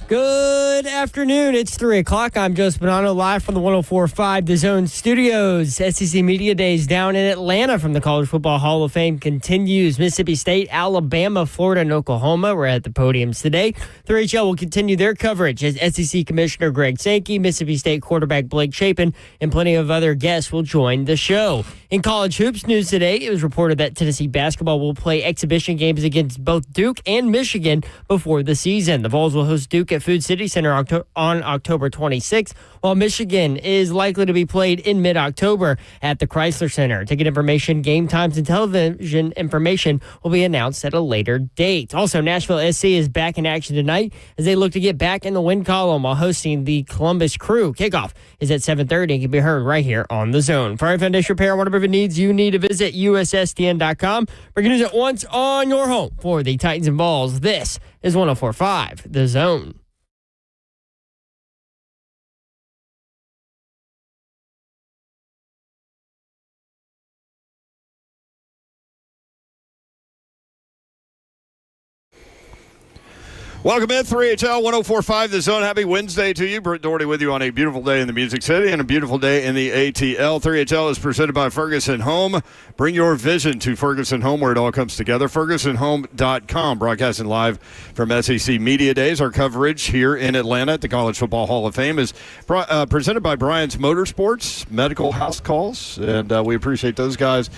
Good afternoon. It's 3 o'clock. I'm Joseph Bonanno, live from the 104.5 The Zone Studios. SEC Media Days down in Atlanta from the College Football Hall of Fame continues. Mississippi State, Alabama, Florida, and Oklahoma were at the podiums today. 3HL will continue their coverage as SEC Commissioner Greg Sankey, Mississippi State quarterback Blake Shapen, and plenty of other guests will join the show. In college hoops news today, it was reported that Tennessee basketball will play exhibition games against both Duke and Michigan before the season. The Vols will host Duke at Food City Center on October 26th, while Michigan is likely to be played in mid-October at the Chrysler Center. Ticket information, game times, and television information will be announced at a later date. Also, Nashville SC is back in action tonight as they look to get back in the win column while hosting the Columbus Crew. Kickoff is at 7:30 and can be heard right here on The Zone. For our foundation repair, whatever it needs, you need to visit USSTN.com. Breaking news at once on your home for the Titans and Balls. This is 104.5 The Zone. Welcome in, 3HL 104.5 The Zone. Happy Wednesday to you. Brent Doherty with you on a beautiful day in the Music City and a beautiful day in the ATL. 3HL is presented by Ferguson Home. Bring your vision to Ferguson Home where it all comes together. FergusonHome.com, broadcasting live from SEC Media Days. Our coverage here in Atlanta at the College Football Hall of Fame is presented by Bryant's Motorsports, Medical House Calls, and we appreciate those guys.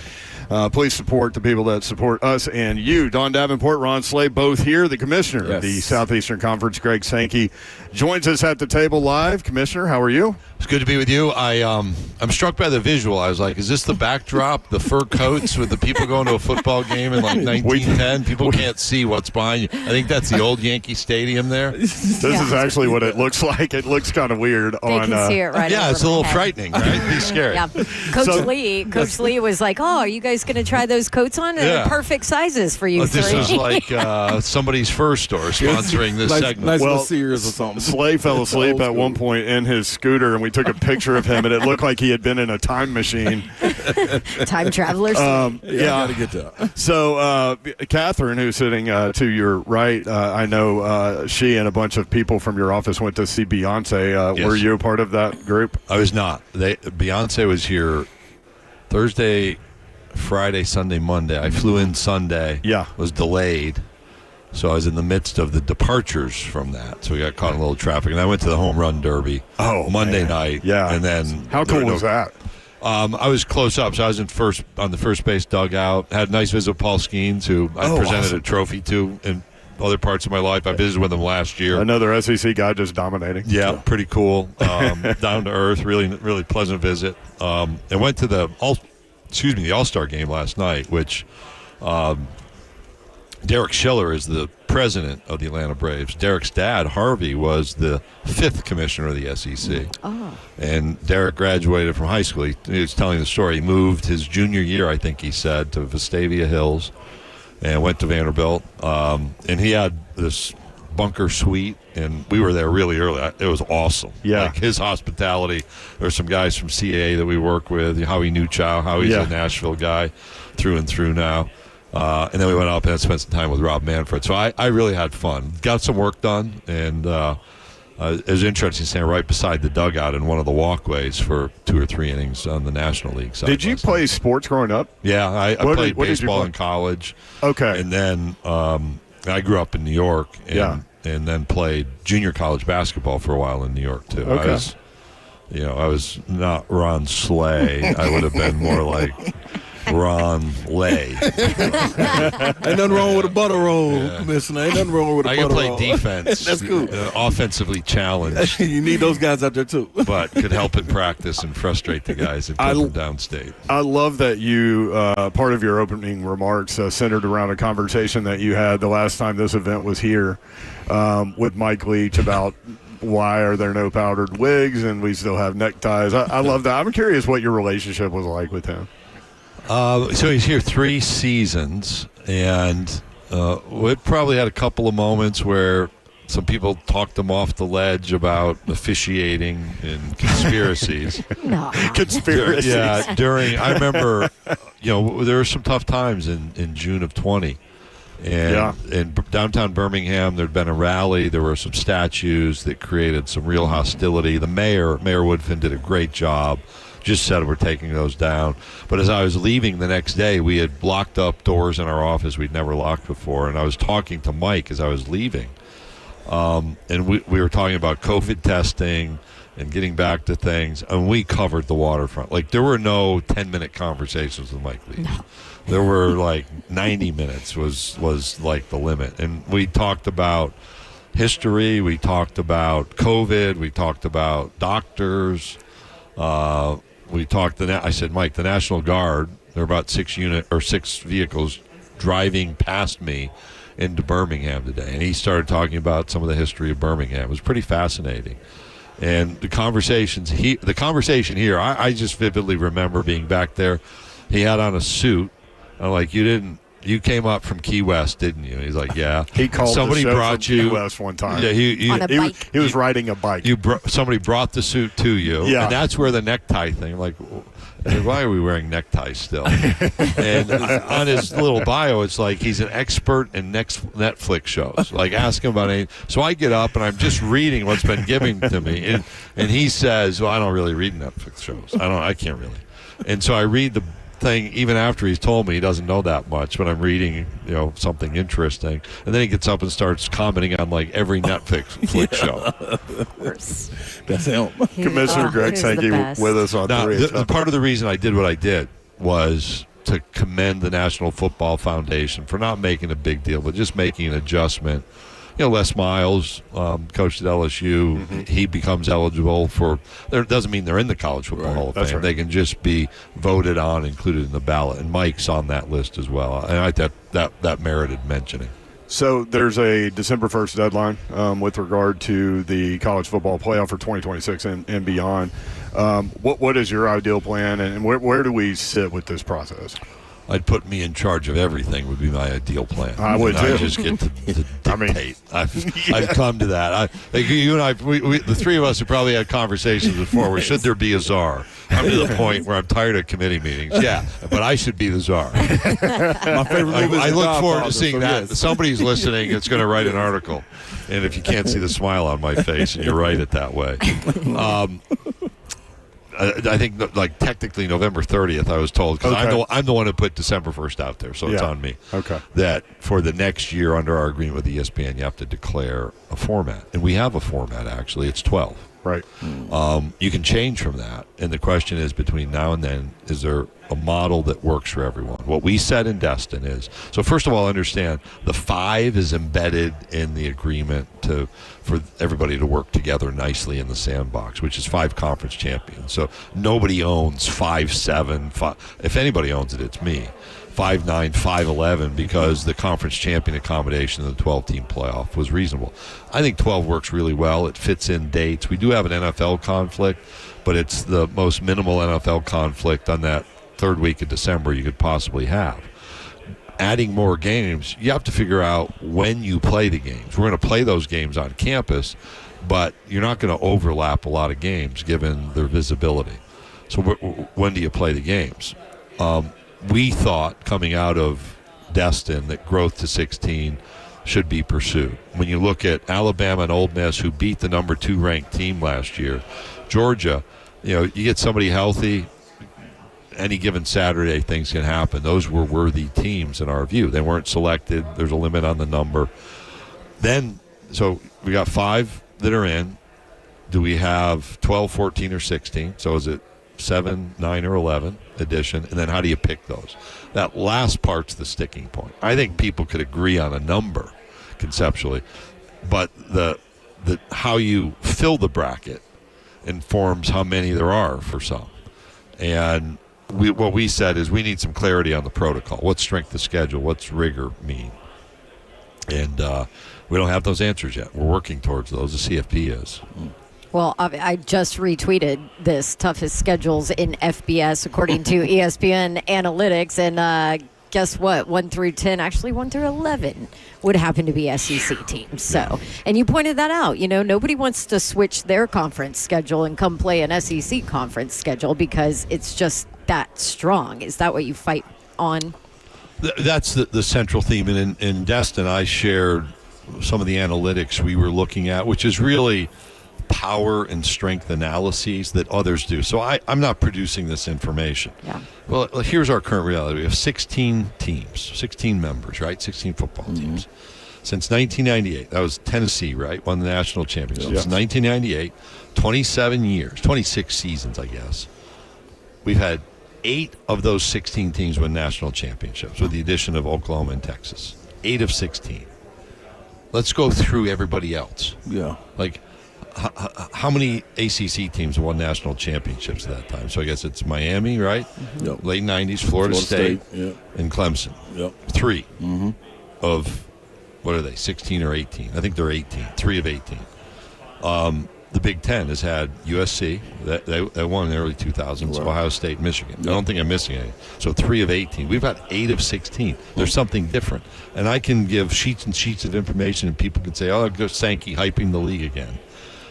Please support the people that support us and you. Don Davenport, Ron Slade, both here. The commissioner of the Southeastern Conference, Greg Sankey, joins us at the table live. Commissioner, how are you? It's good to be with you. I'm struck by the visual. I was like, is this the backdrop, the fur coats with the people going to a football game in like 1910? People can't see what's behind you. I think that's the old Yankee Stadium there. This is actually what it looks like. It looks kind of weird. They can see it right Yeah, over it's a little my head. frightening, right? Be scary. Yeah. Coach Lee was like, "Oh, are you guys going to try those coats on? They're perfect sizes for you This three." is like somebody's fur store sponsoring this segment. Nice little Sears or something. Slay fell asleep at one point in his scooter, and we took a picture of him, and it looked like he had been in a time machine. Time travelers. I got to get that. So, Catherine, who's sitting to your right, I know she and a bunch of people from your office went to see Beyonce. Yes. Were you a part of that group? I was not. Beyonce was here Thursday, Friday, Sunday, Monday. I flew in Sunday. Yeah. Was delayed. So I was in the midst of the departures from that. So we got caught in a little traffic. And I went to the Home Run Derby Monday night. Yeah. And then How cool was that? I was close up. So I was on the first base dugout. Had a nice visit with Paul Skeens, who I presented a trophy to in other parts of my life. I visited with him last year. Another SEC guy just dominating. Yeah, pretty cool. Down to earth, really, really pleasant visit. And went to the All-Star game last night, which Derek Schiller is the president of the Atlanta Braves. Derek's dad, Harvey, was the 5th commissioner of the SEC. Oh. And Derek graduated from high school. He was telling the story. He moved his junior year, I think he said, to Vestavia Hills and went to Vanderbilt. And he had this bunker suite, and we were there really early. It was awesome. Yeah. Like his hospitality. There's some guys from CAA that we work with, Howie Newchow, Howie's a Nashville guy through and through now. And then we went up and spent some time with Rob Manfred. So I really had fun. Got some work done, and it was interesting standing right beside the dugout in one of the walkways for 2 or 3 innings on the National League side. Did you play sports growing up? Yeah, I played baseball in college. Okay. And then I grew up in New York and then played junior college basketball for a while in New York, too. Okay. I was not Ron Slay. I would have been more like Ron Lay. Ain't nothing wrong with a butter roll, Commissioner. Ain't nothing wrong with a I butter can play roll. defense. That's cool. Offensively challenged. You need those guys out there, too. But could help in practice and frustrate the guys and put them downstate. I love that you, part of your opening remarks centered around a conversation that you had the last time this event was here with Mike Leach about why are there no powdered wigs and we still have neckties. I love that. I'm curious what your relationship was like with him. So he's here 3 seasons, and we probably had a couple of moments where some people talked him off the ledge about officiating and conspiracies. No. Conspiracies. Yeah, I remember, there were some tough times in June of 20 And in downtown Birmingham, there'd been a rally. There were some statues that created some real hostility. The Mayor Woodfin, did a great job. Just said we're taking those down. But as I was leaving the next day, we had blocked up doors in our office we'd never locked before. And I was talking to Mike as I was leaving. And we were talking about COVID testing and getting back to things. And we covered the waterfront. Like, there were no 10-minute conversations with Mike Lee. No. There were like 90 minutes was like the limit. And we talked about history. We talked about COVID. We talked about doctors. We talked. I said, Mike, the National Guard. There are about 6 vehicles driving past me into Birmingham today, and he started talking about some of the history of Birmingham. It was pretty fascinating, and the conversation here. I just vividly remember being back there. He had on a suit. I'm like, you came up from Key West, didn't you? He's like, yeah. He called somebody the show brought from you Key West one time. Yeah, he was riding a bike. Somebody brought the suit to you, and that's where the necktie thing. I'm like, why are we wearing neckties still? And on his little bio, it's like he's an expert in Netflix shows. Like, ask him about anything. So I get up and I'm just reading what's been given to me, and he says, "Well, I don't really read Netflix shows. I can't really." And so I read the thing even after he's told me he doesn't know that much, but I'm reading, something interesting, and then he gets up and starts commenting on like every Netflix show. Of course. That's him. Commissioner Greg Sankey with us on now, 3. Part of the reason I did what I did was to commend the National Football Foundation for not making a big deal, but just making an adjustment. Les Miles, coached at LSU, Mm-hmm. he becomes eligible for. It doesn't mean they're in the College Football Hall of Fame. Right. They can just be voted on, included in the ballot. And Mike's on that list as well. And I thought that merited mentioning. So there's a December 1st deadline with regard to the college football playoff for 2026 and beyond. What is your ideal plan, and where do we sit with this process? I'd put me in charge of everything would be my ideal plan. I would too. I just get to dictate. I've come to that. You and I, the three of us have probably had conversations before where should there be a czar? I'm to the point where I'm tired of committee meetings. Yeah, but I should be the czar. My favorite movie is I look forward to Godfather, seeing that. yes. Somebody's listening that's going to write an article. And if you can't see the smile on my face, and you write it that way. I think, like, technically November 30th, I was told, because I'm the one who put December 1st out there, so it's on me. Okay. That for the next year, under our agreement with ESPN, you have to declare a format. And we have a format, actually. It's 12. Right. You can change from that. And the question is, between now and then, is there a model that works for everyone? What we said in Destin is, so first of all, understand the 5 is embedded in the agreement for everybody to work together nicely in the sandbox, which is 5 conference champions. So nobody owns 5-7. If anybody owns it, it's me. 5-9, 5-11, because the conference champion accommodation in the 12-team playoff was reasonable. I think 12 works really well. It fits in dates. We do have an NFL conflict, but it's the most minimal NFL conflict on that third week of December you could possibly have. Adding more games, you have to figure out when you play the games. We're going to play those games on campus, but you're not going to overlap a lot of games given their visibility. So when do you play the games? We thought coming out of Destin that growth to 16 should be pursued. When you look at Alabama and Ole Miss, who beat the number 2 ranked team last year, Georgia, you get somebody healthy, any given Saturday things can happen. Those were worthy teams in our view. They weren't selected. There's a limit on the number. So we got 5 that are in. Do we have 12, 14, or 16? So is it 7, 9, or 11 edition? And then how do you pick those? That last part's the sticking point. I think people could agree on a number conceptually, but the how you fill the bracket informs how many there are for some. And what we said is we need some clarity on the protocol. What's strength of schedule? What's rigor mean? And we don't have those answers yet. We're working towards those. The CFP is. Well, I just retweeted this toughest schedules in FBS according to ESPN analytics, and guess what? 1 through 10, actually 1 through 11, would happen to be SEC teams. So, and you pointed that out. Nobody wants to switch their conference schedule and come play an SEC conference schedule because it's just that strong. Is that what you fight on? That's the central theme. And in Destin, I shared some of the analytics we were looking at, which is really power and strength analyses that others do. So I'm not producing this information. Yeah. Well, here's our current reality. We have 16 teams, 16 members, right? 16 football teams. Since 1998, that was Tennessee, right? Won the national championship. Since 1998, 27 years, 26 seasons, I guess. We've had 8 of those 16 teams win national championships with the addition of Oklahoma and Texas. 8 of 16. Let's go through everybody else. Yeah. Like, how many ACC teams won national championships at that time? So I guess it's Miami, right? Yep. Late 90s, Florida State, Yep. and Clemson. Yep. 3 of, what are they, 16 or 18? I think they're 18. 3 of 18. The Big Ten has had USC. They won in the early 2000s, Right. Ohio State, Michigan. Yep. I don't think I'm missing any. So 3 of 18. We've got 8 of 16. There's something different. And I can give sheets and sheets of information, and people can say, oh, there's Sankey hyping the league again.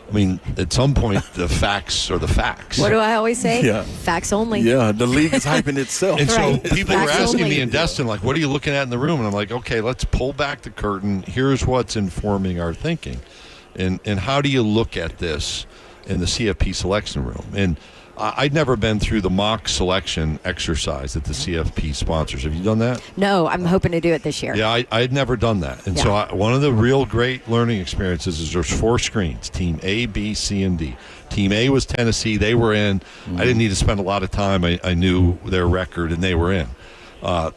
I mean, at some point, the facts are the facts. What do I always say? Yeah. Facts only. Yeah, the league is hyping itself. And Right. so people were Facts asking only. me in Destin, like, what are you looking at in the room? And I'm like, okay, let's pull back the curtain. Here's what's informing our thinking. And how do you look at this in the CFP selection room? And I'd never been through the mock selection exercise that the CFP sponsors. Have you done that? No, I'm hoping to do it this year. Yeah, I had never done that. And so one of the real great learning experiences is there's 4 screens, Team A, B, C, and D. Team A was Tennessee. They were in. I didn't need to spend a lot of time. I knew their record, and they were in.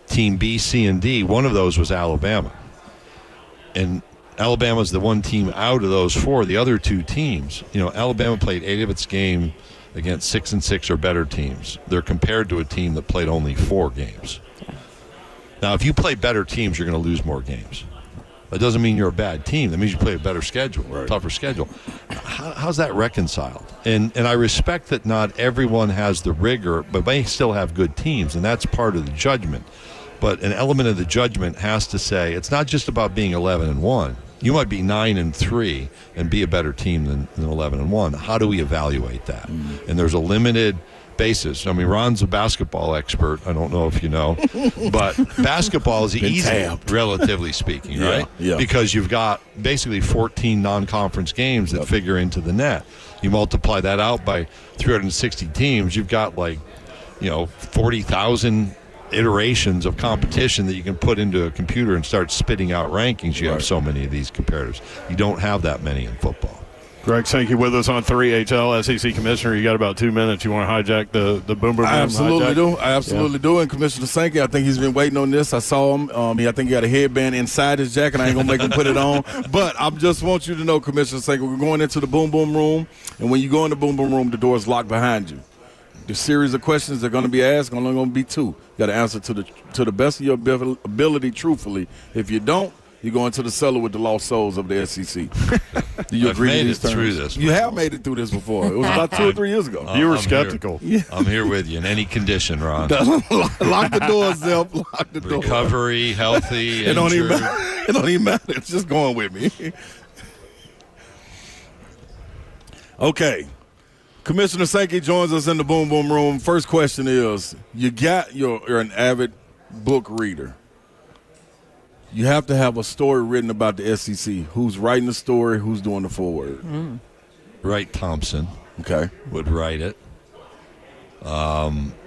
Team B, C, and D, one of those was Alabama. And Alabama's the one team out of those 4. The other 2 teams, Alabama played 8 of its game against 6-6 or better teams. They're compared to a team that played only 4 games. Now, if you play better teams, you're going to lose more games. That doesn't mean you're a bad team. That means you play a better schedule, tougher schedule. How's that reconciled? And I respect that not everyone has the rigor, but may still have good teams, and that's part of the judgment. But an element of the judgment has to say it's not just about being 11-1. You might be 9-3 and be a better team than 11-1. How do we evaluate that? And there's a limited basis. I mean, Ron's a basketball expert. I don't know if you know, but basketball is easy, relatively speaking, right? Yeah. Because you've got basically 14 non-conference games that figure into the net. You multiply that out by 360 teams, you've got 40,000 iterations of competition that you can put into a computer and start spitting out rankings. You have so many of these comparators. You don't have that many in football. Greg Sankey with us on 3HL, SEC Commissioner. You got about 2 minutes. You want to hijack the boom boom room? I absolutely hijack? do. I absolutely do. And Commissioner Sankey, I think he's been waiting on this. I saw him. I think he got a headband inside his jacket. I ain't going to make him put it on. But I just want you to know, Commissioner Sankey, we're going into the boom boom room. And when you go in the boom boom room, the door is locked behind you. The series of questions that are going to be asked, only going to be 2. You got to answer to the best of your ability, truthfully. If you don't, you go into the cellar with the lost souls of the SEC. Do you agree made to these it terms? through this You have made it through this before. It was about 2 or 3 years ago. You were I'm skeptical. I'm here with you in any condition, Ron. Lock the door, Zep. Lock the door. Recovery, healthy, It don't even injured. matter. It don't even matter. It's just going with me. Okay. Commissioner Sankey joins us in the boom boom room. First question is, you're an avid book reader. You have to have a story written about the SEC. Who's writing the story? Who's doing the foreword? Wright Thompson Okay. would write it.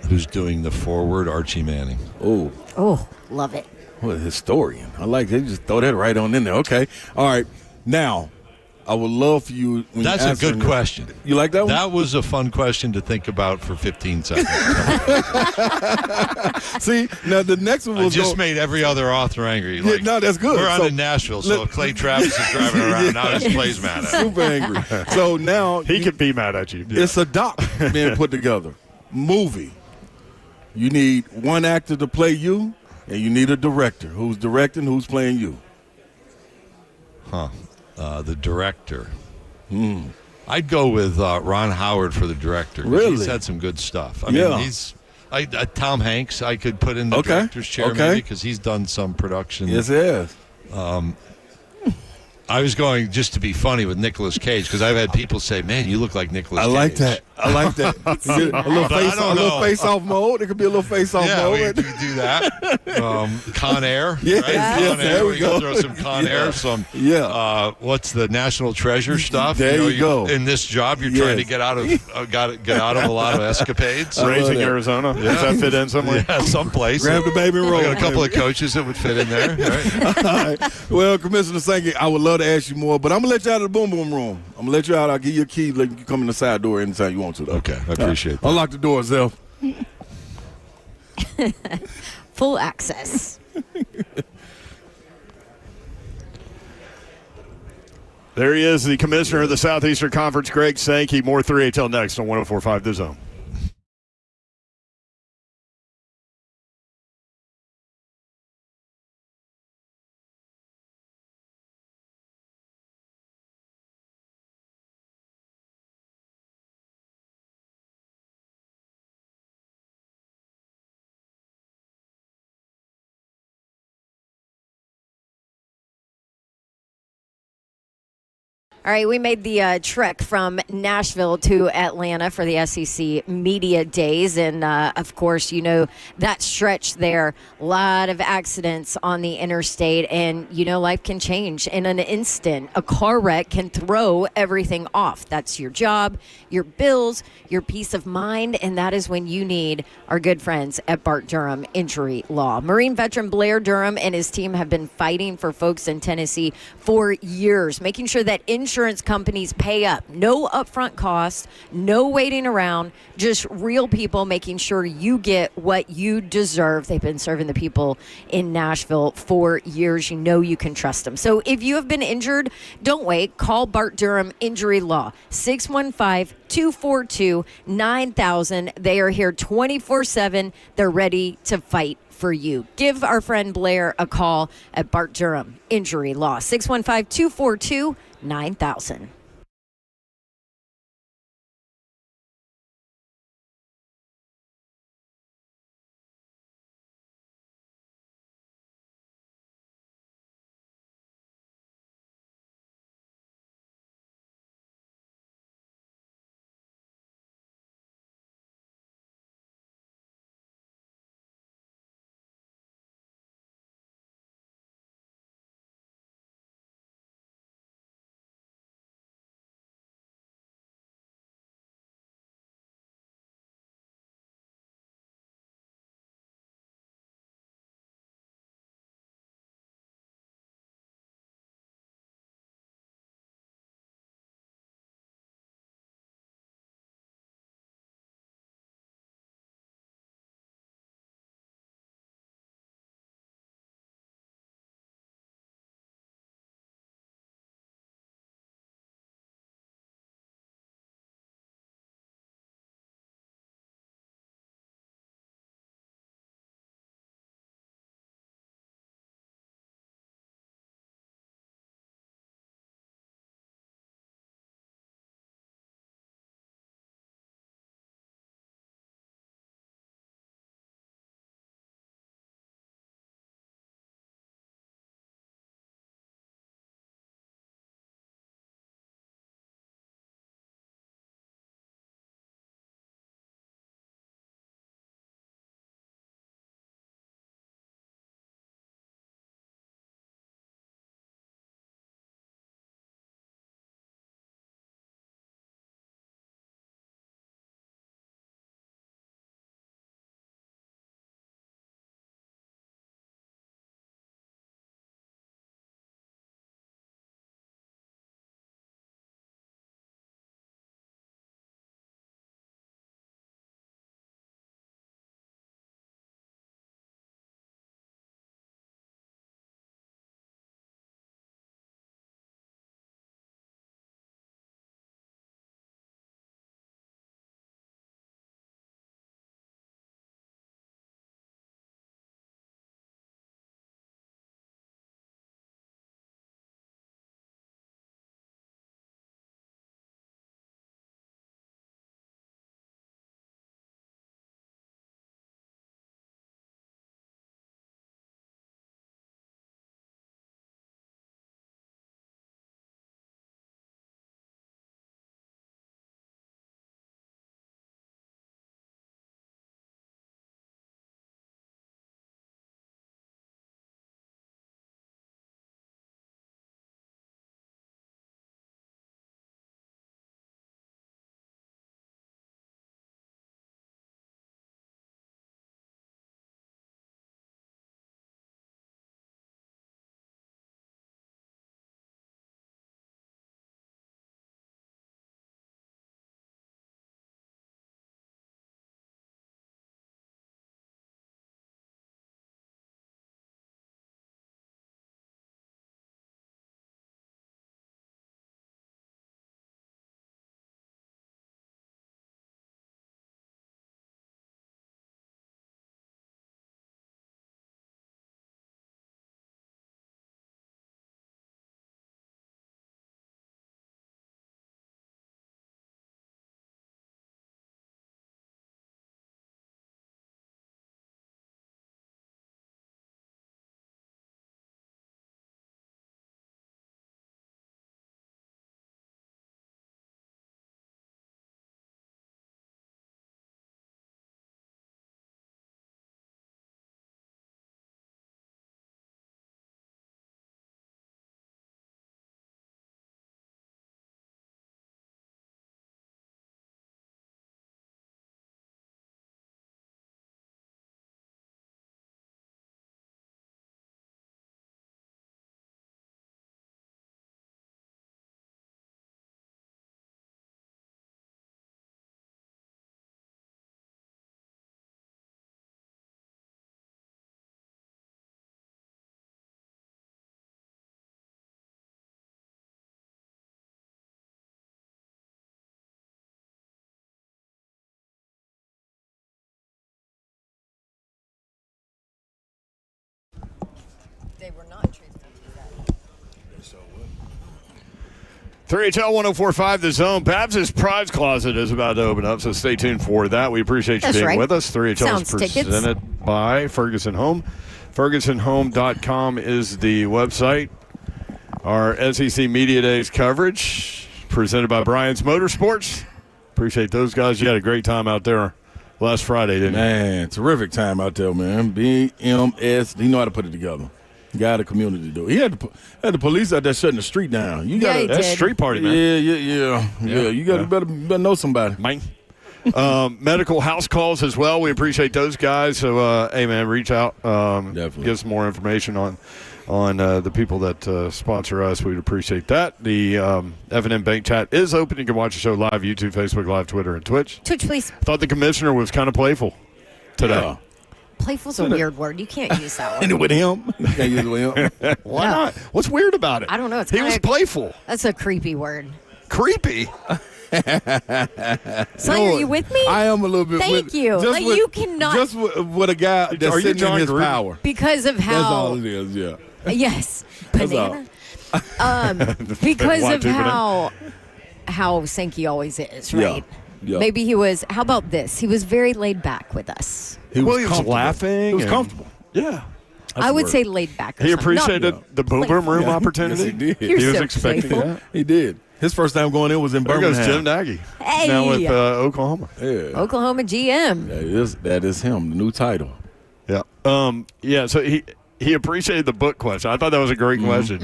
Who's doing the forward? Archie Manning. Oh, Love it. what a historian. I like that. You just throw that right on in there. Okay. All right. Now, I would love for you. When That's you a answer good this- question. You like that one? That was a fun question to think about for 15 seconds. See, now the next one I was just made every other author angry. Yeah, no, that's good. We're on So- in Nashville, so Clay Travis is driving around. Now his play's mad at him. super angry. So now He could be mad at you. it's a doc being put together. Movie. You need one actor to play you, and you need a director. Who's directing? Who's playing you? The director. I'd go with Ron Howard for the director. 'Cause Really? He's had some good stuff. I Yeah. mean, Tom Hanks, I could put in the Okay. director's chair Okay. maybe because he's done some production. Yes, it is. I was going just to be funny with Nicolas Cage because I've had people say, man, you look like Nicolas I Cage. like that. I like that. A little face-off mode. It could be a little face-off mode. Yeah, we do that. Con Air. Yeah, right? yes, Con there Air. we go. Throw some Con Air, some what's the National Treasure stuff? There you go. In this job, you're trying to get out of a lot of escapades. Raising Arizona. Yeah. Does that fit in somewhere? Yeah, someplace. Grab the baby and roll. I got a couple of coaches that would fit in there. Right? All right. Well, Commissioner Sankey, I would love to ask you more, but I'm going to let you out of the boom boom room. I'm going to let you out. I'll give you a key. Let you come in the side door anytime you want to, though. Okay, I appreciate that. Unlock the door, Zelf. Full access. There he is, the commissioner of the Southeastern Conference, Greg Sankey. More 3HL next on 104.5 The Zone. All right, we made the trek from Nashville to Atlanta for the SEC Media Days. And, of course, you know, that stretch there, a lot of accidents on the interstate. And, you know, life can change in an instant. A car wreck can throw everything off. That's your job, your bills, your peace of mind. And that is when you need our good friends at Bart Durham Injury Law. Marine veteran Blair Durham and his team have been fighting for folks in Tennessee for years, making sure that insurance companies pay up. No upfront costs, no waiting around, just real people making sure you get what you deserve. They've been serving the people in Nashville for years. You know you can trust them. So if you have been injured, don't wait. Call Bart Durham Injury Law, 615-242-9000. They are here 24/7. They're ready to fight for you. Give our friend Blair a call at Bart Durham Injury Law, 615-242-9000. They were not truthful to that. 3HL 104.5 The Zone. Babs' Prize Closet is about to open up, so stay tuned for that. We appreciate you being with us. 3HL Sounds is presented by Ferguson Home. FergusonHome.com is the website. Our SEC Media Days coverage presented by Brian's Motorsports. Appreciate those guys. You had a great time out there last Friday, didn't you? Man, terrific time out there, man. BMS, he know how to put it together. Got a community to do it. He had the police out there shutting the street down. You got that's street party, man. Yeah. You got better know somebody. Man. Medical house calls as well. We appreciate those guys. So, hey, man, reach out. Definitely. Give us more information on the people that sponsor us. We'd appreciate that. The F&M Bank Chat is open. You can watch the show live, YouTube, Facebook Live, Twitter, and Twitch. Twitch, please. Thought the commissioner was kind of playful today. Yeah. Playful's a weird word. You can't use that one. And with him? You can't use it with him. Why not? What's weird about it? I don't know. He was playful. That's a creepy word. Creepy. Sonny, are you with me? I am a little bit. Thank you. You cannot. Just with a guy that's sitting in his power. Because of how. That's all it is, yeah. Yes. That's Banana. Because of how Sankey always is, right? Yeah. Maybe he was. How about this? He was very laid back with us. He was laughing. He was comfortable. Yeah. I would say laid back. He appreciated the boom room opportunity. Yes, he did. You're he was so expecting playful. that. He did. His first time going in was in There Birmingham. goes Jim Nagy. Hey. Now with Oklahoma. Yeah. Oklahoma GM. That is him, the new title. Yeah. So he appreciated the book question. I thought that was a great question.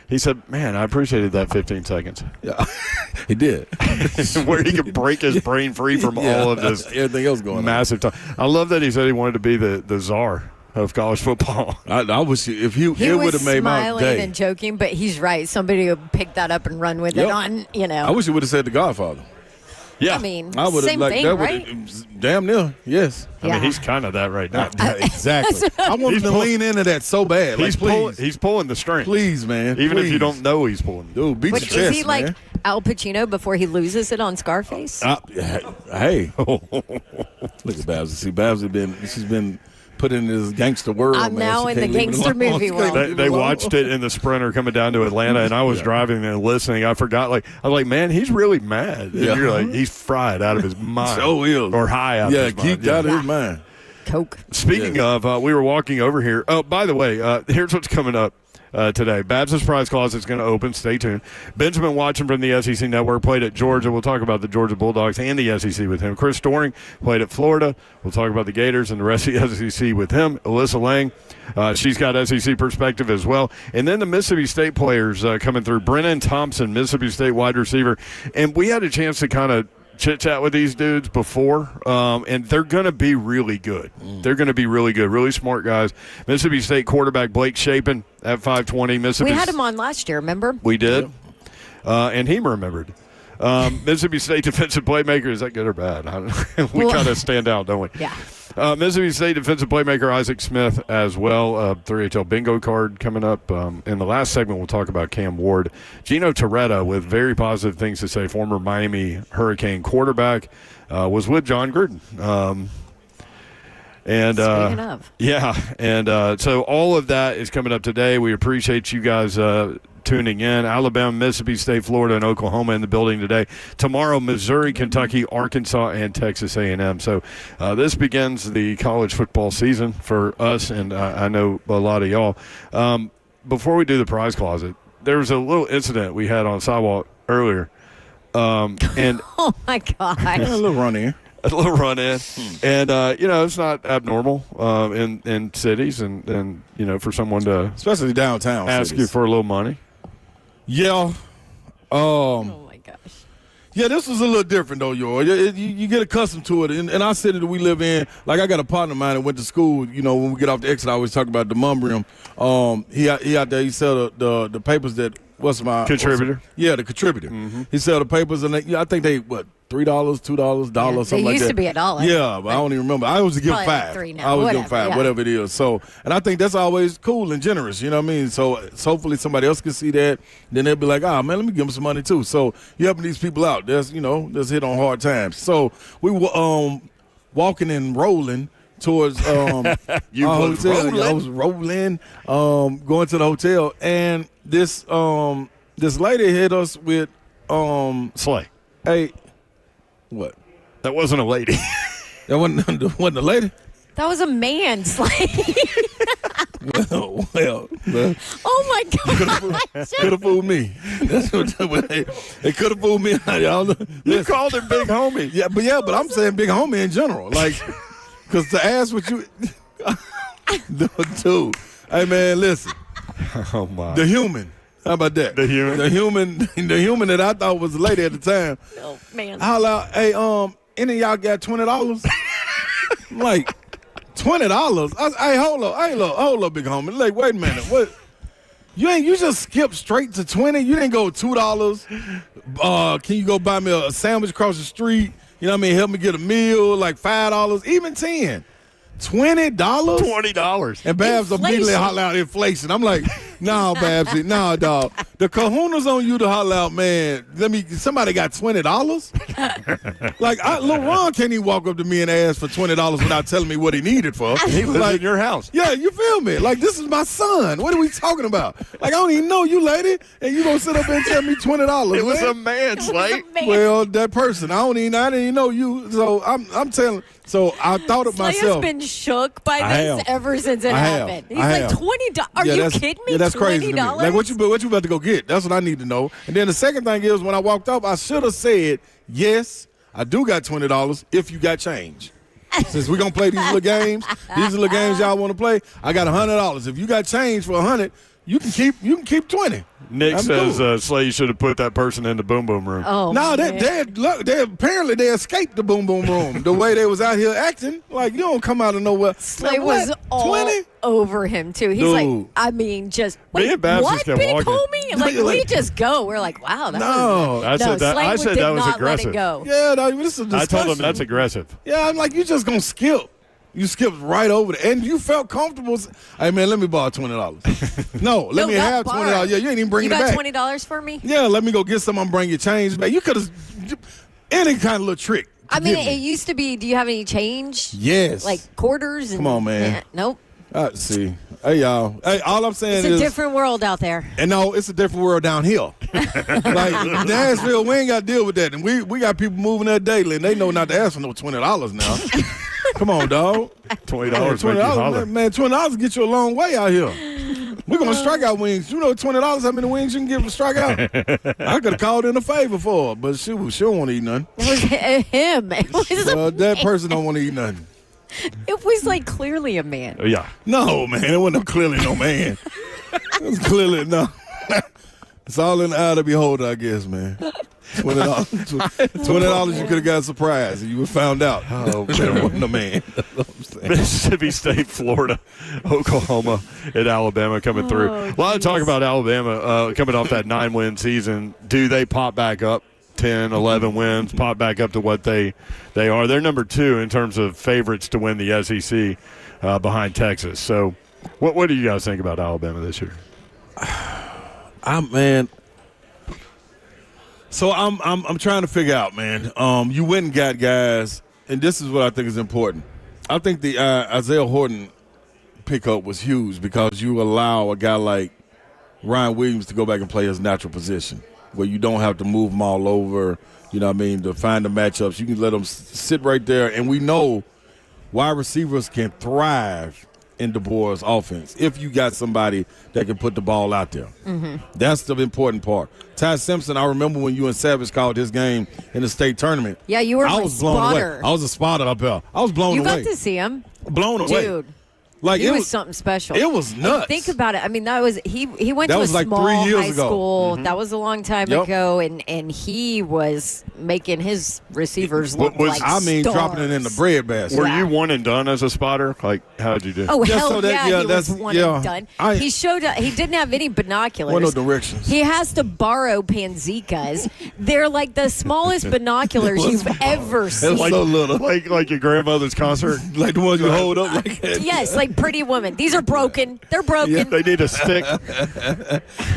He said, man, I appreciated that 15 seconds. Yeah, he did. Where he could break his brain free from all of this everything else going massive time. I love that he said he wanted to be the czar of college football. I wish if he it would have made my day. He was smiling and joking, but he's right. Somebody would pick that up and run with it on, I wish he would have said The Godfather. Yeah. I mean, I would same have thing, that right? Damn near, yes. I mean, he's kind of that right now. Exactly. I want him to lean into that so bad. He's please. He's pulling the string. Please, man. Even please. if you don't know he's pulling. Dude, beat But your chest, is he like man. Al Pacino before he loses it on Scarface? Hey. Look at Babs. See, Babs she's been put in this gangster world. I'm man. now She in the can't leave it gangster alone. movie She can't world. leave it They alone. watched it in the Sprinter coming down to Atlanta, and I was driving and listening. I forgot. I was like, man, he's really mad. And you're like, he's fried out of his mind. So is. Or high out of his mind. Geeked out of his mind. Coke. Speaking of, we were walking over here. Oh, by the way, here's what's coming up today. Babs' Prize Closet is going to open. Stay tuned. Benjamin Watson from the SEC Network played at Georgia. We'll talk about the Georgia Bulldogs and the SEC with him. Chris Doring played at Florida. We'll talk about the Gators and the rest of the SEC with him. Alyssa Lang, she's got SEC perspective as well. And then the Mississippi State players coming through. Brennan Thompson, Mississippi State wide receiver. And we had a chance to kind of chit-chat with these dudes before, and they're going to be really good. They're going to be really good, really smart guys. Mississippi State quarterback Blake Shapen at 520. We had him on last year, remember? We did, and he remembered. Mississippi State defensive playmaker, is that good or bad? We kind of stand out, don't we? Yeah. Mississippi State defensive playmaker Isaac Smith as well. 3HL bingo card coming up. In the last segment, we'll talk about Cam Ward. Gino Torretta with very positive things to say. Former Miami Hurricane quarterback was with John Gruden. And Speaking of. Yeah, and so all of that is coming up today. We appreciate you guys tuning in. Alabama, Mississippi State, Florida, and Oklahoma in the building today. Tomorrow, Missouri, Kentucky, Arkansas, and Texas A&M. So this begins the college football season for us, and I know a lot of y'all. Before we do the prize closet, there was a little incident we had on Sidewalk earlier. And Oh, my God. A little run in. A little run in, and it's not abnormal in cities, and for someone to Especially downtown ask cities. you for a little money. Yeah. Oh, my gosh. Yeah, this was a little different, though, you get accustomed to it. In our city that we live in, like I got a partner of mine that went to school, when we get off the exit, I always talk about the Mumbrium. He out there, he sell the papers that, Contributor? The contributor. Mm-hmm. He sell the papers, and I think they, $3, $2, $1, something like that. They used to be $1. Yeah, but I don't even remember. I always give Probably $5. like $3 now. I always give Whatever, $5, yeah. whatever it is. So, and I think that's always cool and generous. You know what I mean? So hopefully somebody else can see that. Then they'll be like, man, let me give them some money too. So you're helping these people out. That's hit on hard times. So we were walking and rolling towards our hotel. I was rolling, going to the hotel, and this lady hit us with Slay. Hey, what? That wasn't a lady. That wasn't a lady. That was a man, Slay. Well. Oh my God! Could have fooled me. That's what they could have fooled me. You called him big homie. Yeah, but I'm saying big homie in general. Like, because to ask what you, dude. Hey man, listen. Oh my. The human. How about that? The human that I thought was a lady at the time. Oh man. Holla out, hey, any of y'all got $20? I'm like, $20? Hey, hold up, big homie. Like, wait a minute, what? You just skipped straight to 20? You didn't go $2. Can you go buy me a sandwich across the street? You know what I mean? Help me get a meal, like $5, even 10. $20? $20. And Babs immediately holler out inflation. I'm like, nah, Babsy, nah, dog. The kahuna's on you to holler out, man. Somebody got $20? Like, Lil Ron can't even walk up to me and ask for $20 without telling me what he needed for. He lives in your house. Yeah, you feel me? Like, this is my son. What are we talking about? Like, I don't even know you, lady, and you gonna sit up and tell me $20. It was man? a man, Slate. Well, that person, I didn't even know you. So I'm telling. So I thought of Slay myself. has been shook by this ever since it happened. He's like, $20. Are you kidding me? Yeah, that's crazy to me. $20? Like, what you about to go get? That's what I need to know. And then the second thing is, when I walked up, I should have said, yes, I do got $20 if you got change. Since we're going to play these little games, y'all want to play, I got $100. If you got change for $100, you can keep 20. Nick I'm says cool. Slay should have put that person in the boom boom room. Oh, no, man. they apparently they escaped the boom boom room. The way they was out here acting, like, you don't come out of nowhere. Slay Like, was what? all 20? over him too. He's Dude. like, I mean, just Me wait, and Babs what, just kept big walking. homie? Like, we just go. We're like, wow, that No. I said that. Slay I said did that was not aggressive. Let it go. Yeah, no, this is a discussion. I told him that's aggressive. Yeah, I'm like, you just gonna skip. You skipped right over it, and you felt comfortable. Hey man, let me borrow $20. No, let me have $20. Yeah, you ain't even bringing it back. You got $20 for me? Yeah, let me go get some. I'm bring your change back. You could have any kind of little trick. I mean, it used to be. Do you have any change? Yes. Like quarters? And, Come on, man. Yeah, nope. See, hey y'all. Hey, all I'm saying It's is a different world out there. And no, it's a different world down here. Like Nashville, we ain't got to deal with that, and we got people moving there daily, and they know not to ask for no $20 now. Come on, dog. $20, man. $20 get you a long way out here. We're gonna strike out wings. You know, $20. How many wings you can give a strike out? I could have called in a favor for her, but she don't want to eat nothing. It was him. It was That person don't want to eat nothing. It was like clearly a man. Yeah. No, man, it wasn't clearly no man. It was clearly no. It's all in the eye of the beholder, I guess, man. $20 you could have got a surprise and you would have found out. Oh, It wasn't a man. That's what I'm saying. Mississippi State, Florida, Oklahoma, and Alabama coming through. A lot of talk about Alabama coming off that 9-win season. Do they pop back up 10, 11 wins, pop back up to what they are? They're number 2 in terms of favorites to win the SEC behind Texas. So what do you guys think about Alabama this year? So I'm trying to figure out, man. You went and got guys, and this is what I think is important. I think the Isaiah Horton pickup was huge because you allow a guy like Ryan Williams to go back and play his natural position, where you don't have to move him all over. You know what I mean? To find the matchups, you can let him sit right there, and we know wide receivers can thrive in DeBoer's offense if you got somebody that can put the ball out there. Mm-hmm. That's the important part. Ty Simpson, I remember when you and Savage called his game in the state tournament. Yeah, you were I was blown spotter. away. I was a spotter up there. I was blown You away. got to see him. Blown away. Dude. Like He was something special. It was nuts. Think about it. I mean, that was he went That to a was like small 3 years high ago. school. Mm-hmm. That was a long time Yep. ago, and he was making his receivers look like stars. dropping it in the bread basket. Were you one and done as a spotter? Like, how did you do? Oh, Yeah, hell so that- yeah, yeah, he was that's- one yeah. and done. I- He showed up. He didn't have any binoculars. What no directions? He has to borrow Panzikas. They're like the smallest binoculars you've ever It seen. was so little. Like your grandmother's concert. Like the ones you hold up like that. Yes, like like Pretty Woman. These are broken. They're broken. Yeah, they need a stick.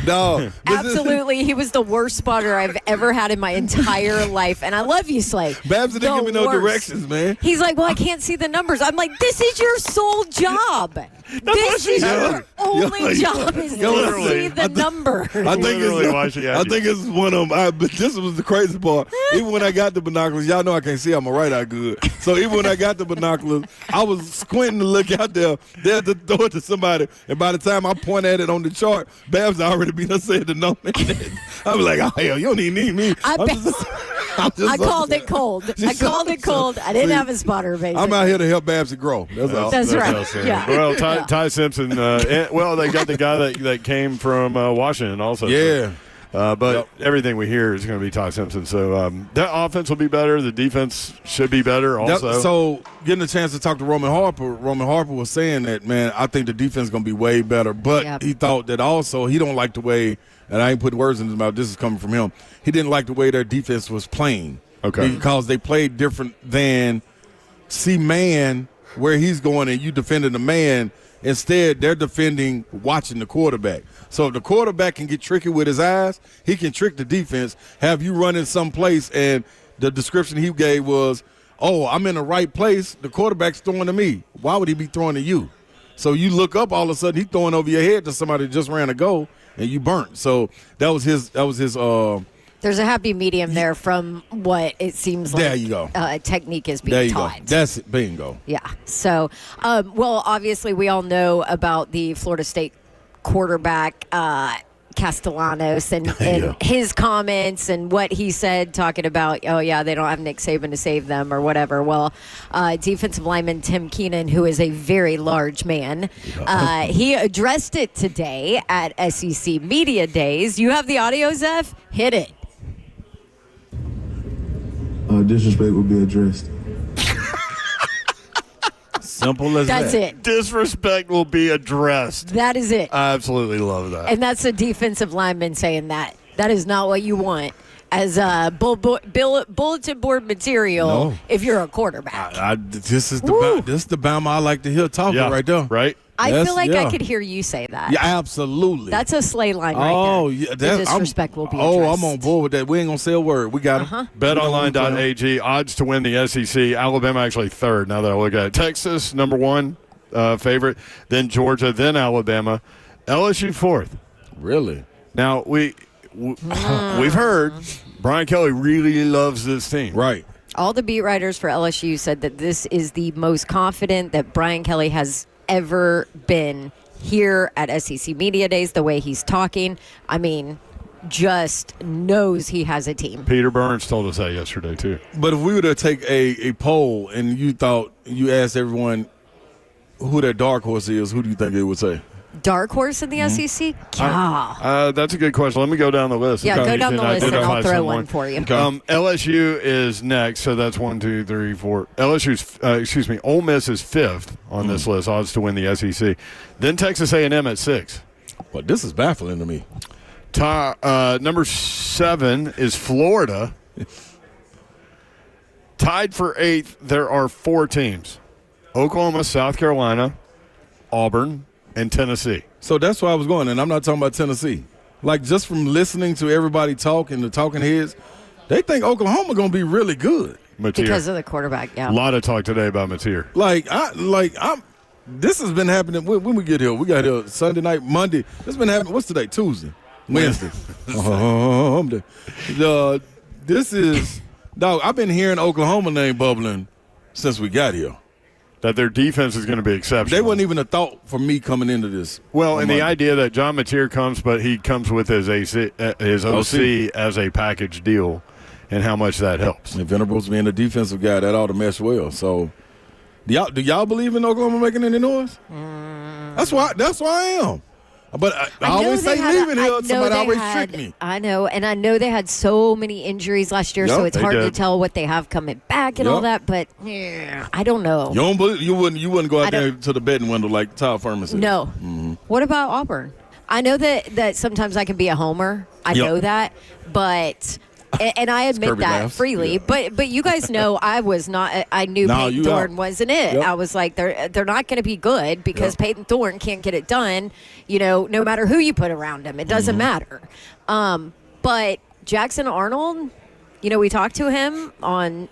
No. Absolutely. He was the worst spotter I've ever had in my entire life. And I love you, Slay. Babs didn't give me no directions, man. He's like, well, I can't see the numbers. I'm like, this is your sole job. This is your only job is to see the number. I think it's one of them. But this was the crazy part. Even when I got the binoculars, y'all know I can't see. I'm a right-eye good. So even when I got the binoculars, I was squinting to look out there to throw it to somebody. And by the time I point at it on the chart, Babs already been said the number. I was like, oh, hell, you don't even need me. I called it cold. I called it cold. I didn't have a spotter, basically. I'm out here to help Babs grow. That's all. That's right. Yeah. Well, Ty Simpson. They got the guy that came from Washington also. Yeah. But everything we hear is going to be Ty Simpson. So that offense will be better. The defense should be better also. So getting a chance to talk to Roman Harper was saying that, man, I think the defense is going to be way better. But he thought that also he don't like the way, and I ain't put words in his mouth, this is coming from him, he didn't like the way their defense was playing. Okay. Because they played different than see man where he's going and you defending the man. Instead, they're defending watching the quarterback. So if the quarterback can get tricky with his eyes, he can trick the defense, have you running someplace, and the description he gave was, oh, I'm in the right place, the quarterback's throwing to me. Why would he be throwing to you? So you look up, all of a sudden he's throwing over your head to somebody that just ran a goal, and you burnt. So that was his there's a happy medium there from what it seems like there you go. Technique is being there you taught. Go. That's it. Bingo. Yeah. So, well, obviously we all know about the Florida State quarterback Castellanos and his comments and what he said talking about, oh, yeah, they don't have Nick Saban to save them or whatever. Well, defensive lineman Tim Keenan, who is a very large man, he addressed it today at SEC Media Days. You have the audio, Zeph? Hit it. Disrespect will be addressed. Simple as that. That's it. Disrespect will be addressed. That is it. I absolutely love that. And that's a defensive lineman saying that. That is not what you want as bulletin board material if you're a quarterback. This is the Bama I like to hear talking right there. Right? I feel like I could hear you say that. Yeah, absolutely. That's a slay line right there. Yeah, the disrespect will be addressed. Oh, I'm on board with that. We ain't going to say a word. We got him. BetOnline.ag, odds to win the SEC. Alabama actually third, now that I look at it. Texas, number one favorite. Then Georgia, then Alabama. LSU fourth. Really? Now, we've heard Brian Kelly really loves this team. Right. All the beat writers for LSU said that this is the most confident that Brian Kelly has ever been here at SEC Media Days, the way he's talking. I mean, just knows he has a team. Peter Burns told us that yesterday, too. But if we were to take a poll and you asked everyone who their dark horse is, who do you think it would say? Dark horse in the SEC? Yeah. That's a good question. Let me go down the list. Yeah, go down the list and I'll throw one for you. LSU is next, so that's 1, 2, 3, 4. Ole Miss is fifth on this list, odds to win the SEC. Then Texas A&M at 6. But this is baffling to me. Number 7 is Florida. Tied for 8th, there are 4 teams. Oklahoma, South Carolina, Auburn, and Tennessee. So that's where I was going, and I'm not talking about Tennessee. Like, just from listening to everybody talk and the talking heads, they think Oklahoma going to be really good. Mateer. Because of the quarterback, yeah. A lot of talk today about Mateer. This has been happening when we get here. We got here Sunday night, Monday. This has been happening. What's today? Tuesday. Wednesday. This is, dog, I've been hearing Oklahoma name bubbling since we got here. That their defense is going to be exceptional. They wasn't even a thought for me coming into this. Well, and the idea that John Mateer comes, but he comes with his OC as a package deal, and how much that helps. And Venables being a defensive guy, that ought to mesh well. So, do y'all believe in Oklahoma making any noise? That's why I am. But I always say leaving here, somebody always trick me. I know, and I know they had so many injuries last year, so it's hard to tell what they have coming back and all that. But I don't know. You don't believe, you wouldn't go out there to the betting window like Todd Furman said. No. What about Auburn? I know that sometimes I can be a homer. I know that, but And I admit Kirby that laughs. freely, Yeah. but you guys know I was not. I knew No, Peyton you Thorne out. wasn't it. Yep. I was like, they're not going to be good because Yep. Peyton Thorne can't get it done. No matter who you put around him, it doesn't matter. But Jackson Arnold, we talked to him on.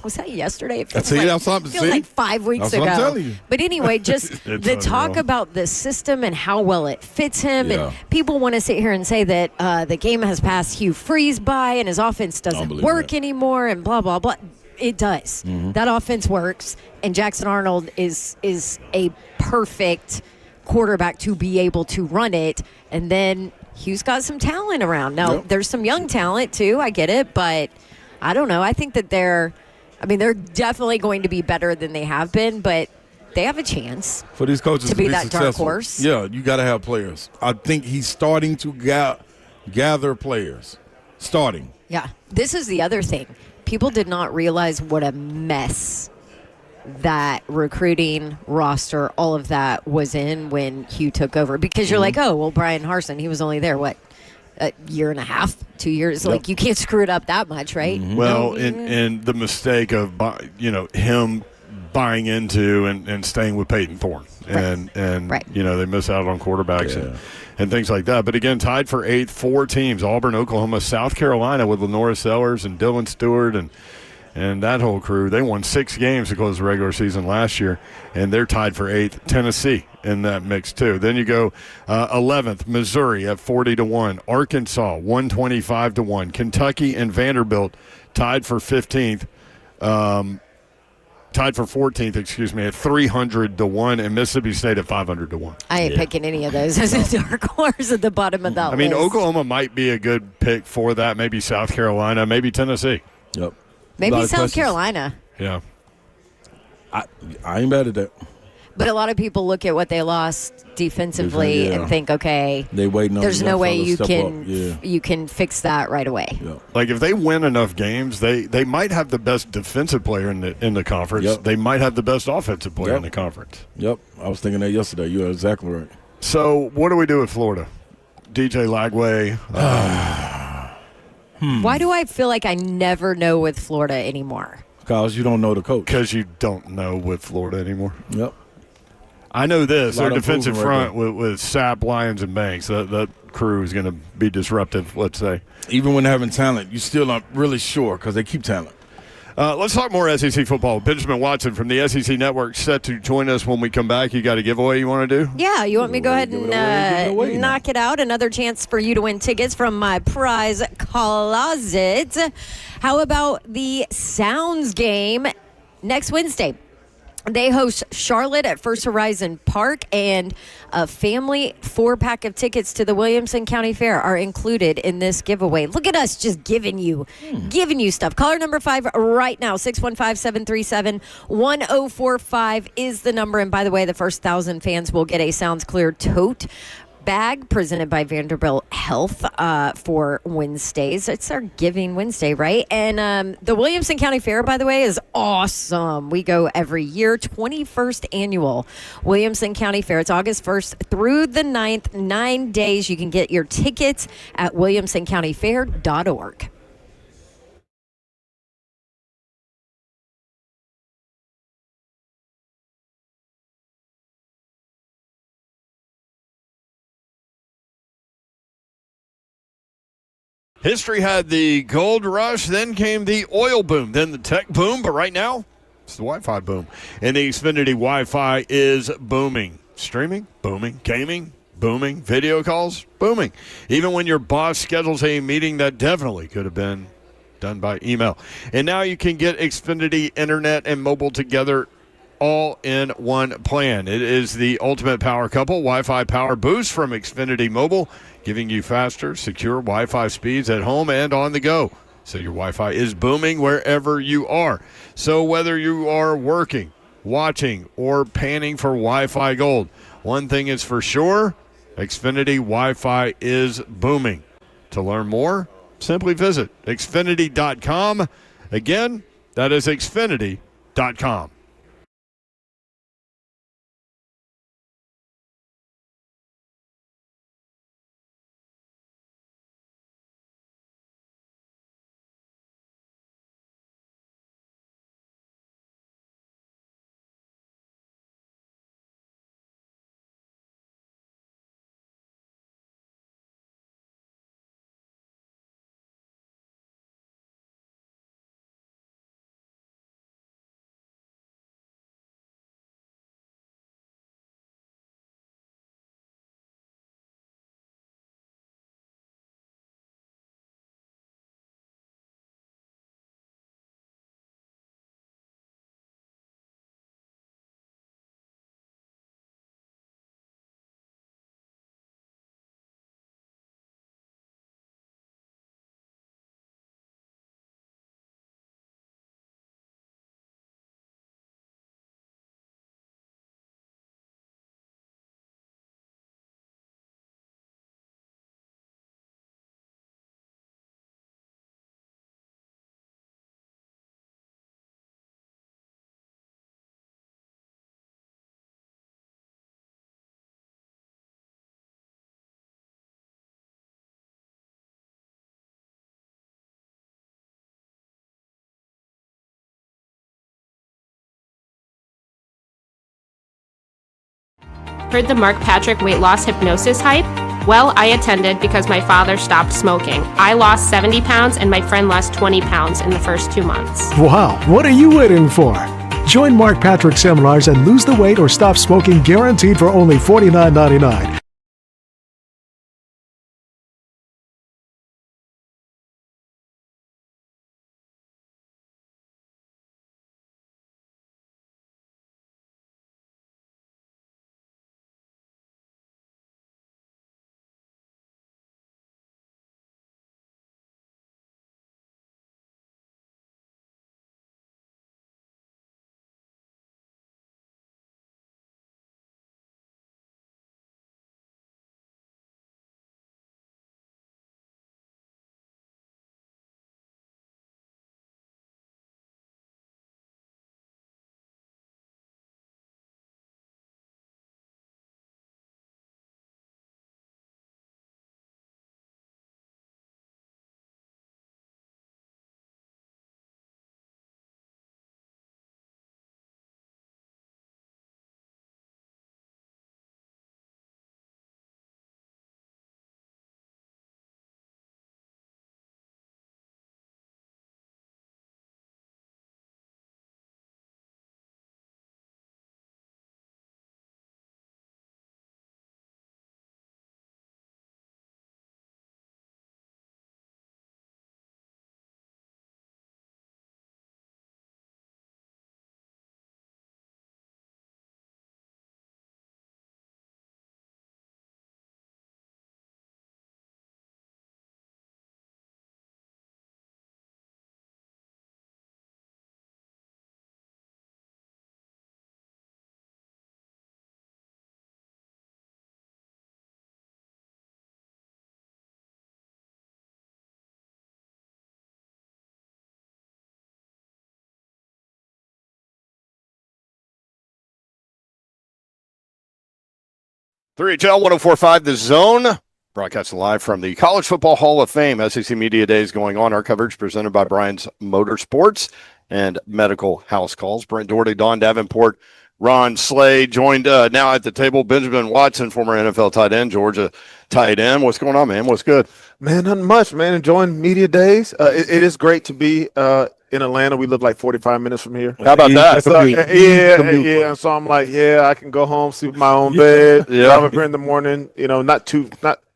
Was that yesterday? It feels See, like, that's something. feels See? like 5 weeks That's ago. what I'm telling you. But anyway, just the talk unreal. about the system and how well it fits him. Yeah. And people want to sit here and say that the game has passed Hugh Freeze by and his offense doesn't believe work that. anymore and blah, blah, blah. It does. Mm-hmm. That offense works. And Jackson Arnold is a perfect quarterback to be able to run it. And then Hugh's got some talent around. Now, Yep. there's some young talent too. I get it. But I don't know. I think that they're definitely going to be better than they have been, but they have a chance. For these coaches To be that dark successful, horse. yeah, you got to have players. I think he's starting to gather players. Starting. Yeah. This is the other thing. People did not realize what a mess that recruiting roster, all of that was in when Hugh took over. Because you're like, oh, well, Brian Harsin, he was only there, what, a year and a half, 2 years? Yep. Like, you can't screw it up that much, right? Well, and the mistake of him buying into and staying with Peyton Thorne, and Right. they miss out on quarterbacks and things like that. But again, tied for 8th, 4 teams: Auburn, Oklahoma, South Carolina with Lenora Sellers and Dylan Stewart and that whole crew. They won 6 games to close the regular season last year, and they're tied for 8th. Tennessee in that mix too. Then you go 11th, Missouri at 40-1, Arkansas 125-1, Kentucky and Vanderbilt tied for 15th. Tied for 14th, at 300-1, and Mississippi State at 500-1. I ain't picking any of those as a dark horse at the bottom of that I mean, list. Oklahoma might be a good pick for that. Maybe South Carolina, maybe Tennessee. Yep. Maybe lot of South questions. Carolina. Yeah. I ain't mad at that. But a lot of people look at what they lost defensively Yeah. and think, okay, They waiting on there's the no young way fella to you step can up. Yeah. you can fix that right away. Yeah. Like if they win enough games, they might have the best defensive player in the conference. Yep. They might have the best offensive player Yep. in the conference. Yep. I was thinking that yesterday. You're exactly right. So what do we do with Florida? DJ Lagway. Why do I feel like I never know with Florida anymore? Because you don't know the coach. Because you don't know with Florida anymore. Yep. I know this. A lot Their of defensive improvement front with Sapp, Lyons, and Banks. That crew is going to be disruptive, let's say. Even when having talent, you still aren't really sure because they keep talent. Let's talk more SEC football. Benjamin Watson from the SEC Network set to join us when we come back. You got a giveaway you want to do? Yeah, you want me to go ahead Give it away and now. knock it out? Another chance for you to win tickets from my prize closet. How about the Sounds game next Wednesday? They host Charlotte at First Horizon Park, and a family 4-pack of tickets to the Williamson County Fair are included in this giveaway. Look at us just giving you stuff. Caller number 5 right now, 615-737-1045 is the number. And by the way, the first 1,000 fans will get a Sounds Clear tote bag presented by Vanderbilt Health for Wednesdays. It's our Giving Wednesday, right? And the Williamson County Fair, by the way, is awesome. We go every year, 21st annual Williamson County Fair. It's August 1st through the 9th, 9 days. You can get your tickets at williamsoncountyfair.org. History had the gold rush, then came the oil boom, then the tech boom, but right now, it's the Wi-Fi boom. And the Xfinity Wi-Fi is booming. Streaming, booming. Gaming, booming. Video calls, booming. Even when your boss schedules a meeting that definitely could have been done by email. And now you can get Xfinity Internet and mobile together all in one plan. It is the ultimate power couple. Wi-Fi Power Boost from Xfinity Mobile, giving you faster, secure Wi-Fi speeds at home and on the go. So your Wi-Fi is booming wherever you are. So whether you are working, watching, or panning for Wi-Fi gold, one thing is for sure, Xfinity Wi-Fi is booming. To learn more, simply visit Xfinity.com. Again, that is Xfinity.com. Heard the Mark Patrick weight loss hypnosis hype? Well, I attended because my father stopped smoking. I lost 70 pounds and my friend lost 20 pounds in the first 2 months. Wow, what are you waiting for? Join Mark Patrick seminars and lose the weight or stop smoking guaranteed for only $49.99. Three HL 104.5 The Zone, broadcasting live from the College Football Hall of Fame. SEC Media Days going on. Our coverage presented by Brian's Motorsports and Medical House Calls. Brent Doherty, Don Davenport, Ron Slade, joined now at the table, Benjamin Watson, former NFL tight end, Georgia tight end. What's going on, man? What's good? Man, nothing much, man. Enjoying media days. It is great to be in Atlanta. We live like 45 minutes from here. How about that? So, yeah. So I'm like, I can go home, sleep in my own bed. Drive up here in the morning.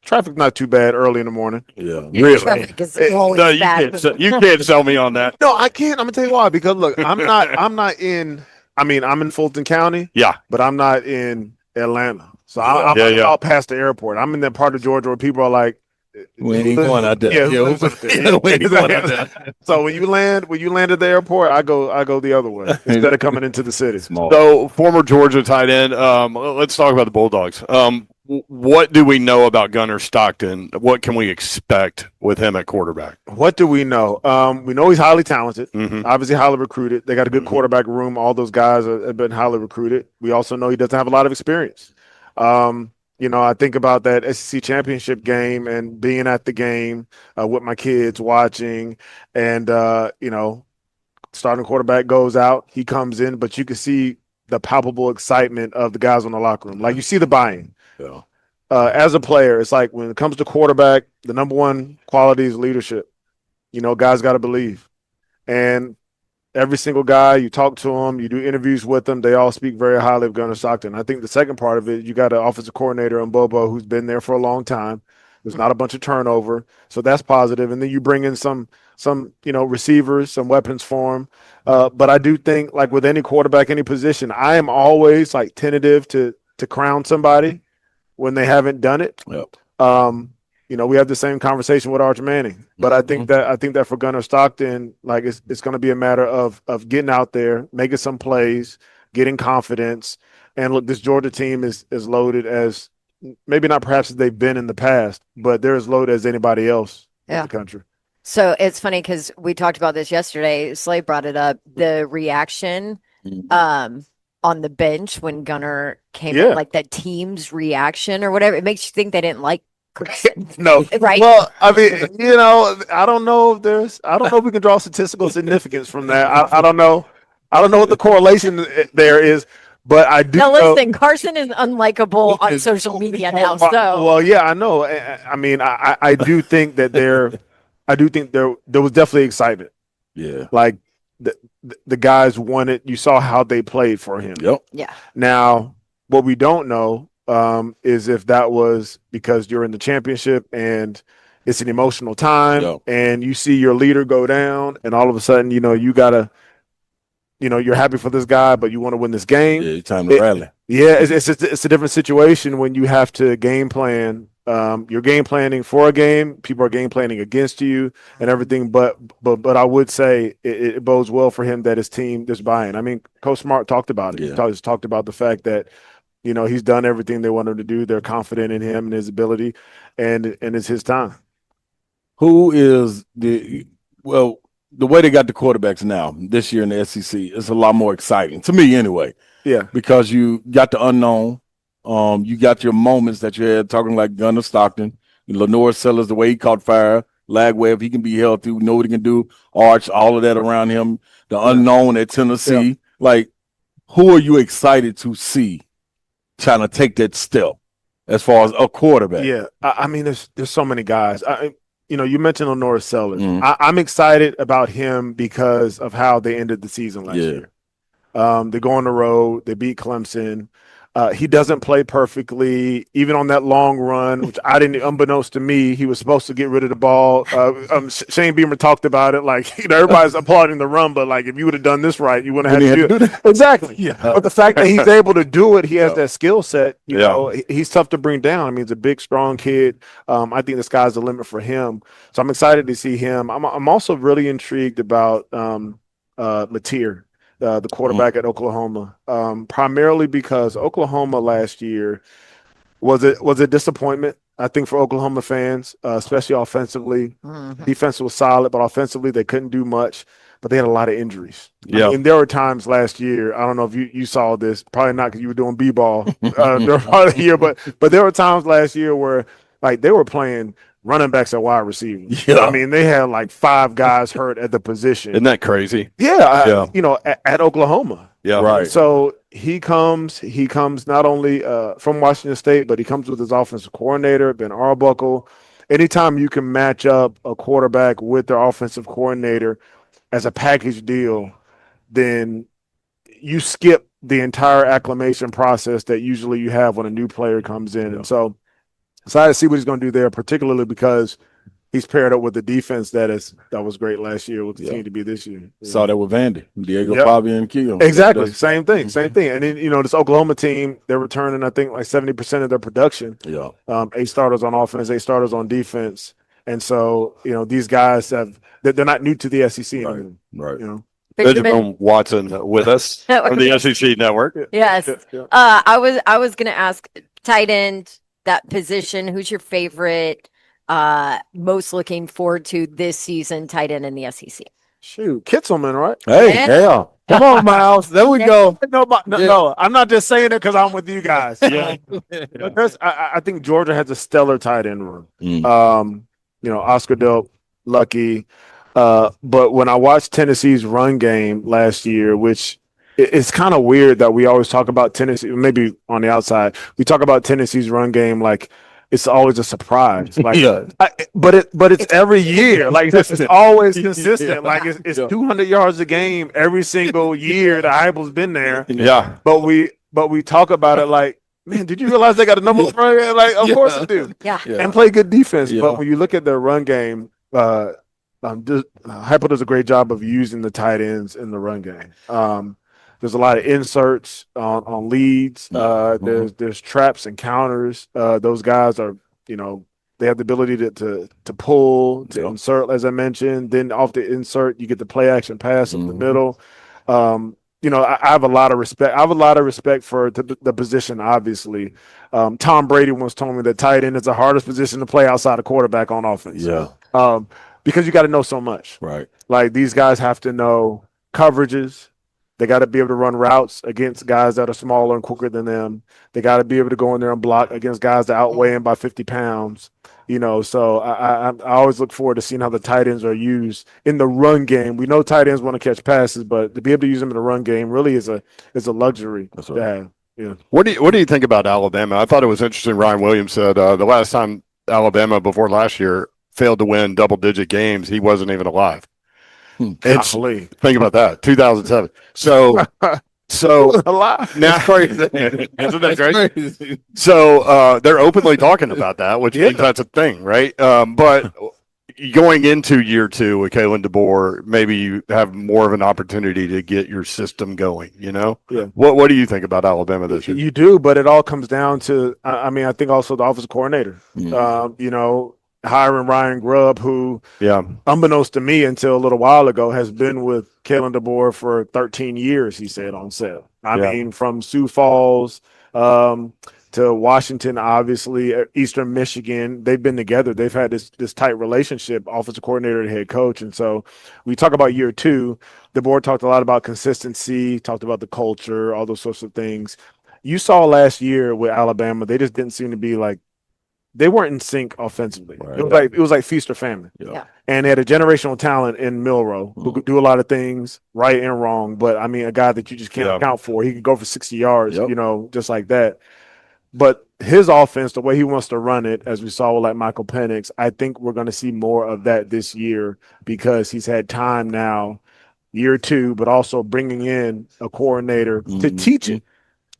Traffic not too bad early in the morning. Yeah, really. Traffic is always bad. You can't sell me on that. No, I can't. I'm gonna tell you why. Because look, I'm not in. I mean, I'm in Fulton County. Yeah, but I'm not in Atlanta. So I'm out past the airport. I'm in that part of Georgia where people are like, we ain't going out there. We ain't going out there. So when you land at the airport, I go the other way instead of coming into the city. So former Georgia tight end. Let's talk about the Bulldogs. What do we know about Gunnar Stockton? What can we expect with him at quarterback? What do we know? We know he's highly talented, obviously highly recruited. They got a good quarterback room. All those guys have been highly recruited. We also know he doesn't have a lot of experience. I think about that SEC championship game and being at the game with my kids watching and, starting quarterback goes out, he comes in, but you can see the palpable excitement of the guys in the locker room. Like you see the buy-in. Yeah. As a player, it's like when it comes to quarterback, the number one quality is leadership. Guys got to believe. And every single guy, you talk to them, you do interviews with them, they all speak very highly of Gunnar Stockton. I think the second part of it, you got an offensive coordinator in Bobo who's been there for a long time. There's not a bunch of turnover, so that's positive. And then you bring in some receivers, some weapons for him. But I do think, like with any quarterback, any position, I am always like tentative to crown somebody when they haven't done it. Yep. We have the same conversation with Arch Manning, but I think that for Gunnar Stockton, like it's going to be a matter of getting out there, making some plays, getting confidence. And look, this Georgia team is loaded as maybe not perhaps as they've been in the past, but they're as loaded as anybody else in the country. So it's funny because we talked about this yesterday. Slade brought it up, the reaction on the bench when Gunnar came in, like that team's reaction or whatever. It makes you think they didn't like No, right? Well, I mean, I don't know if we can draw statistical significance from that. I don't know what the correlation there is, But I do. Now listen, Carson is unlikable on social media now. So well, yeah, I know. I mean, I do think that I do think there was definitely excitement. Yeah. Like the guys wanted. You saw how they played for him. Yep. yeah, Now, what we don't know is if that was because you're in the championship and it's an emotional time, Yep. and you see your leader go down, and all of a sudden, you gotta, you're happy for this guy, but you want to win this game. Yeah, it's time to rally. Yeah, it's a different situation when you have to game plan. You're game planning for a game. People are game planning against you and everything. But I would say it bodes well for him that his team is buying. I mean, Coach Smart talked about it. Yeah. He talked about the fact that he's done everything they want him to do. They're confident in him and his ability, and it's his time. Who is the way they got the quarterbacks now this year in the SEC is a lot more exciting to me anyway. Yeah, because you got the unknown. You got your moments that you had talking like Gunnar Stockton, Lenore Sellers, the way he caught fire, Lagway, if he can be healthy, we know what he can do, Arch, all of that around him, the unknown at Tennessee. Yeah. Like, who are you excited to see trying to take that step as far as a quarterback? yeah. I mean, there's so many guys. You mentioned Lenore Sellers. Mhm. I'm excited about him because of how they ended the season last year. They go on the road. They beat Clemson. He doesn't play perfectly, even on that long run, which I didn't, unbeknownst to me, he was supposed to get rid of the ball. Shane Beamer talked about it. Like, everybody's applauding the run, but like, if you would have done this right, you wouldn't have had to do it. Exactly. Yeah. But the fact that he's able to do it, he has that skill set, he's tough to bring down. I mean, he's a big, strong kid. I think the sky's the limit for him. So I'm excited to see him. I'm also really intrigued about Latier. The quarterback at Oklahoma, primarily because Oklahoma last year was a disappointment, I think, for Oklahoma fans, especially offensively. Mm-hmm. Defense was solid, but offensively they couldn't do much. But they had a lot of injuries. Yeah. I mean, there were times last year, I don't know if you saw this, probably not because you were doing b-ball during part of the year, but there were times last year where like they were playing running backs at wide receivers. Yeah. I mean, they had like 5 guys hurt at the position. Isn't that crazy? Yeah. At Oklahoma. Yeah. Right. So he comes not only from Washington State, but he comes with his offensive coordinator, Ben Arbuckle. Anytime you can match up a quarterback with their offensive coordinator as a package deal, then you skip the entire acclimation process that usually you have when a new player comes in. And so excited to see what he's going to do there, particularly because he's paired up with the defense that was great last year, will continue to be this year. Saw that with Vandy, Diego Yep. Fabi and Keo. Exactly. Same thing. And then, this Oklahoma team, they're returning, I think, like 70% of their production. Yeah. 8 starters on offense, 8 starters on defense. And so, these guys they're not new to the SEC anymore. Right. Benjamin Watson with us from the SEC Network. yes. Yeah. I was going to ask tight end, that position. Who's your favorite? Most looking forward to this season tight end in the SEC. Shoot, Kitzelman, right? Hey, Yeah. yeah. Come on, Miles. There we go. No, I'm not just saying it because I'm with you guys. Yeah. But I think Georgia has a stellar tight end room. Oscar Delp, Lucky. But when I watched Tennessee's run game last year, which it's kind of weird that we always talk about Tennessee, maybe on the outside, we talk about Tennessee's run game like it's always a surprise. Like, but it's every year. Like it's always consistent. Like it's 200 yards a game every single year. The Heupel's been there. Yeah. But we talk about it like, man, did you realize they got a number one? Like, of course they do. Yeah. And play good defense. Yeah. But when you look at their run game, Heupel does a great job of using the tight ends in the run game. There's a lot of inserts on leads. There's traps and counters. Those guys are, they have the ability to pull, to insert, as I mentioned. Then off the insert, you get the play action pass up the middle. I have a lot of respect. I have a lot of respect for the position, obviously. Tom Brady once told me that tight end is the hardest position to play outside of quarterback on offense. Yeah. Because you got to know so much. Right. Like these guys have to know coverages. They got to be able to run routes against guys that are smaller and quicker than them. They got to be able to go in there and block against guys that outweigh them by 50 pounds. So I always look forward to seeing how the tight ends are used in the run game. We know tight ends want to catch passes, but to be able to use them in the run game really is a luxury to have. Yeah. What do you think about Alabama? I thought it was interesting. Ryan Williams said the last time Alabama before last year failed to win double-digit games, he wasn't even alive. Think about that, 2007. So alive. Now, isn't that great? So they're openly talking about that, which means that's a thing, right? But going into year 2 with Kalen DeBoer, maybe you have more of an opportunity to get your system going. Yeah. What do you think about Alabama this year? You do, but it all comes down to. I think also the offensive coordinator. Hiring Ryan Grubb, who, unbeknownst to me until a little while ago, has been with Kalen DeBoer for 13 years, he said on set. I mean, from Sioux Falls to Washington, obviously, Eastern Michigan, they've been together. They've had this tight relationship, offensive coordinator and head coach. And so we talk about year 2. DeBoer talked a lot about consistency, talked about the culture, all those sorts of things. You saw last year with Alabama, they just didn't seem to be like, they weren't in sync offensively. Right. It was like feast or famine. Yeah. And they had a generational talent in Milroe who could do a lot of things right and wrong. But I mean, a guy that you just can't account for. He could go for 60 yards, just like that. But his offense, the way he wants to run it, as we saw with like Michael Penix, I think we're going to see more of that this year because he's had time now, year 2, but also bringing in a coordinator to teach it.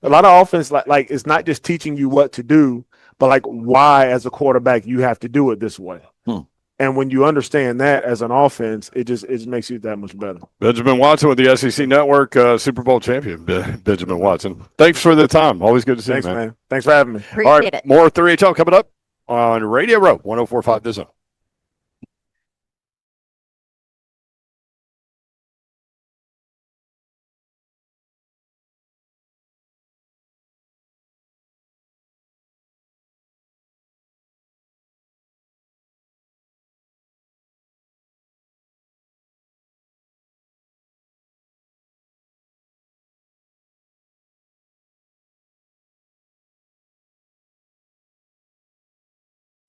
A lot of offense, like it's not just teaching you what to do, but like why as a quarterback you have to do it this way. And when you understand that as an offense, it makes you that much better. Benjamin Watson with the SEC Network, Super Bowl champion, Benjamin Watson. Thanks for the time. Always good to see you, man. Thanks for having me. Appreciate it. More 3HL coming up on Radio Row, 104.5 The Zone.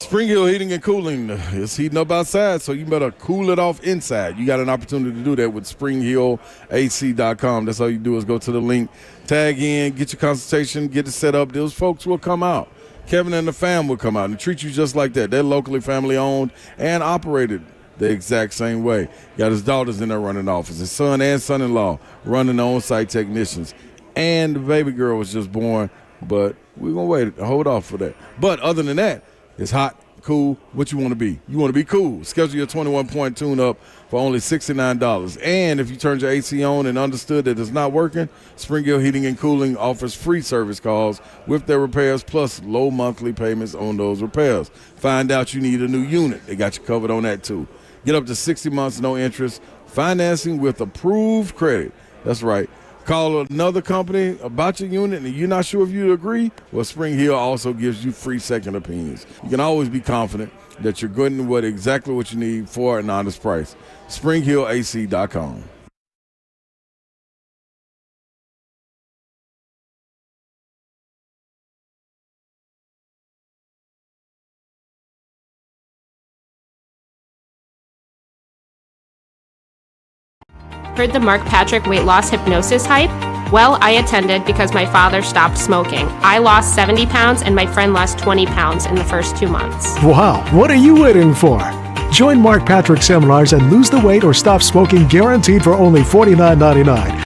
Spring Hill Heating and Cooling is heating up outside, so you better cool it off inside. You got an opportunity to do that with springhillac.com. That's all you do is go to the link, tag in, get your consultation, get it set up. Those folks will come out. Kevin and the fam will come out and treat you just like that. They're locally family owned and operated the exact same way. Got his daughters in there running the office, his son and son-in-law running the on-site technicians. And the baby girl was just born, but we're going to wait, hold off for that. But other than that, it's hot, cool, what you want to be. You want to be cool. Schedule your 21-point tune-up for only $69. And if you turned your AC on and understood that it's not working, Spring Hill Heating and Cooling offers free service calls with their repairs plus low monthly payments on those repairs. Find out you need a new unit. They got you covered on that too. Get up to 60 months, no interest, financing with approved credit. That's right. Call another company about your unit and you're not sure if you agree, well, Spring Hill also gives you free second opinions. You can always be confident that you're getting exactly what you need for an honest price. SpringHillAC.com. Heard the Mark Patrick weight loss hypnosis hype? Well, I attended because my father stopped smoking. I lost 70 pounds and my friend lost 20 pounds in the first 2 months. Wow, what are you waiting for? Join Mark Patrick seminars and lose the weight or stop smoking guaranteed for only $49.99.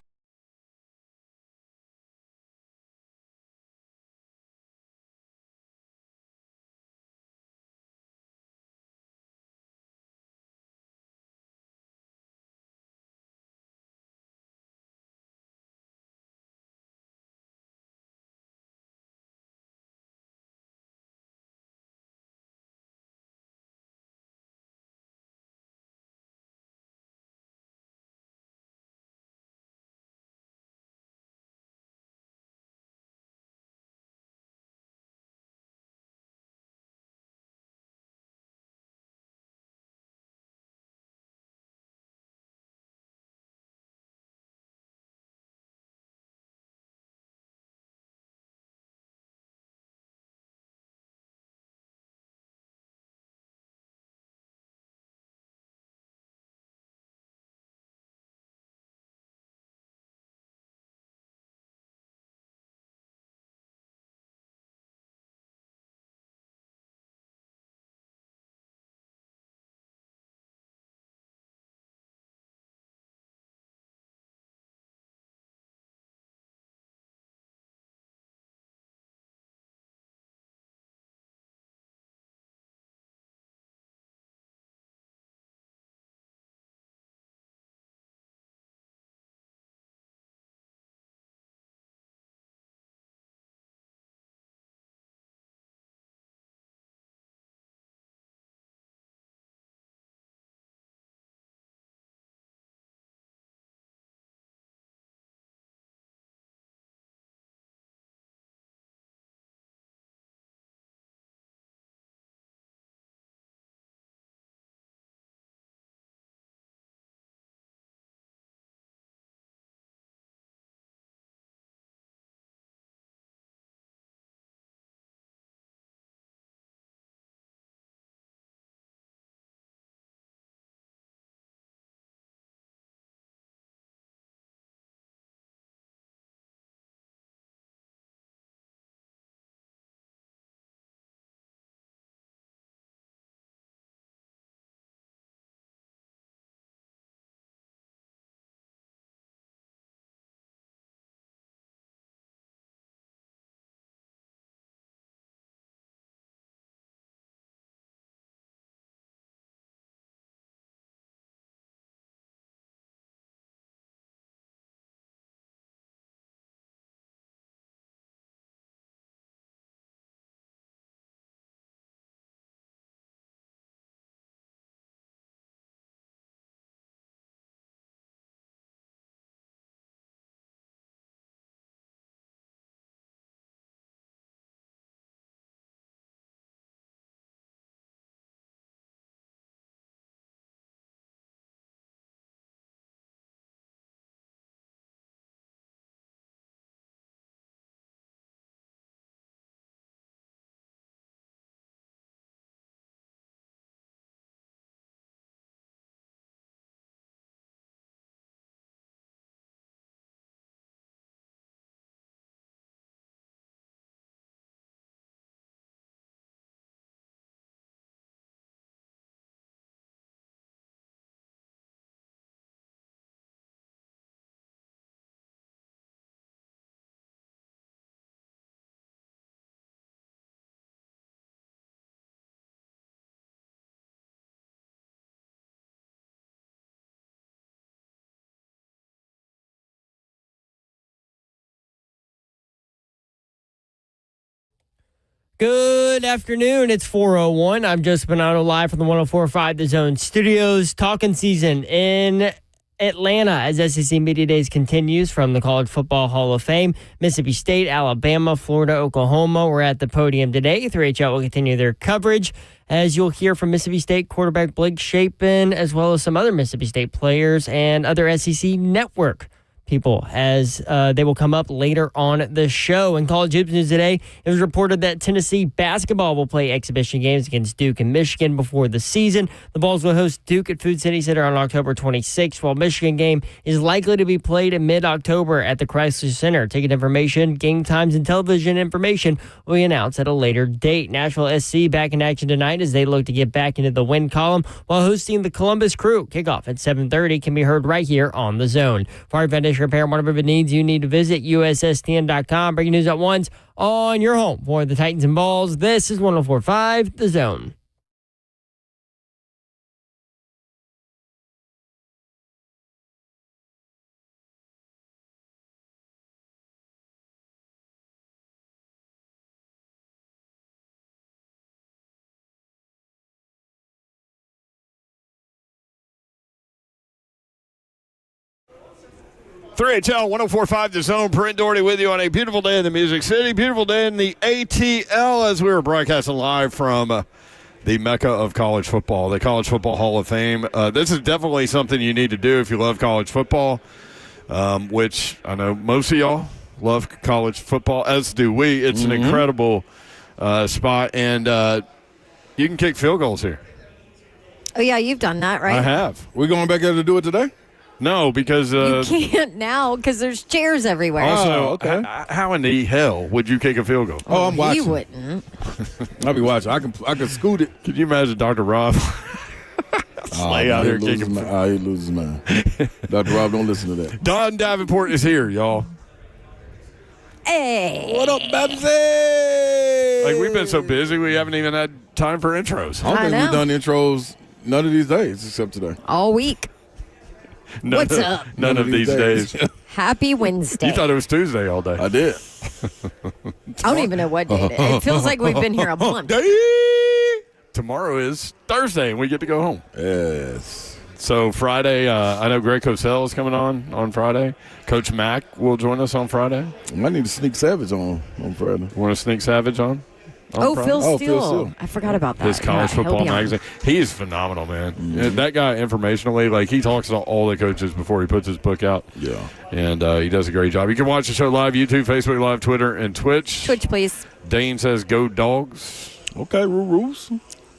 Good afternoon. It's 4:01. I'm Joseph Bonanno live from the 104.5 The Zone Studios. Talking season in Atlanta as SEC Media Days continues from the College Football Hall of Fame. Mississippi State, Alabama, Florida, Oklahoma were at the podium today. 3HL will continue their coverage as you'll hear from Mississippi State quarterback Blake Shapen as well as some other Mississippi State players and other SEC network people as they will come up later on the show. In college hoops news today, it was reported that Tennessee basketball will play exhibition games against Duke and Michigan before the season. The Vols will host Duke at Food City Center on October 26th, while Michigan game is likely to be played in mid-October at the Chrysler Center. Ticket information, game times, and television information will be announced at a later date. Nashville SC back in action tonight as they look to get back into the win column while hosting the Columbus Crew. Kickoff at 7:30 can be heard right here on The Zone. For our Foundation Repair, whatever it needs, you need to visit USSTN.com. Breaking news at once on your home for the Titans and Balls. This is 104.5 The Zone. .3HL 104.5 The Zone. Brent Doherty with you on a beautiful day in the Music City. Beautiful day in the ATL as we were broadcasting live from the Mecca of college football, the College Football Hall of Fame. This is definitely something you need to do if you love college football, which I know most of y'all love college football, as do we. It's an incredible spot, and you can kick field goals here. Oh, yeah, you've done that, right? I have. We're going back there to do it today? No, because you can't now because there's chairs everywhere. Also, how in the hell would you kick a field goal? Oh, I'm watching. He wouldn't. I'll be watching. I can scoot it. Could you imagine Dr. Rob Slay out there kicking? He loses man. Dr. Rob, don't listen to that. Don Davenport is here, y'all. Hey. What up, Babsy? Like, we've been so busy, we haven't even had time for intros. I don't think we've done intros none of these days except today. All week. What's up? None of these days. Happy Wednesday. You thought it was Tuesday all day. I did. I don't even know what day it is. It feels like we've been here a month. Tomorrow is Thursday, and we get to go home. Yes. So Friday, I know Greg Cosell is coming on Friday. Coach Mack will join us on Friday. I need to sneak Savage on Friday. Want to sneak Savage on? Phil Steele. Phil Steele. I forgot about that. His college football magazine. He is phenomenal, man. That guy, informationally, like, he talks to all the coaches before he puts his book out. Yeah. And he does a great job. You can watch the show live, YouTube, Facebook Live, Twitter, and Twitch. Twitch, please. Dane says, go Dogs. Okay, rules.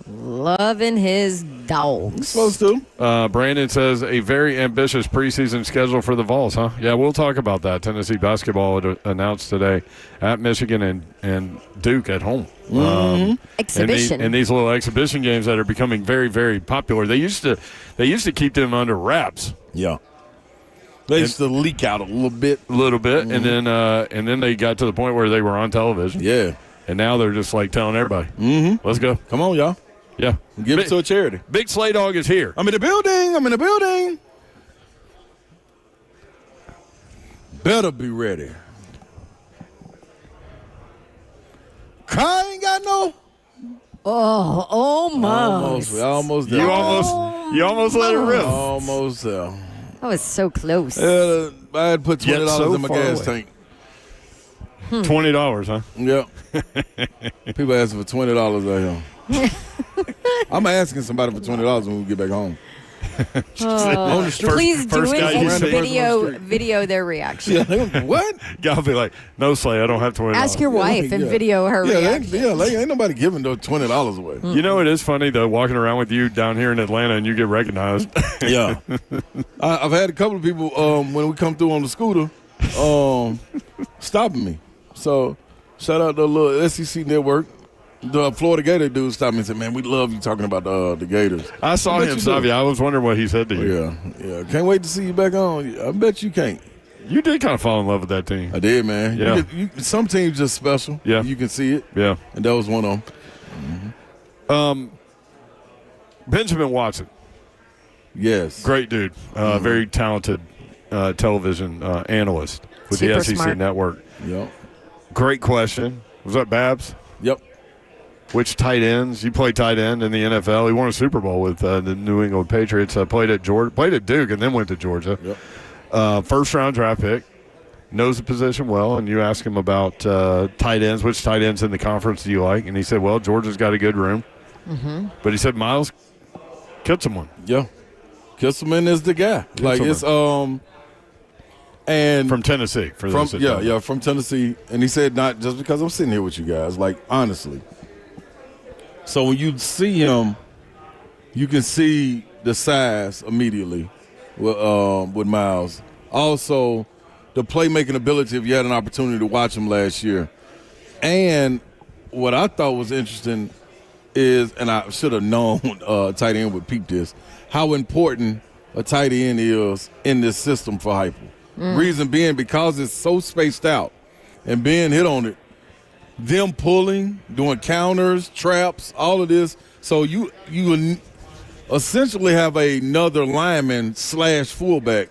Loving his dogs. Supposed to. Brandon says, a very ambitious preseason schedule for the Vols, huh? Yeah, we'll talk about that. Tennessee basketball announced today at Michigan and Duke at home. Exhibition. And these little exhibition games that are becoming very, very popular. They used to keep them under wraps. Yeah. They used to leak out a little bit. And then they got to the point where they were on television. Yeah. And now they're just like telling everybody, let's go. Come on, y'all. Yeah. Give it to a charity. Big Slay Dog is here. I'm in the building. Better be ready. I ain't got no. Almost. Almost there. You almost let it rip. Almost there. That was so close. I had put $20 in my far gas away. tank. $20, huh? Yep. People asking for $20 out here. I'm asking somebody for $20 when we get back home. On the street. Please do first guy you it see. and video their reaction. Yeah, what? Guy will be like, no, Slay, I don't have $20. Ask your wife and video her reaction. Ain't nobody giving those $20 away. You know, it is funny, though, walking around with you down here in Atlanta and you get recognized. Yeah. I've had a couple of people, when we come through on the scooter, stopping me. So, shout out to the little SEC network. The Florida Gator dude stopped me and said, man, we love you talking about the Gators. I saw him, Savia. I was wondering what he said to you. Yeah. Can't wait to see you back on. I bet you can't. You did kind of fall in love with that team. I did, man. Yeah. Some teams just special. Yeah. You can see it. Yeah. And that was one of them. Benjamin Watson. Yes. Great dude. Very talented television analyst with Super the SEC smart. Network. Yep. Great question. Was that Babs? Yep. which tight ends. He played tight end in the NFL. He won a Super Bowl with the New England Patriots. Played at Duke, and then went to Georgia. Yep. First-round draft pick. Knows the position well, and you ask him about tight ends. Which tight ends in the conference do you like? And he said, well, Georgia's got a good room. Mm-hmm. But he said Miles Kitselman. Yeah. Kitselman is the guy. Like, it's and from Tennessee. From Tennessee. And he said, not just because I'm sitting here with you guys, like, honestly. So when you see him, you can see the size immediately with Miles. Also, the playmaking ability, if you had an opportunity to watch him last year. And what I thought was interesting is, and I should have known tight end would peep this, how important a tight end is in this system for Heupel. Reason being, because it's so spaced out and being hit on it, them pulling, doing counters, traps, all of this. So you essentially have another lineman / fullback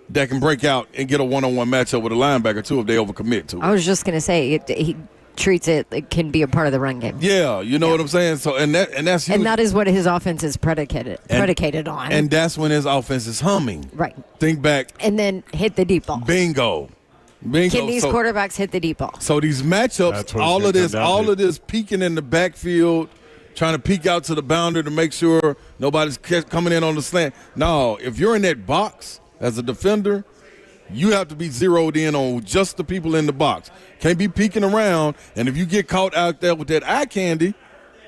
that can break out and get a one-on-one matchup with a linebacker, too, if they overcommit to it. I was just going to say, he treats it can be a part of the run game. Yeah, you know what I'm saying? So and that's huge. And that is what his offense is predicated on. And that's when his offense is humming. Right. Think back. And then hit the deep ball. Bingo. Can these quarterbacks hit the deep ball? So these matchups, all of this peeking in the backfield, trying to peek out to the boundary to make sure nobody's coming in on the slant. No, if you're in that box as a defender, you have to be zeroed in on just the people in the box. Can't be peeking around, and if you get caught out there with that eye candy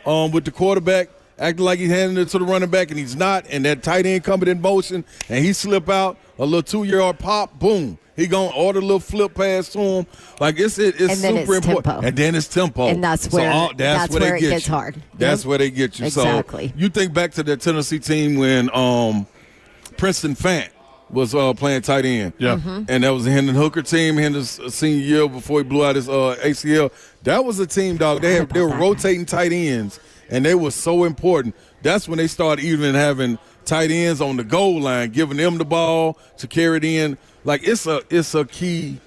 with the quarterback acting like he's handing it to the running back and he's not, and that tight end coming in motion, and he slip out, a little 2-yard pop, boom. He going to order a little flip pass to him. Like, it's super important. Tempo. And then it's tempo. And that's where, that's where it gets hard. That's where they get you. Exactly. So you think back to that Tennessee team when Princeton Fant was playing tight end. Yeah. Mm-hmm. And that was the Hendon Hooker team, Hendon's senior year before he blew out his ACL. That was a team, dog. They were rotating tight ends, and they were so important. That's when they started even having tight ends on the goal line, giving them the ball to carry it in. Like, it's a key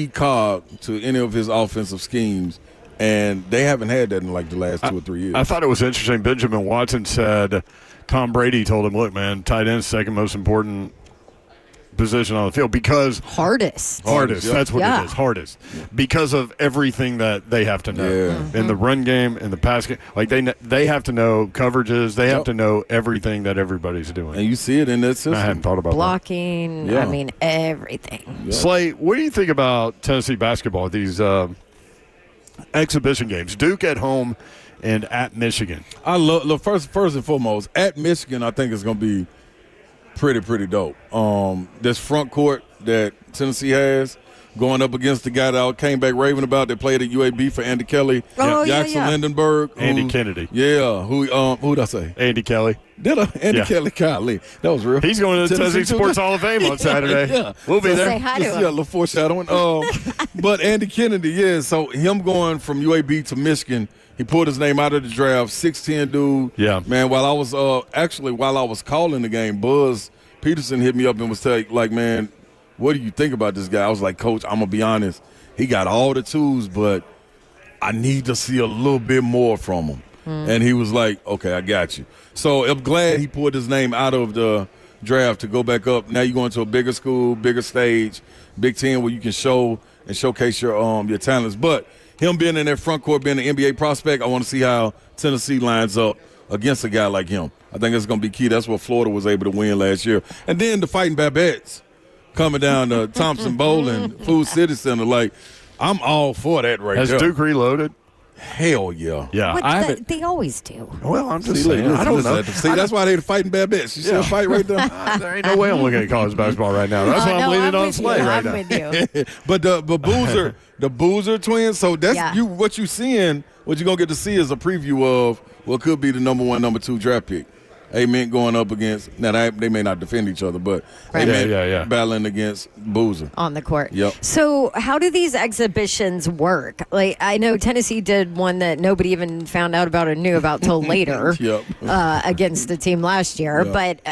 cog to any of his offensive schemes, and they haven't had that in like the last 2 or 3 years. I thought it was interesting. Benjamin Watson said Tom Brady told him, look, man, tight end's second most important position on the field because hardest. That's what it is. Hardest because of everything that they have to know in the run game, in the pass game. Like they have to know coverages. They have to know everything that everybody's doing. And you see it in that system. I hadn't thought about blocking. that. I mean everything. Yeah. Slate, what do you think about Tennessee basketball? These exhibition games, Duke at home and at Michigan. I love first and foremost at Michigan. I think it's going to be pretty dope. This front court that Tennessee has going up against the guy that I came back raving about that played at UAB for Andy Kelly, Jackson Lindenberg, Andy Kennedy. Yeah, who'd I say? Andy Kelly. Did I? Andy Kelly, golly. That was real. He's going to the Tennessee Sports Hall of Fame on Saturday. We'll be there. Say hi to him. Yeah, a little foreshadowing. But Andy Kennedy, so him going from UAB to Michigan, he pulled his name out of the draft, 6'10" dude. Yeah. Man, while I was calling the game, Buzz Peterson hit me up and was like, man, what do you think about this guy? I was like, Coach, I'm going to be honest. He got all the tools, but I need to see a little bit more from him. And he was like, okay, I got you. So I'm glad he pulled his name out of the draft to go back up. Now you're going to a bigger school, bigger stage, Big Ten, where you can show and showcase your talents. But him being in that front court, being an NBA prospect, I want to see how Tennessee lines up against a guy like him. I think it's going to be key. That's what Florida was able to win last year. And then the Fighting Babettes coming down to Thompson Bowling, Food City Center. Like, I'm all for that right there. Has Duke reloaded? Hell yeah. Yeah. They always do. Well, I'm just saying. I don't know. See, that's why they're Fighting Babettes. You see a fight right there? There ain't no way I'm looking at college basketball right now. That's why I'm leaning on Slay right now. With you. But the Boozer twins, so that's what you're seeing, what you're going to get to see is a preview of what could be the number 1, number 2 draft pick. Amen going up against, now they may not defend each other, but Amen battling against Boozer. On the court. Yep. So how do these exhibitions work? Like, I know Tennessee did one that nobody even found out about or knew about till later against the team last year. But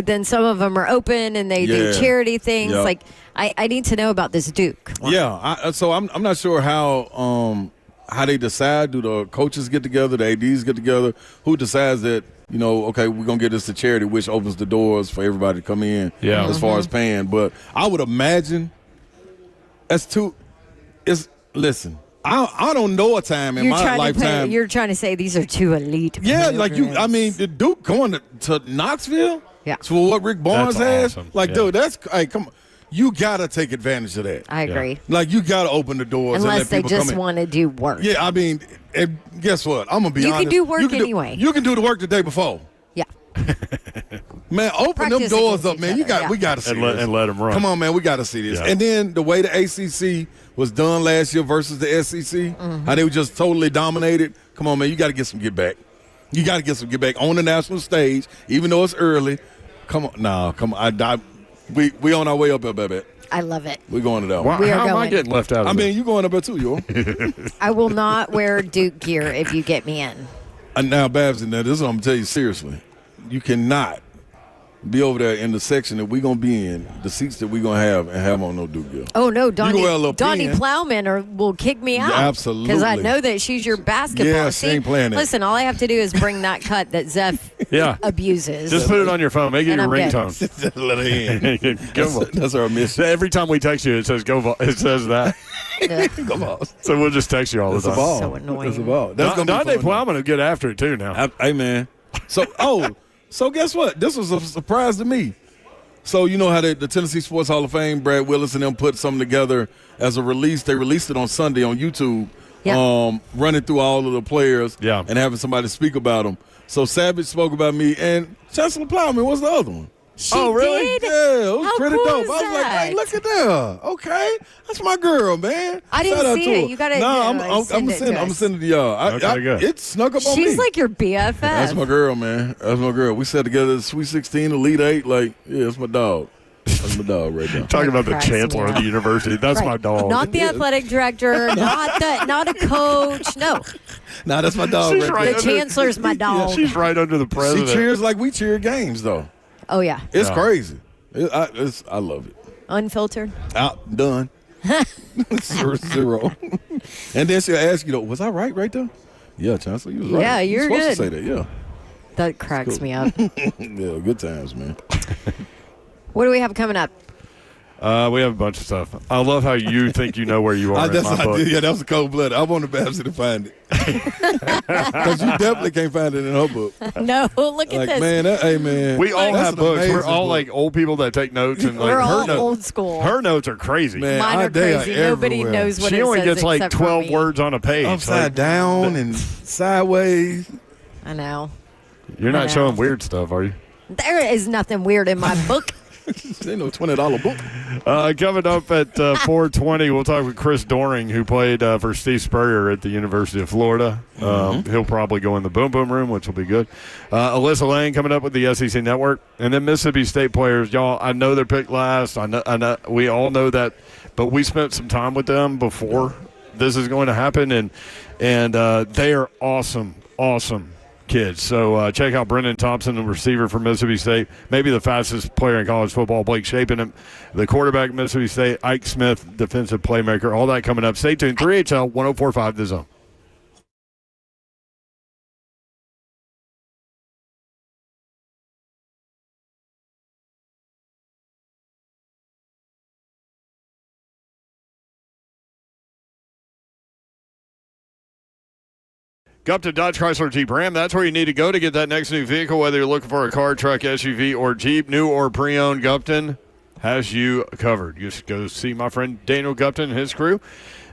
then some of them are open and they do charity things. Like, I need to know about this Duke. Yeah, so I'm not sure how how they decide? Do the coaches get together, the ADs get together? Who decides that, okay, we're going to get this to charity, which opens the doors for everybody to come in as far as paying. But I would imagine listen, I don't know a time in my lifetime. You're trying to say these are two elite. Yeah, programs. the Duke going to Knoxville? Yeah. For what Rick Barnes has? Awesome. Dude, come on. You got to take advantage of that. I agree. You got to open the doors. Unless and let they people just come in. want to do work. Yeah, I mean, guess what? I'm going to be honest. You can do work anyway. You can do the work the day before. Yeah. Man, open Practice them doors up, against man. each other, We got to see this. And let them run. Come on, man. We got to see this. Yeah. And then the way the ACC was done last year versus the SEC, how they were just totally dominated. Come on, man. You got to get some get back. You got to get some get back on the national stage, even though it's early. Come on. No, come on. We on our way up there, baby. I love it. We're going to that one. We are How am I going. getting left out of you going up there too, yo. I will not wear Duke gear if you get me in. And now, Babs, this is what I'm going to tell you seriously. You cannot be over there in the section that we're going to be in, the seats that we're going to have on no Duke gear. Oh, no, Donnie pin. Plowman will kick me out. Yeah, absolutely. Because I know that she's your basketball. Yeah, she ain't playing it. Listen, all I have to do is bring that cut that Zeph abuses. Just put it on your phone. Make it And your I'm good. ringtone. Let her in. That's our mission. Every time we text you, it says "Go." It says that. Come on. So we'll just text you all the time. So annoying. That's a ball. That's going to be Donnie fun. Plowman will get after it too now. Hey, man. So guess what? This was a surprise to me. So you know how the Tennessee Sports Hall of Fame, Brad Willis and them put something together as a release. They released it on Sunday on YouTube, running through all of the players and having somebody speak about them. So Savage spoke about me, and Chancellor Plowman was the other one. She did? Yeah, it was How pretty cool dope. is I was like, that? hey, look at that. Okay, that's my girl, man. I didn't Shout out see to it. her. You gotta, No, you I'm know, gonna send it send to I'm us. sending it to y'all. Okay, good. It snuck up on me. She's like your BFF. That's my girl, man. That's my girl. We sat together at Sweet 16, Elite 8. That's my dog. That's my dog right now. Talking about the cracks me chancellor of up. the university. That's my dog. Not the athletic director, not a coach. No, Nah, that's my dog She's right right there. the chancellor's my dog. She's right under the She president. cheers like we cheer games, though. Oh yeah, It's crazy. I love it. unfiltered. Out, done. 0-0. And then she'll ask you, was I right there? Yeah, Chancellor, you was right. Yeah, you're supposed good. to say that, yeah. That cracks me up. Yeah, good times, man. What do we have coming up? We have a bunch of stuff. I love how you think you know where you are in That's my what I book. did. Yeah, that was a cold blood. I wanted Babsy to find it. Because you definitely can't find it in her book. No, look at Like, this. man, hey, man. We all that's have an books. We're amazing all book. like old people that take notes, and like We're her all notes. old school. Her notes are crazy. Man, Mine are they crazy. Nobody everywhere. knows what She it only says gets like except for 12 me. words on a page. Upside Like, down and sideways. I know. You're I not know. showing weird stuff, are you? There is nothing weird in my book. Ain't no $20 book. Coming up at 4:20, we'll talk with Chris Doring, who played for Steve Spurrier at the University of Florida. He'll probably go in the boom boom room, which will be good. Alyssa Lang coming up with the SEC Network, and then Mississippi State players. Y'all, I know they're picked last. I know, we all know that, but we spent some time with them before this is going to happen, and they are awesome kids. So check out Brennan Thompson, the receiver from Mississippi State, maybe the fastest player in college football. Blake Shapen, the quarterback at Mississippi State. Ike Smith, defensive playmaker. All that coming up. Stay tuned. 3HL 104.5 The Zone. Gupton Dodge Chrysler Jeep Ram. That's where you need to go to get that next new vehicle, whether you're looking for a car, truck, SUV, or Jeep, new or pre-owned. Gupton has you covered. Just go see my friend Daniel Gupton and his crew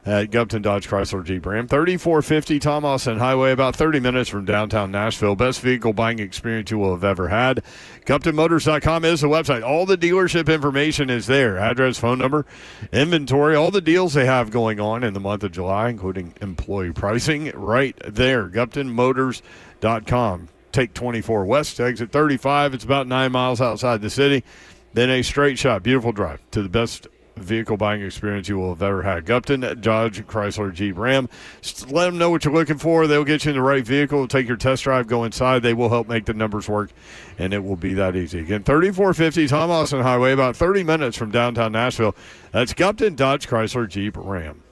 at Gupton Dodge Chrysler Jeep Ram. 3450 Tom Austin Highway, about 30 minutes from downtown Nashville. Best vehicle buying experience you will have ever had. GuptonMotors.com is the website. All the dealership information is there. Address, phone number, inventory, all the deals they have going on in the month of July, including employee pricing, right there. GuptonMotors.com. Take 24 west, exit 35. It's about 9 miles outside the city. Then a straight shot, beautiful drive to the best vehicle buying experience you will have ever had. Gupton Dodge Chrysler Jeep Ram. Just let them know what you're looking for. They'll get you in the right vehicle. Take your test drive. Go inside. They will help make the numbers work, and it will be that easy. Again, 3450 Tom Austin Highway, about 30 minutes from downtown Nashville. That's Gupton Dodge Chrysler Jeep Ram.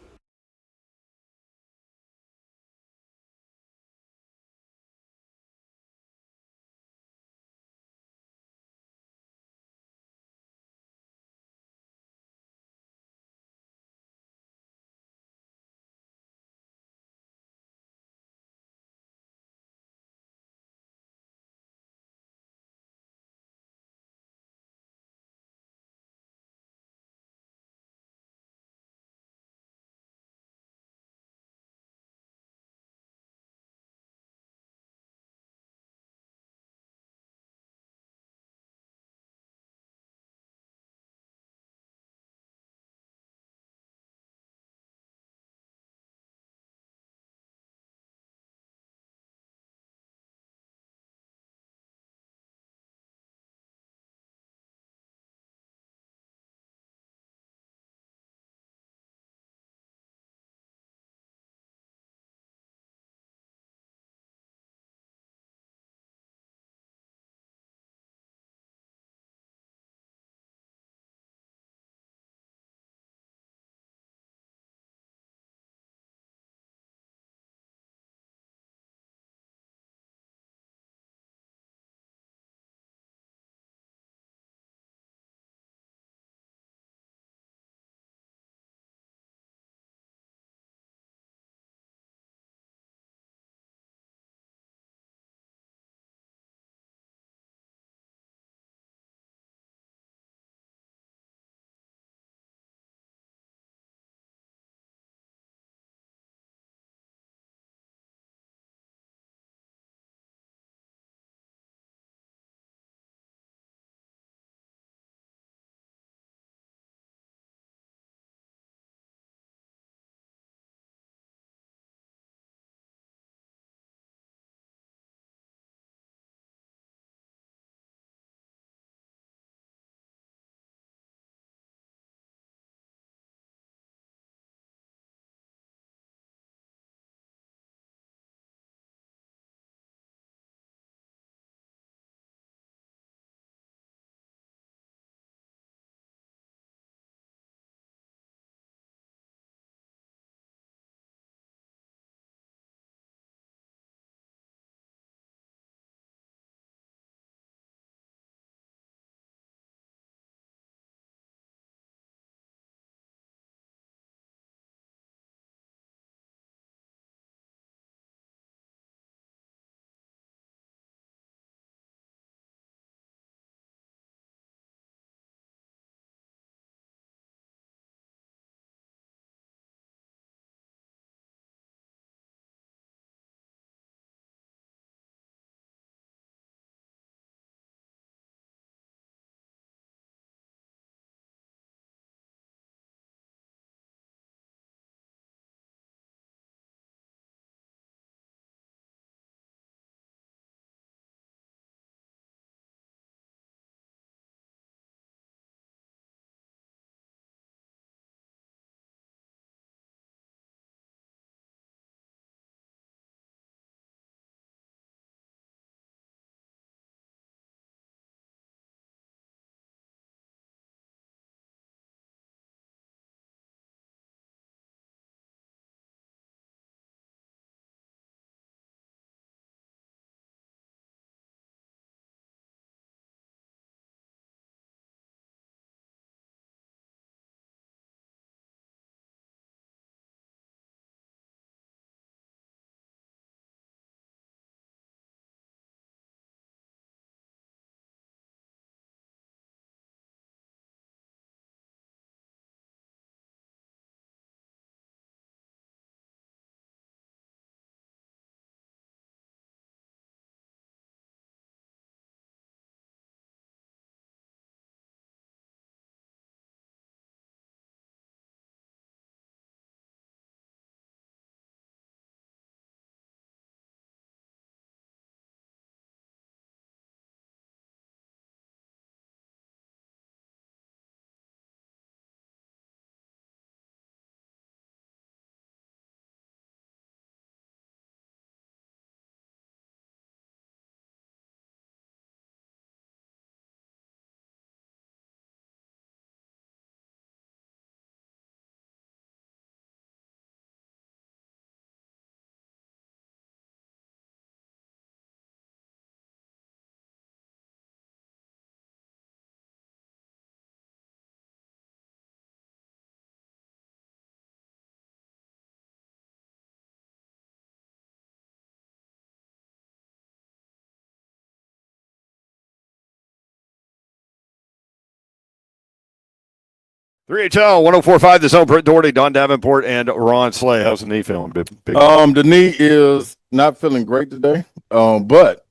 3HL 1045, the zone. Britt Doherty, Don Davenport, and Ron Slay. How's the knee feeling? Big The knee is not feeling great today, but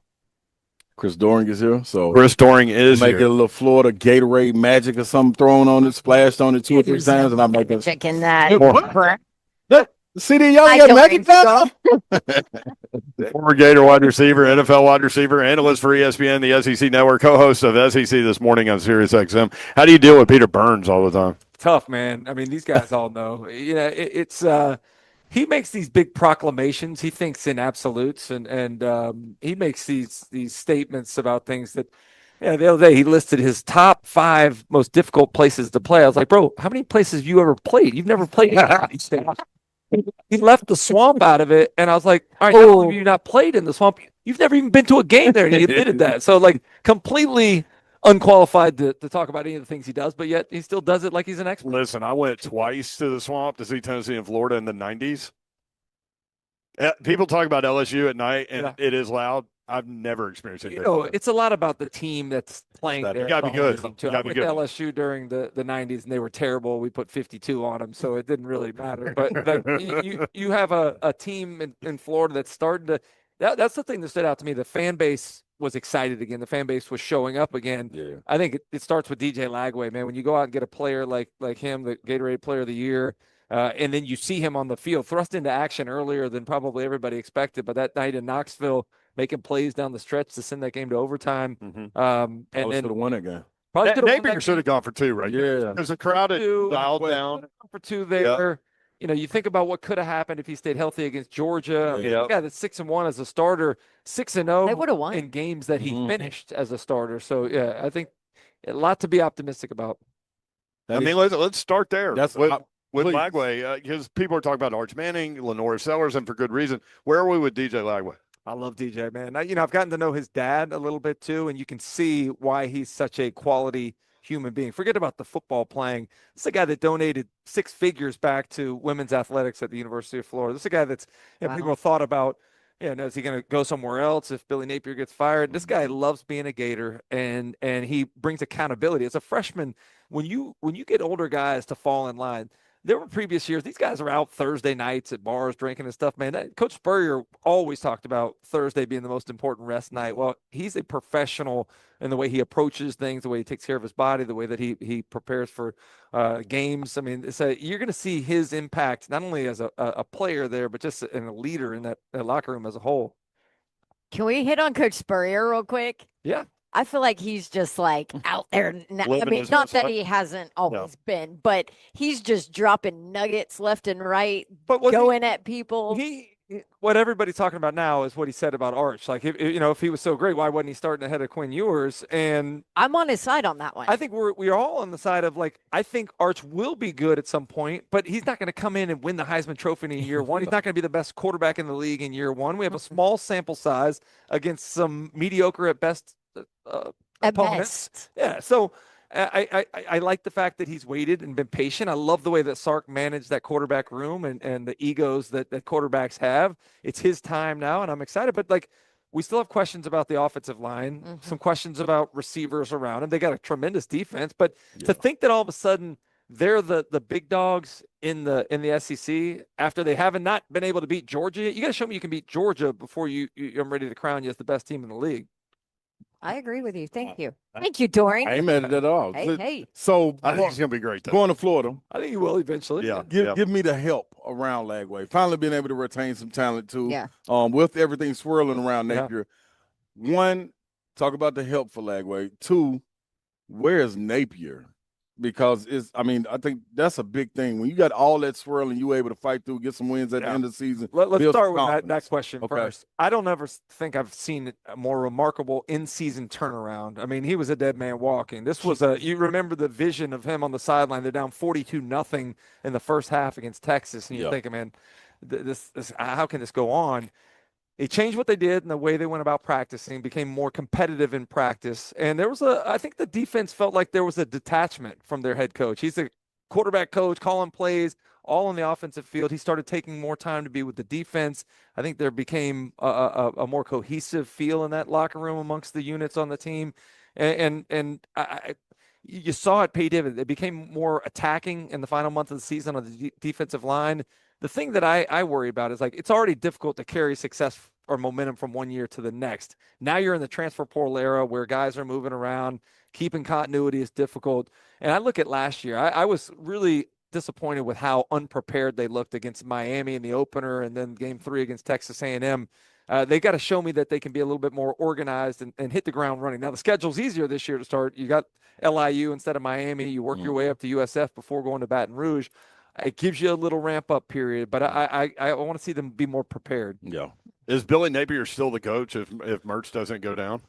Chris Doring is here, so Chris Doring is make here. it a little Florida Gatorade magic or something thrown on it, splashed on it 2 or 3 times, and I make it. Checking that. CD, y'all got magic stuff. Former Gator wide receiver, NFL wide receiver, analyst for ESPN, the SEC Network, co-host of SEC This Morning on SiriusXM. How do you deal with Peter Burns all the time? Tough, man. I mean, these guys all know. It's he makes these big proclamations. He thinks in absolutes, and he makes these statements about things that. Yeah, the other day he listed his top 5 most difficult places to play. I was like, bro, how many places have you ever played? You've never played these things. He left the swamp out of it, and I was like, all right, not only have you not played in the swamp, you've never even been to a game there, and he admitted that. So, like, completely unqualified to talk about any of the things he does, but yet he still does it like he's an expert. Listen, I went twice to the swamp to see Tennessee and Florida in the 90s. People talk about LSU at night, and it is loud. I've never experienced anything. It's a lot about the team that's playing there. You got to be good. I went to LSU during the 90s, and they were terrible. We put 52 on them, so it didn't really matter. But you have a team in Florida that's starting to that's the thing that stood out to me. The fan base was excited again. The fan base was showing up again. Yeah. I think it starts with DJ Lagway, man. When you go out and get a player like him, the Gatorade Player of the Year, and then you see him on the field, thrust into action earlier than probably everybody expected. But that night in Knoxville, making plays down the stretch to send that game to overtime. And then should have won that game. Napier should have gone for 2, right? Yeah. There's a crowd dialed down. For 2 there. Yeah. You think about what could have happened if he stayed healthy against Georgia. Yeah. A guy that's 6-1 as a starter, 6-0 They would have won in games that he finished as a starter. So yeah, I think a lot to be optimistic about. Let's start there. That's with Lagway, because people are talking about Arch Manning, Lenore Sellers, and for good reason. Where are we with DJ Lagway? I love DJ, man. I've gotten to know his dad a little bit too, and you can see why he's such a quality human being. Forget about the football playing. This is a guy that donated 6 figures back to women's athletics at the University of Florida. This is a guy that's people thought about, is he going to go somewhere else if Billy Napier gets fired? This guy loves being a Gator, and he brings accountability. As a freshman, when you get older guys to fall in line, there were previous years, these guys are out Thursday nights at bars drinking and stuff, man. Coach Spurrier always talked about Thursday being the most important rest night. Well, he's a professional in the way he approaches things, the way he takes care of his body, the way that he prepares for games. I mean, you're going to see his impact not only as a player there, but just in a leader in that locker room as a whole. Can we hit on Coach Spurrier real quick? Yeah. I feel like he's just like out there. I mean, not that he hasn't always been, but he's just dropping nuggets left and right, going at people. What everybody's talking about now is what he said about Arch. Like, if he was so great, why wasn't he starting ahead of Quinn Ewers? And I'm on his side on that one. I think we're all on the side of, like, I think Arch will be good at some point, but he's not going to come in and win the Heisman Trophy in year one. He's not going to be the best quarterback in the league in year one. We have a small sample size against some mediocre at best opponents. Best. Yeah, so I like the fact that he's waited and been patient. I love the way that Sark managed that quarterback room and the egos that quarterbacks have. It's his time now, and I'm excited. But, like, we still have questions about the offensive line, some questions about receivers around him. They got a tremendous defense, but to think that all of a sudden they're the big dogs in the SEC after they haven't not been able to beat Georgia, you got to show me you can beat Georgia before I'm ready to crown you as the best team in the league. I agree with you. Thank you. Thank you, Doring. I ain't mad at it at all. Hey. So I think he's going to be great, though. Going to Florida. I think he will eventually. Yeah. Give me the help around Lagway. Finally being able to retain some talent, too. Yeah. With everything swirling around Napier. One, talk about the help for Lagway. 2, where's Napier? Because I think that's a big thing. When you got all that swirling, you able to fight through, get some wins at the end of the season. Let's start with that question first. I don't ever think I've seen a more remarkable in-season turnaround. I mean, he was a dead man walking. This was you remember the vision of him on the sideline. They're down 42-0 in the first half against Texas, and you're thinking, man, this how can this go on? They changed what they did and the way they went about practicing, became more competitive in practice. And there was I think the defense felt like there was a detachment from their head coach. He's a quarterback coach, calling plays, all on the offensive field. He started taking more time to be with the defense. I think there became a more cohesive feel in that locker room amongst the units on the team. And you saw it pay dividends. They became more attacking in the final month of the season on the defensive line. The thing that I worry about is, like, it's already difficult to carry success or momentum from one year to the next. Now you're in the transfer portal era where guys are moving around. Keeping continuity is difficult. And I look at last year, I was really disappointed with how unprepared they looked against Miami in the opener and then game 3 against Texas A&M. They got to show me that they can be a little bit more organized and hit the ground running. Now, the schedule's easier this year to start. You got LIU instead of Miami. You work your way up to USF before going to Baton Rouge. It gives you a little ramp-up period, but I want to see them be more prepared. Yeah. Is Billy Napier still the coach if Mertz doesn't go down?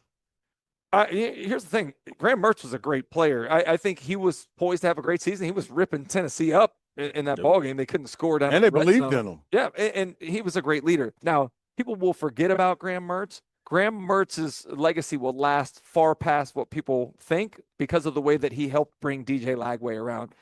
Here's the thing. Graham Mertz was a great player. I think he was poised to have a great season. He was ripping Tennessee up in that ball game. They couldn't score down. And they believed in him. Yeah, and he was a great leader. Now, people will forget about Graham Mertz. Graham Mertz's legacy will last far past what people think because of the way that he helped bring DJ Lagway around.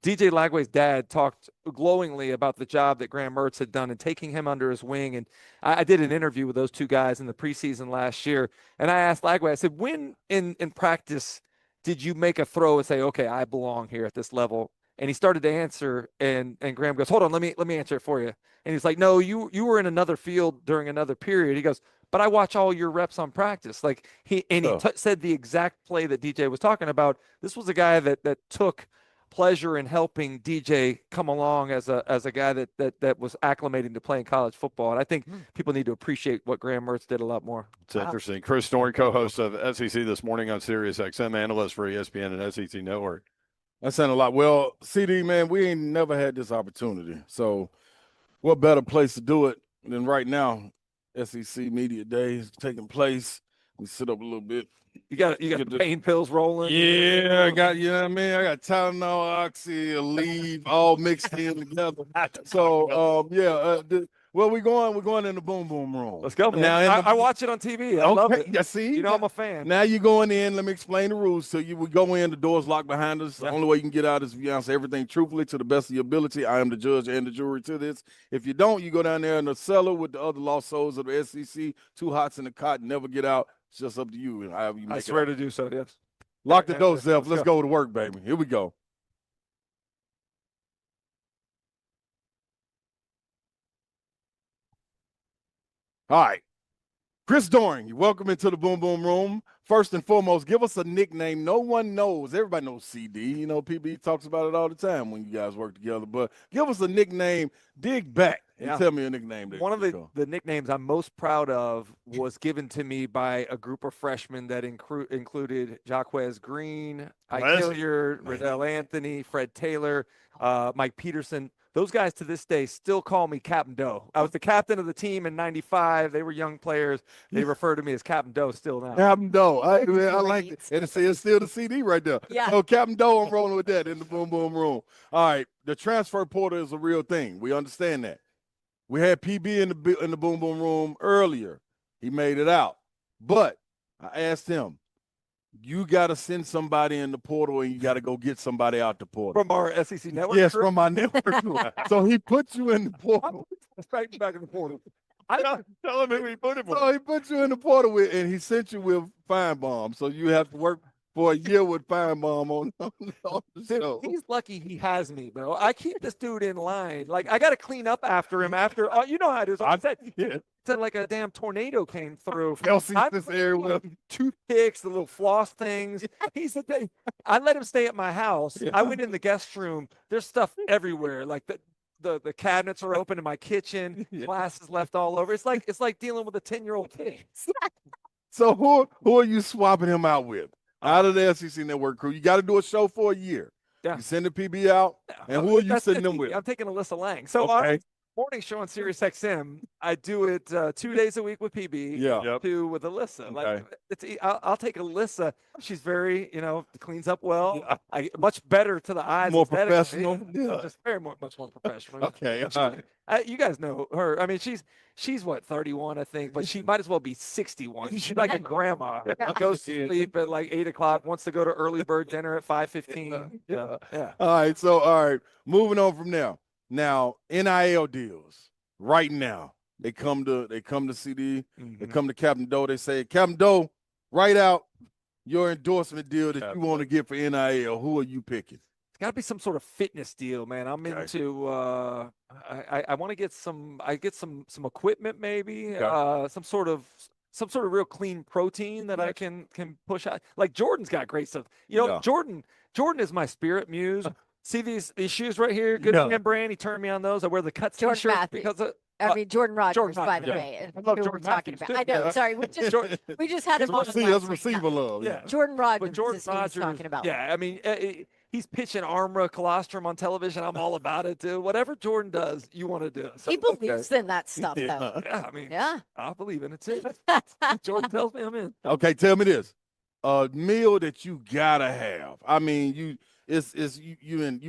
DJ Lagway's dad talked glowingly about the job that Graham Mertz had done and taking him under his wing. And I did an interview with those two guys in the preseason last year. And I asked Lagway, I said, when in practice did you make a throw and say, okay, I belong here at this level? And he started to answer, and Graham goes, hold on, let me answer it for you. And he's like, no, you were in another field during another period. He goes, but I watch all your reps on practice. Like he said the exact play that DJ was talking about. This was a guy that took pleasure in helping DJ come along as a guy that was acclimating to playing college football. And I think people need to appreciate what Graham Mertz did a lot more. It's interesting. Chris Doring, co-host of SEC This Morning on Sirius XM, analyst for ESPN and SEC Network. That sounded a lot. Well, CD, man, we ain't never had this opportunity. So what better place to do it than right now? SEC Media Day is taking place. We sit up a little bit. You got the pain pills rolling. Yeah, I got, you know what I mean? I got Tylenol, Oxy, Aleve, all mixed in together. So, well, we're going in the boom boom room. Let's go, man. Now, I watch it on TV. I love it. Yeah, see? You know I'm a fan. Now you're going in. Let me explain the rules to you. We go in, the door's locked behind us. The only way you can get out is if you answer everything truthfully to the best of your ability. I am the judge and the jury to this. If you don't, you go down there in the cellar with the other lost souls of the SEC, 2 hots in the cot, never get out. It's just up to you. And however you make I swear to do so, yes. Lock the door, Zeph. Let's go to work, baby. Here we go. All right. Chris Doring, welcome into the Boom Boom Room. First and foremost, give us a nickname. No one knows. Everybody knows CD. You know, PB talks about it all the time when you guys work together. But give us a nickname. Dig back and tell me a nickname. One of the nicknames I'm most proud of was given to me by a group of freshmen that included Jaquez Green, Ike Hilliard, Riddell Anthony, Fred Taylor, Mike Peterson. Those guys to this day still call me Captain Doe. I was the captain of the team in '95. They were young players. They refer to me as Captain Doe still now. Captain Doe. I like it. And it's still the CD right there. Yeah. So Captain Doe, I'm rolling with that in the Boom Boom Room. All right. The transfer portal is a real thing. We understand that. We had PB in the Boom Boom Room earlier. He made it out. But I asked him, you got to send somebody in the portal and you got to go get somebody out the portal. From our SEC network? Yes, from our network. So he put you in the portal. Back in the portal. I don't tell him who he put it for. So he put you in the portal and he sent you with Feinbaum. So you have to work for a year with Feinbaum on the show. He's lucky he has me, bro. I keep this dude in line. Like, I got to clean up after him after. You know how it is. I said like a damn tornado came through. This area with toothpicks, the little floss things. He said, I let him stay at my house. I went in the guest room. There's stuff everywhere. Like the cabinets are open in my kitchen. Glasses left all over. It's like dealing with a 10-year-old kid. So who are you swapping him out with? Out of the SEC Network crew. You got to do a show for a year. Yeah. You send the PB out, and who are you sending them with? I'm taking Alyssa Lang. So our morning show on Sirius XM, I do it 2 days a week with PB, 2 with Alyssa. Like I'll take Alyssa. She's very, cleans up well. Much better to the eyes. More professional. Just much more professional. Okay. All right. You guys know her. I mean, she's what, 31, I think, but she might as well be 61. She's like a grandma. Goes to sleep at like 8 o'clock, wants to go to early bird dinner at 5:15. Yeah. All right. Moving on from there. Now, NIL deals right now. They come to CD. They come to Captain Doe. They say, Captain Doe, write out your endorsement deal that you want to get for NIL, who are you picking? It's got to be some sort of fitness deal, man. I'm into. I want to get some. I get some equipment, maybe. Some sort of real clean protein that I can push out. Like Jordan's got great stuff. Jordan is my spirit muse. See these shoes right here, Good Man brand. He turned me on those. I wear the cut t-shirt because of. Jordan Rogers, by the way. I love who Jordan we're talking Matthews, about. too. I know. Sorry, we just had him on. That's receiver love. Yeah. Jordan Rogers. Jordan is who he's Rogers, talking about. Yeah, I mean, he's pitching Armra colostrum on television. I'm all about it, too. Whatever Jordan does, you want to do. So, He believes in that stuff, though. Yeah, I mean, Yeah. I believe in it too. Jordan tells me I'm in. Okay, tell me this: a meal that you gotta have. I mean, you've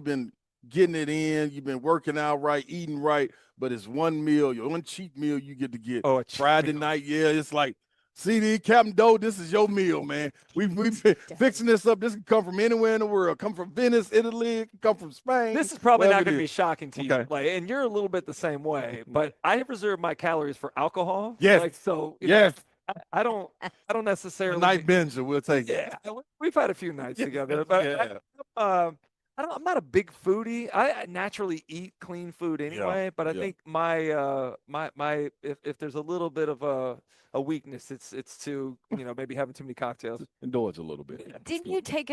been getting it in, you've been working out right, eating right, but it's one meal, your one cheat meal you get to get. Oh, Friday night, yeah, it's like. CD, Captain Doe, this is your meal, man. We've been fixing this up. This can come from anywhere in the world. Come from Venice, Italy. It can come from Spain. This is probably not going to be shocking to you, and you're a little bit the same way. But I have reserved my calories for alcohol. Yes. Yes. I don't necessarily. Night binger, we'll take it. Yeah, we've had a few nights together, but I'm not a big foodie. I naturally eat clean food anyway, but I think my if there's a little bit of a weakness, it's to maybe having too many cocktails. Indulge a little bit. Yeah. Didn't you take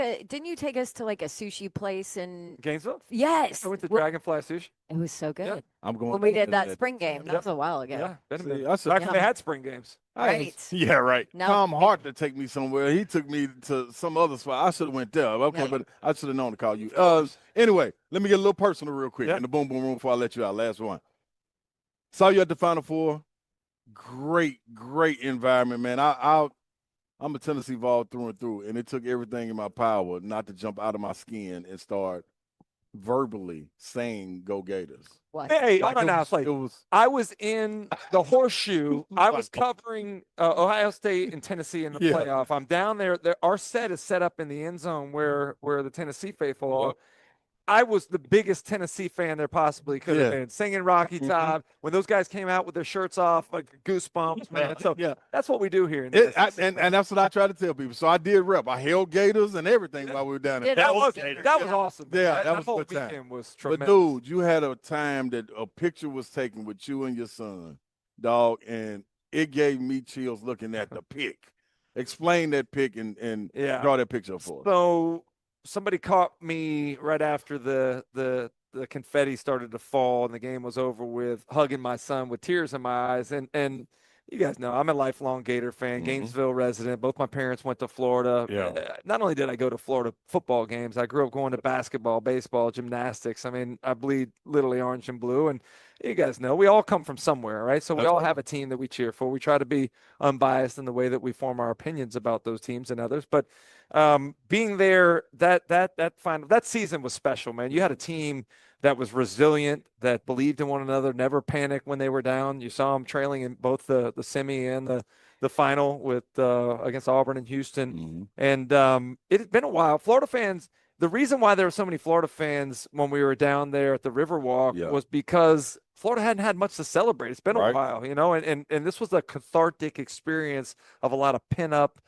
us to like a sushi place in Gainesville? Yes. I went to Dragonfly Sushi. It was so good. Yeah. I'm going when we did that spring game. That was a while ago. Yeah, Back when they had spring games. Right. Yeah, right. No. Tom Hart to take me somewhere. He took me to some other spot. I should have went there. Okay, but I should have known to call you. Anyway, let me get a little personal real quick in the boom boom room before I let you out. Last one. Saw you at the Final Four. Great environment, man. I'm a Tennessee Vol through and through, and it took everything in my power not to jump out of my skin and start verbally saying "Go Gators." What? Hey, hold on now. I was in the horseshoe. I was covering Ohio State and Tennessee in the playoff. I'm down there. Our set is set up in the end zone where the Tennessee faithful are. I was the biggest Tennessee fan there possibly could have been, singing Rocky Top. When those guys came out with their shirts off, like goosebumps, man. So that's what we do here. And that's what I try to tell people. So I did rep. I held Gators and everything while we were down there. That was awesome. Yeah, that was whole a good time. weekend was tremendous. But dude, you had a time that a picture was taken with you and your son, dog, and it gave me chills looking at the pic. Explain that pic and draw that picture up for us. So somebody caught me right after the confetti started to fall and the game was over with, hugging my son with tears in my eyes. And you guys know I'm a lifelong Gator fan, Gainesville resident. Both my parents went to Florida. Not only did I go to Florida football games, I grew up going to basketball, baseball, gymnastics. I mean, I bleed literally orange and blue. And you guys know we all come from somewhere, right? So we all have a team that we cheer for. We try to be unbiased in the way that we form our opinions about those teams and others. But being there, that season was special, man. You had a team that was resilient, that believed in one another, never panicked when they were down. You saw them trailing in both the semi and the final with against Auburn and Houston. And it had been a while. Florida fans, the reason why there were so many Florida fans when we were down there at the Riverwalk was because Florida hadn't had much to celebrate. It's been a while, and this was a cathartic experience of a lot of pin-up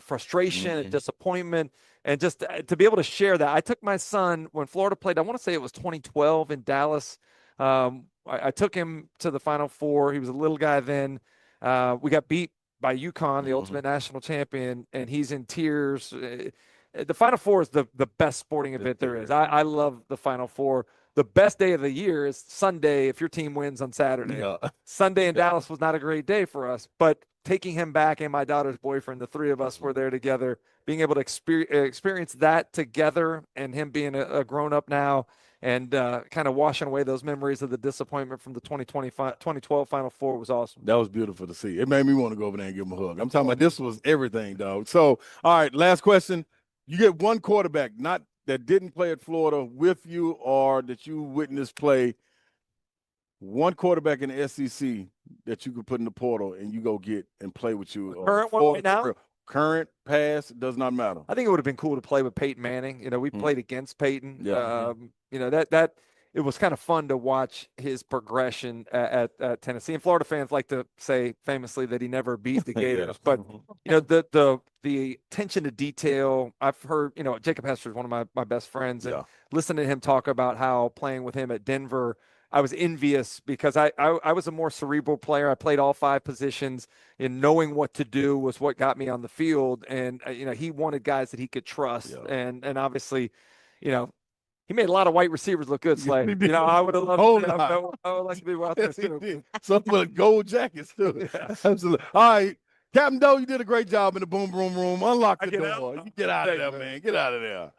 frustration and disappointment. And just to be able to share that. I took my son when Florida played, I want to say it was 2012 in Dallas. I took him to the Final Four. He was a little guy then. We got beat by UConn, the ultimate national champion, and he's in tears. The Final Four is the best sporting event there is. I love the Final Four. The best day of the year is Sunday if your team wins on Saturday. Sunday in Dallas was not a great day for us, but taking him back and my daughter's boyfriend, the three of us were there together, being able to experience that together, and him being a grown-up now and kind of washing away those memories of the disappointment from the 2012 Final Four was awesome. That was beautiful to see. It made me want to go over there and give him a hug. I'm talking about this was everything, dog. So, all right, last question. You get one quarterback, not that didn't play at Florida with you or that you witnessed play, one quarterback in the SEC that you could put in the portal and you go get and play with you. Current one right now? Current, past, does not matter. I think it would have been cool to play with Peyton Manning. We played against Peyton. Yeah. That it was kind of fun to watch his progression at Tennessee. And Florida fans like to say famously that he never beat the Gators, but the attention to detail. I've heard, Jacob Hester is one of my best friends, and listening to him talk about how playing with him at Denver, I was envious because I was a more cerebral player. I played all 5 positions, and knowing what to do was what got me on the field. And he wanted guys that he could trust, and obviously, he made a lot of white receivers look good, Slay. I would have loved to. I would like to be out there too. Some with gold jackets too. Yeah. Absolutely. All right, Captain Doe, you did a great job in the boom room. Unlock the door. You get out of there, man. Get out of there.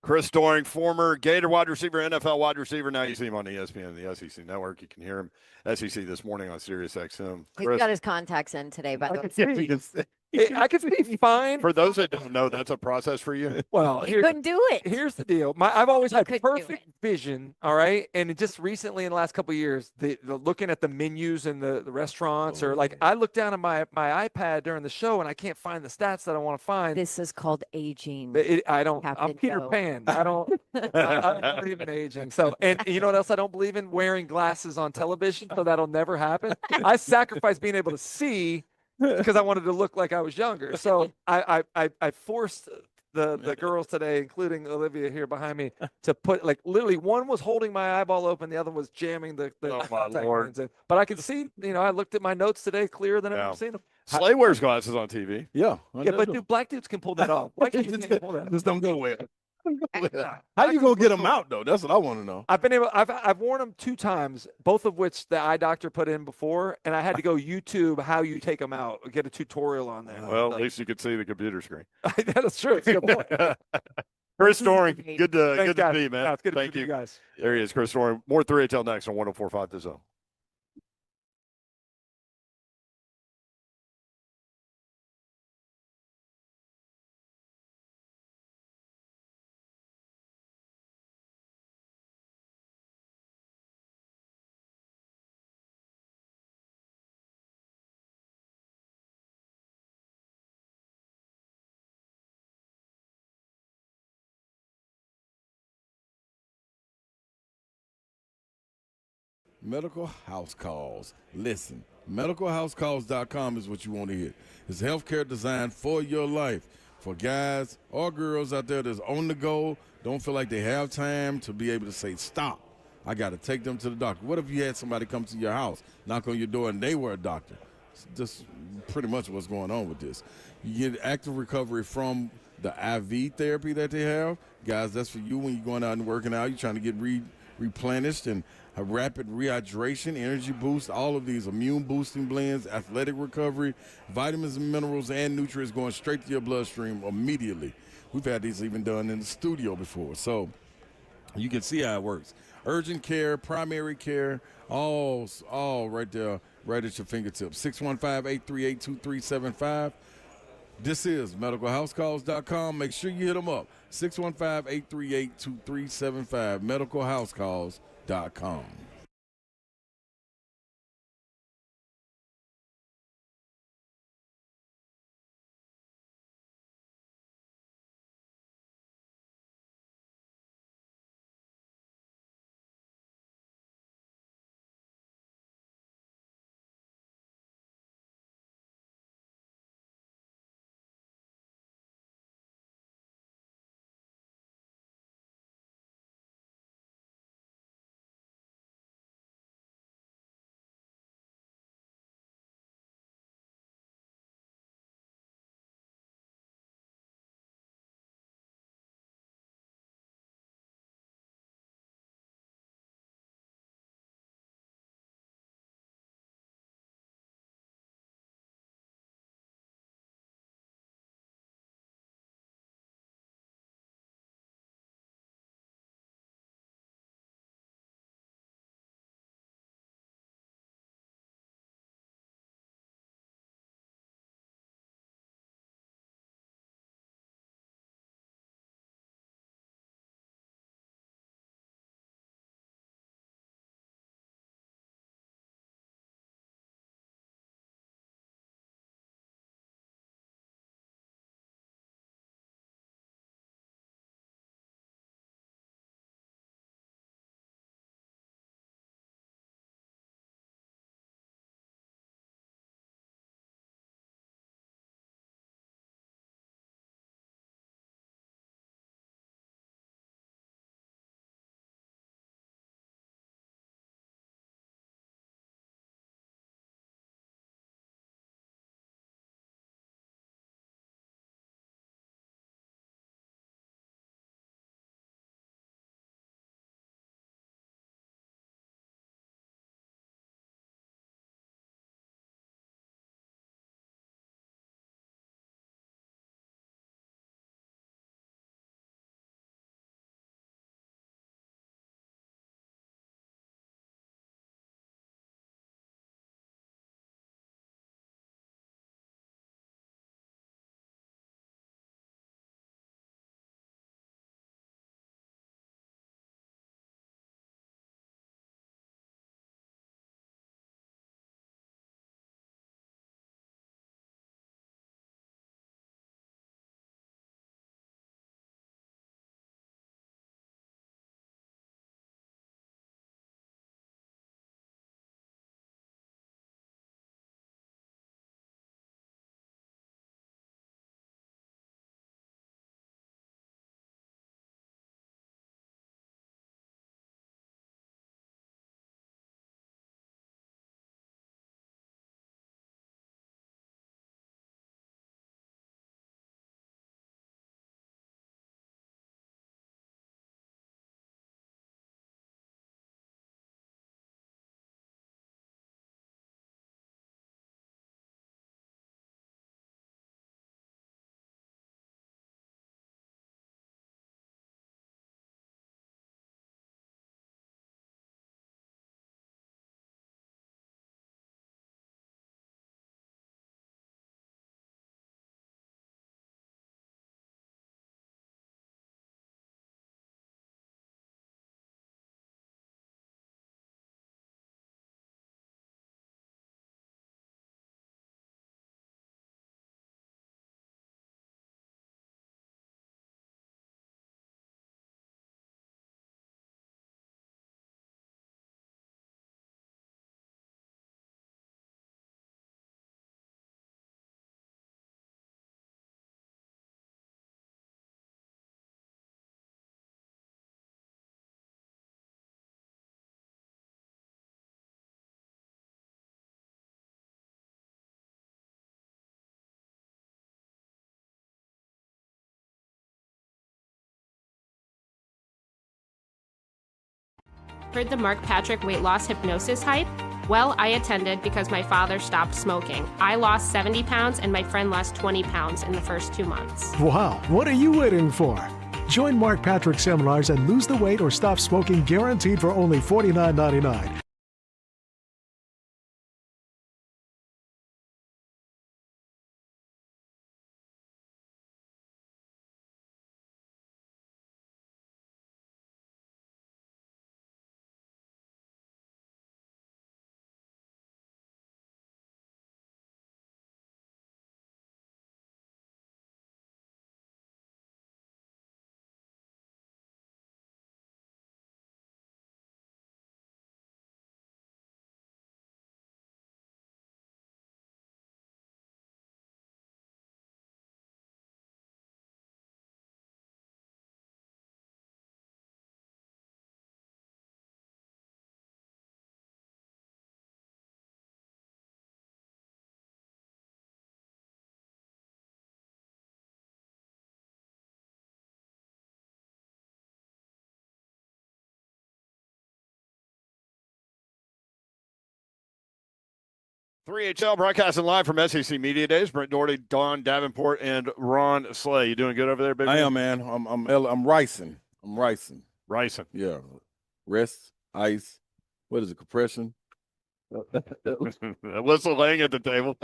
Chris Doring, former Gator wide receiver, NFL wide receiver. Now you see him on ESPN, the SEC Network. You can hear him SEC this morning on Sirius XM. He's got his contacts in today, by the way. I can see fine. For those that don't know, that's a process for you. Well, He couldn't do it. Here's the deal. I've always had couldn't do perfect vision, all right? And just recently in the last couple of years, the looking at the menus in the restaurants, or like I look down at my iPad during the show and I can't find the stats that I want to find. This is called aging. I'm Peter Pan. I don't believe in aging. So, and you know what else I don't believe in? Wearing glasses on television. So that'll never happen. I sacrifice being able to see because I wanted to look like I was younger. So I forced the girls today, including Olivia here behind me, to put literally one was holding my eyeball open, the other was jamming the contact lens in. But I could see, I looked at my notes today clearer than I've ever seen them. Slay wears glasses on TV. Yeah. But black dudes can pull that off. White dudes can't pull that off. Just don't go with it. How you gonna get them out though? That's what I want to know. I've worn them 2 times, both of which the eye doctor put in before, and I had to go YouTube how you take them out, get a tutorial on that. Well, at least you could see the computer screen. That's true. It's a good point. Chris Doring, good to see you, man. Yeah, it's good Thank to see you guys. There he is, Chris Doring. More 3HL next on 104.5 The Zone. Medical house calls. Listen, medicalhousecalls.com is what you want to hear. It's healthcare designed for your life. For guys or girls out there that's on the go, don't feel like they have time to be able to say, stop, I got to take them to the doctor. What if you had somebody come to your house, knock on your door, and they were a doctor? It's just pretty much what's going on with this. You get active recovery from the IV therapy that they have. Guys, that's for you when you're going out and working out. You're trying to get replenished and a rapid rehydration, energy boost, all of these immune boosting blends, athletic recovery, vitamins and minerals and nutrients going straight to your bloodstream immediately. We've had these even done in the studio before, so you can see how it works. Urgent care, primary care, all right there, right at your fingertips. 615-838-2375. This is medicalhousecalls.com. Make sure you hit them up. 615-838-2375. medicalhousecalls.com. Heard the Mark Patrick weight loss hypnosis hype? Well, I attended because my father stopped smoking. I lost 70 pounds and my friend lost 20 pounds in the first 2 months. Wow, what are you waiting for? Join Mark Patrick seminars and lose the weight or stop smoking guaranteed for only $49.99. HL broadcasting live from SEC Media Days. Brent Doherty, Don Davenport, and Ron Slay. You doing good over there, baby? I am, man. I'm ricing. Ricing. Yeah. Rest, ice. What is it? Compression. Alyssa Lang at the table.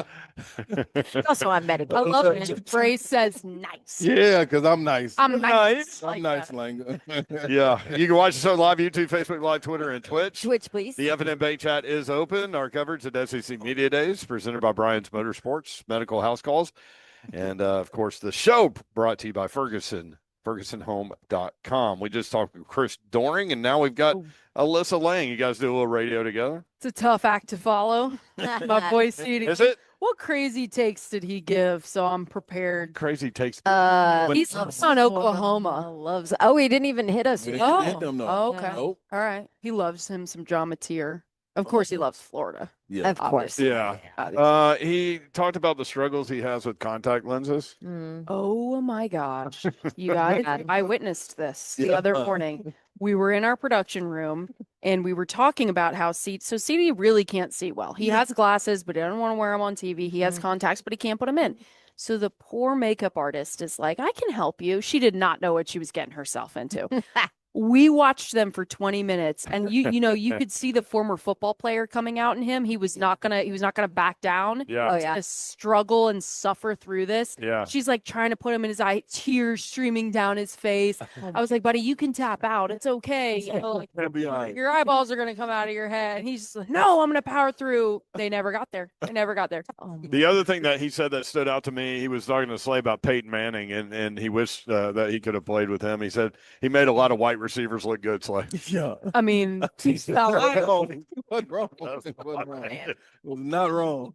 Also, I'm medical. I love it. Phrase says nice. Yeah, because I'm nice. I'm nice. I'm nice, Lang. Yeah. You can watch the show live, YouTube, Facebook Live, Twitter, and Twitch. Twitch, please. The F&M Bank chat is open. Our coverage at SEC Media Days, presented by Brian's Motorsports, Medical House Calls. And, of course, the show brought to you by FergusonHome.com. We just talked with Chris Doring, and now we've got Alyssa Lang. You guys do a little radio together? It's a tough act to follow. My boy CD. Is it? What crazy takes did he give? So I'm prepared. Crazy takes. He's on Oklahoma. Loves. Oh, he didn't even hit us. We didn't hit them, though. Oh, okay. Nope. All right. He loves him some drama tier. Of course, he loves Florida. Yeah. Of course. Yeah. He talked about the struggles he has with contact lenses. Oh my gosh. You guys, I witnessed this the other morning. We were in our production room and we were talking about how CD really can't see well. He has glasses, but he doesn't want to wear them on TV. He has contacts, but he can't put them in. So the poor makeup artist is like, I can help you. She did not know what she was getting herself into. We watched them for 20 minutes and you could see the former football player coming out in him. He was not gonna back down. Yeah. Oh, He's yeah. gonna struggle and suffer through this. Yeah. She's like trying to put him in his eye, tears streaming down his face. I was like, buddy, you can tap out. It's okay. You know, like, It'll be all right. your eyeballs are gonna come out of your head. And he's just like, no, I'm gonna power through. They never got there. The other thing that he said that stood out to me, he was talking to Slay about Peyton Manning, and he wished that he could have played with him. He said he made a lot of white receivers look good, Slay. Yeah. I mean, Wasn't wrong. Was not wrong.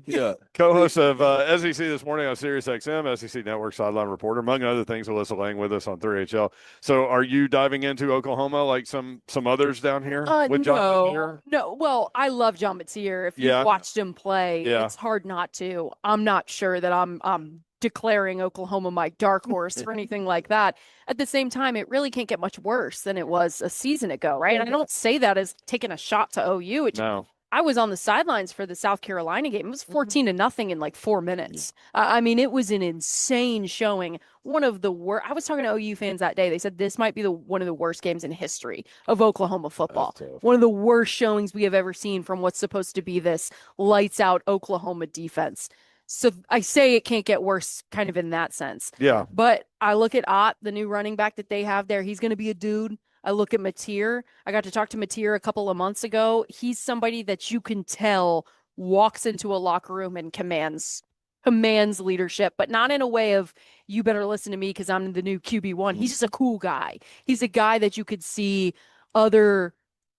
Yeah. Co-host of SEC This Morning on Sirius XM, SEC Network sideline reporter, among other things. Alyssa Lang with us on 3HL. So, are you diving into Oklahoma like some others down here with John here? No. Well, I love John Matier. If you've watched him play, it's hard not to. I'm not sure that I'm declaring Oklahoma my dark horse or anything like that. At the same time, it really can't get much worse than it was a season ago, right? And I don't say that as taking a shot to OU. No. I was on the sidelines for the South Carolina game. It was 14-0 in like 4 minutes. I mean, it was an insane showing. One of the worst. I was talking to OU fans that day. They said this might be one of the worst games in history of Oklahoma football. One of the worst showings we have ever seen from what's supposed to be this lights out Oklahoma defense. So I say it can't get worse kind of in that sense. Yeah. But I look at Ott, the new running back that they have there. He's going to be a dude. I look at Matier. I got to talk to Matier a couple of months ago. He's somebody that you can tell walks into a locker room and commands leadership, but not in a way of, you better listen to me because I'm the new QB1. He's just a cool guy. He's a guy that you could see other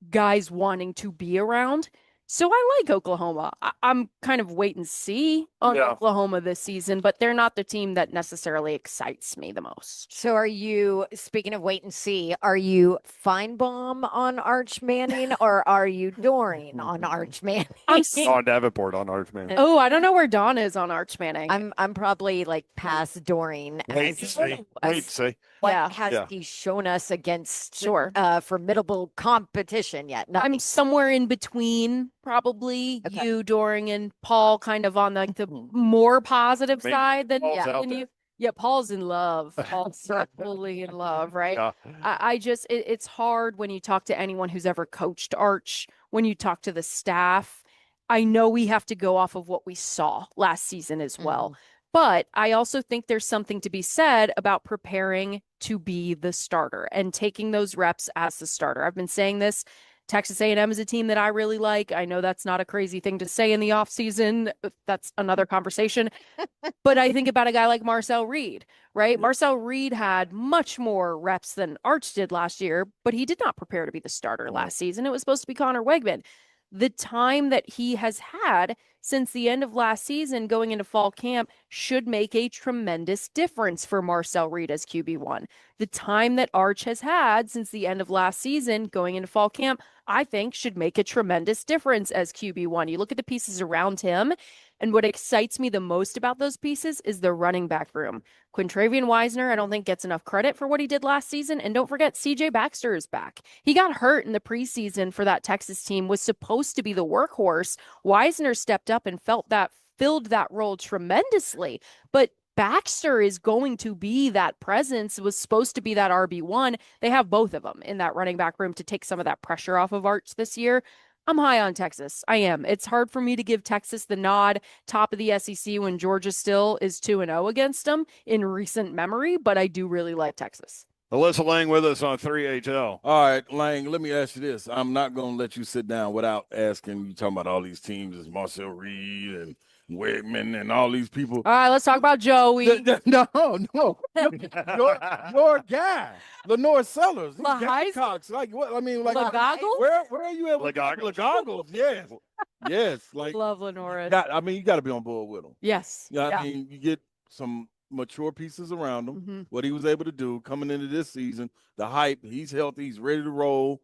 guys wanting to be around. So I like Oklahoma. I'm kind of wait and see on Oklahoma this season, but they're not the team that necessarily excites me the most. So are you, speaking of wait and see, are you Feinbaum on Arch Manning or are you Doring on Arch Manning? On Davenport on Arch Manning. Oh, I don't know where Dawn is on Arch Manning. I'm probably like past Doring. Wait and see. What has he shown us against formidable competition yet? Nothing. I'm somewhere in between, probably you, Doring, and Paul, kind of on like the more positive side than you. Yeah, Paul's in love. Paul's fully in love, right? Yeah. I just, it's hard when you talk to anyone who's ever coached Arch, when you talk to the staff. I know we have to go off of what we saw last season as well. But I also think there's something to be said about preparing to be the starter and taking those reps as the starter. I've been saying this. Texas A&M is a team that I really like. I know that's not a crazy thing to say in the offseason. That's another conversation. But I think about a guy like Marcel Reed, right? Marcel Reed had much more reps than Arch did last year, but he did not prepare to be the starter last season. It was supposed to be Connor Wegman. The time that he has had since the end of last season going into fall camp should make a tremendous difference for Marcel Reed as QB1. The time that Arch has had since the end of last season going into fall camp, I think should make a tremendous difference as QB1. You look at the pieces around him, and what excites me the most about those pieces is the running back room. Quintravian Wisner, I don't think gets enough credit for what he did last season. And don't forget, CJ Baxter is back. He got hurt in the preseason for that Texas team, was supposed to be the workhorse. Wisner stepped up and filled that role tremendously. But Baxter is going to be that presence, was supposed to be that RB1. They have both of them in that running back room to take some of that pressure off of Arch this year. I'm high on Texas. I am. It's hard for me to give Texas the nod top of the SEC when Georgia still is 2-0 against them in recent memory, but I do really like Texas. Alyssa Lang with us on 3HL. All right, Lang, let me ask you this. I'm not going to let you sit down without asking. You talking about all these teams, it's Marcel Reed and Wegman and all these people. All right, let's talk about Joey. No. Your guy, Lenore Sellers. These Gamecocks. Like what? I mean, like Goggles? Where are you at? Goggles. Yes. Like love Lenore. you got to be on board with him. Yes. I mean, you get some mature pieces around him. What he was able to do coming into this season, the hype. He's healthy. He's ready to roll.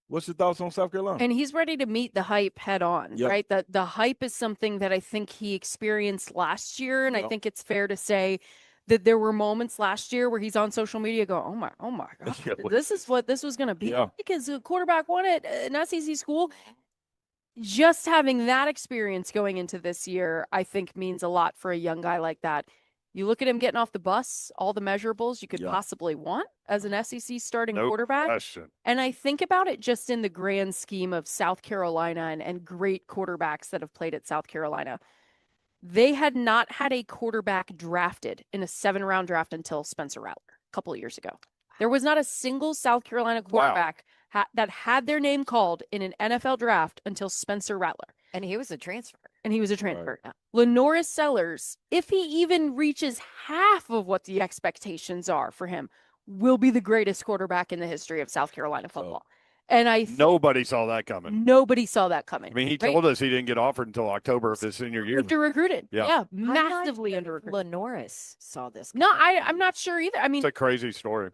What's your thoughts on South Carolina? And he's ready to meet the hype head on, right? That the hype is something that I think he experienced last year. And I think it's fair to say that there were moments last year where he's on social media going, oh my God, this is what this was going to be. Because a quarterback won at an SEC school. Just having that experience going into this year, I think means a lot for a young guy like that. You look at him getting off the bus, all the measurables you could possibly want as an SEC starting quarterback. Question. And I think about it just in the grand scheme of South Carolina and great quarterbacks that have played at South Carolina. They had not had a quarterback drafted in a 7-round draft until Spencer Rattler a couple of years ago. There was not a single South Carolina quarterback that had their name called in an NFL draft until Spencer Rattler. And he was a transfer. Right. Lenore Sellers, if he even reaches half of what the expectations are for him, will be the greatest quarterback in the history of South Carolina football. And nobody saw that coming. Nobody saw that coming. I mean, he told us he didn't get offered until October of his senior year. Under-recruited. Yeah, massively under-recruited. Lenoris saw this. No, I'm not sure either. I mean, it's a crazy story.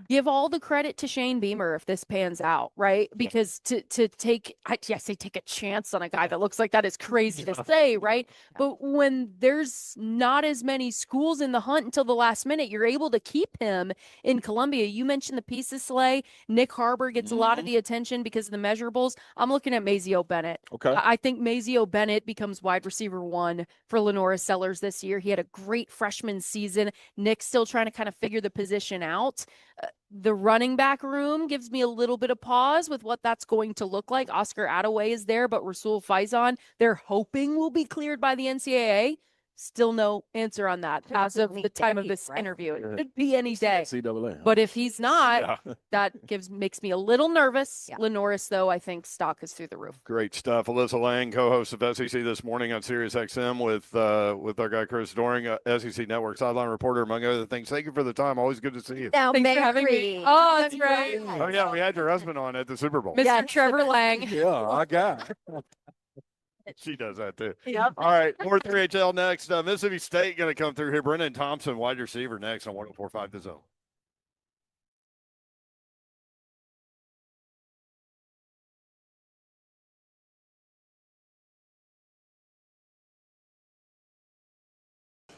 Give all the credit to Shane Beamer if this pans out, right? Because to take a chance on a guy that looks like that is crazy to say, right? But when there's not as many schools in the hunt until the last minute, you're able to keep him in Columbia. You mentioned the pieces, Slay. Nick Harbor gets a lot of the attention because of the measurables. I'm looking at Mazeo Bennett. Okay. I think Mazeo Bennett becomes wide receiver 1 for Lenore Sellers this year. He had a great freshman season. Nick's still trying to kind of figure the position out. The running back room gives me a little bit of pause with what that's going to look like. Oscar Attaway is there, but Rasul Faison, they're hoping will be cleared by the NCAA. Still no answer on that as of the time of this interview. It could be any day. NCAA. But if he's not, that makes me a little nervous. Lenoris, though, I think stock is through the roof. Great stuff. Alyssa Lang, co-host of SEC This Morning on Sirius XM with our guy Chris Doring, SEC Network sideline reporter, among other things. Thank you for the time. Always good to see you. Now, Thanks for having me. Oh, that's right. Oh, yeah, we had your husband on at the Super Bowl. Mr. Trevor Lang. Yeah, I got it. She does that too. Yep. All right, more 3HL next. Mississippi State going to come through here. Brennan Thompson, wide receiver, next on 104.5 The Zone.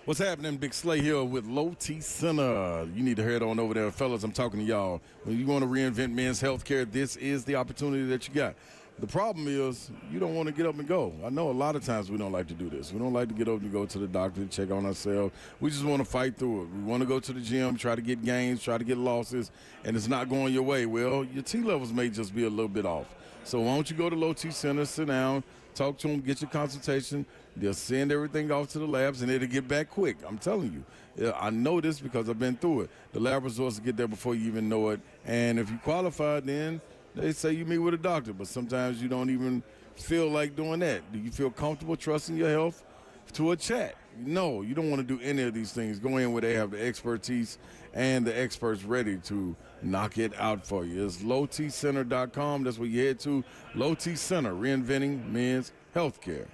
What's happening? Big Slay here with Low T Center. You need to head on over there, fellas. I'm talking to y'all. When you want to reinvent men's healthcare, this is the opportunity that you got. The problem is you don't want to get up and go. I know a lot of times we don't like to do this. We don't like to get up and go to the doctor and check on ourselves. We just want to fight through it. We want to go to the gym, try to get gains, try to get losses, and it's not going your way. Well, your T levels may just be a little bit off. So why don't you go to Low T Center, sit down, talk to them, get your consultation. They'll send everything off to the labs, and it'll get back quick. I'm telling you. Yeah, I know this because I've been through it. The lab results will get there before you even know it. And if you qualify, then they say you meet with a doctor, but sometimes you don't even feel like doing that. Do you feel comfortable trusting your health to a chat? No, you don't want to do any of these things. Go in where they have the expertise and the experts ready to knock it out for you. It's lowtcenter.com. That's where you head to. Low T Center, reinventing men's healthcare.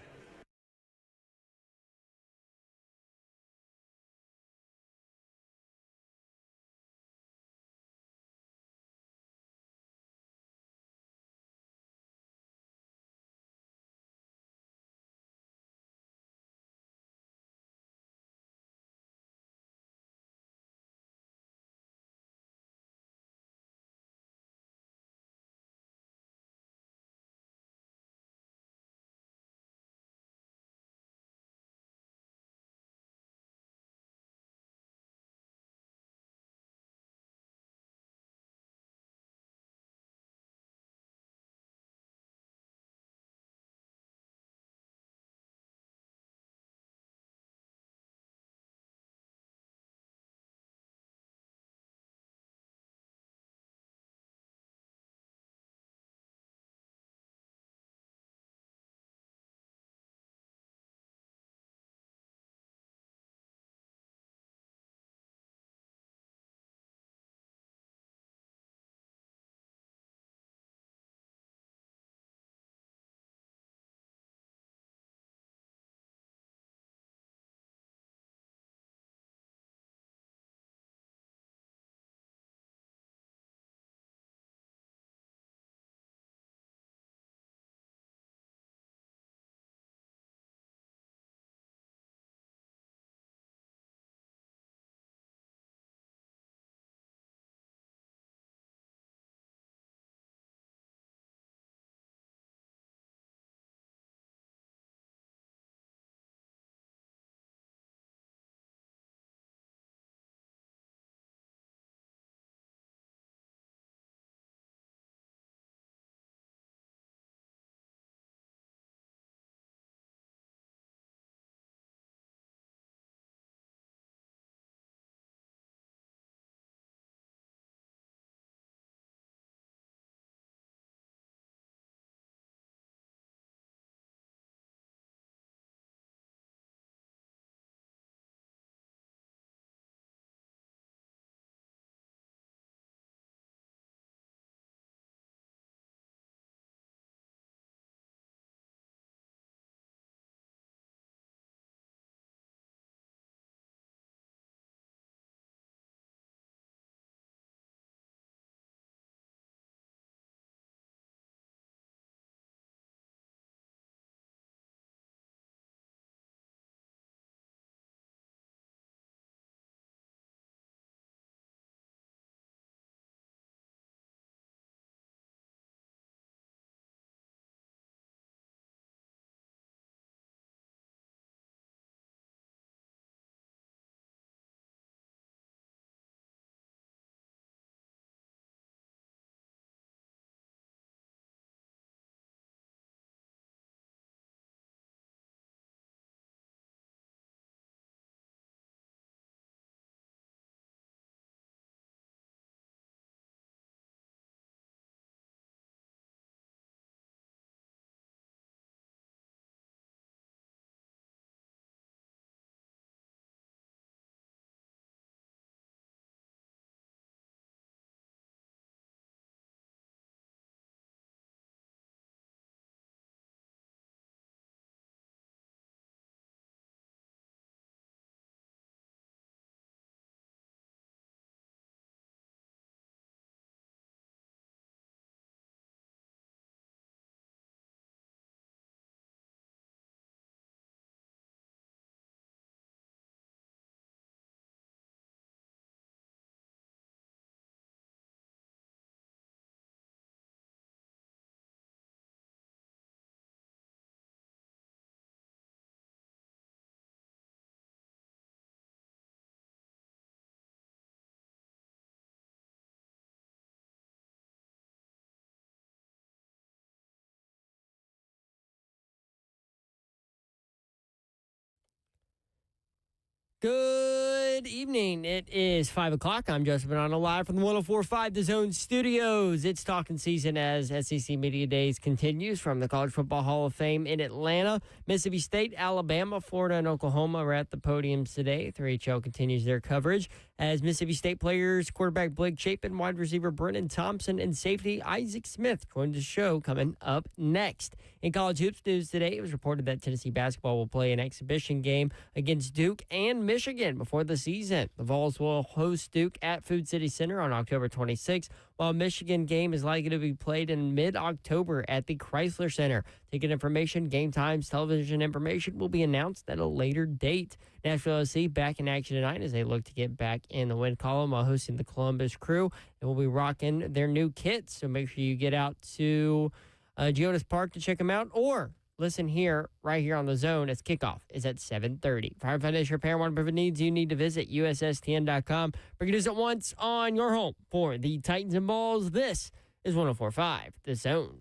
Good evening. It is 5 o'clock. I'm Justin Bonanno live from the 104.5 The Zone Studios. It's talking season as SEC Media Days continues from the College Football Hall of Fame in Atlanta. Mississippi State, Alabama, Florida, and Oklahoma are at the podiums today. 3HL continues their coverage as Mississippi State players quarterback Blake Shapen, wide receiver Brennan Thompson, and safety Isaac Smith join the show coming up next. In college hoops news today, it was reported that Tennessee basketball will play an exhibition game against Duke and Michigan before the season. The Vols will host Duke at Food City Center on October 26th, while Michigan game is likely to be played in mid-October at the Chrysler Center. Ticket information, game times, television information will be announced at a later date. Nashville SC back in action tonight as they look to get back in the win column while hosting the Columbus Crew. They will be rocking their new kits, so make sure you get out to Geodis Park to check them out, or listen here, right here on The Zone, as kickoff is at 7:30. Fire Foundation Repair, whatever needs you need to visit USSTN.com. Bring it at once on your home for the Titans and Balls. This is 104.5 The Zone.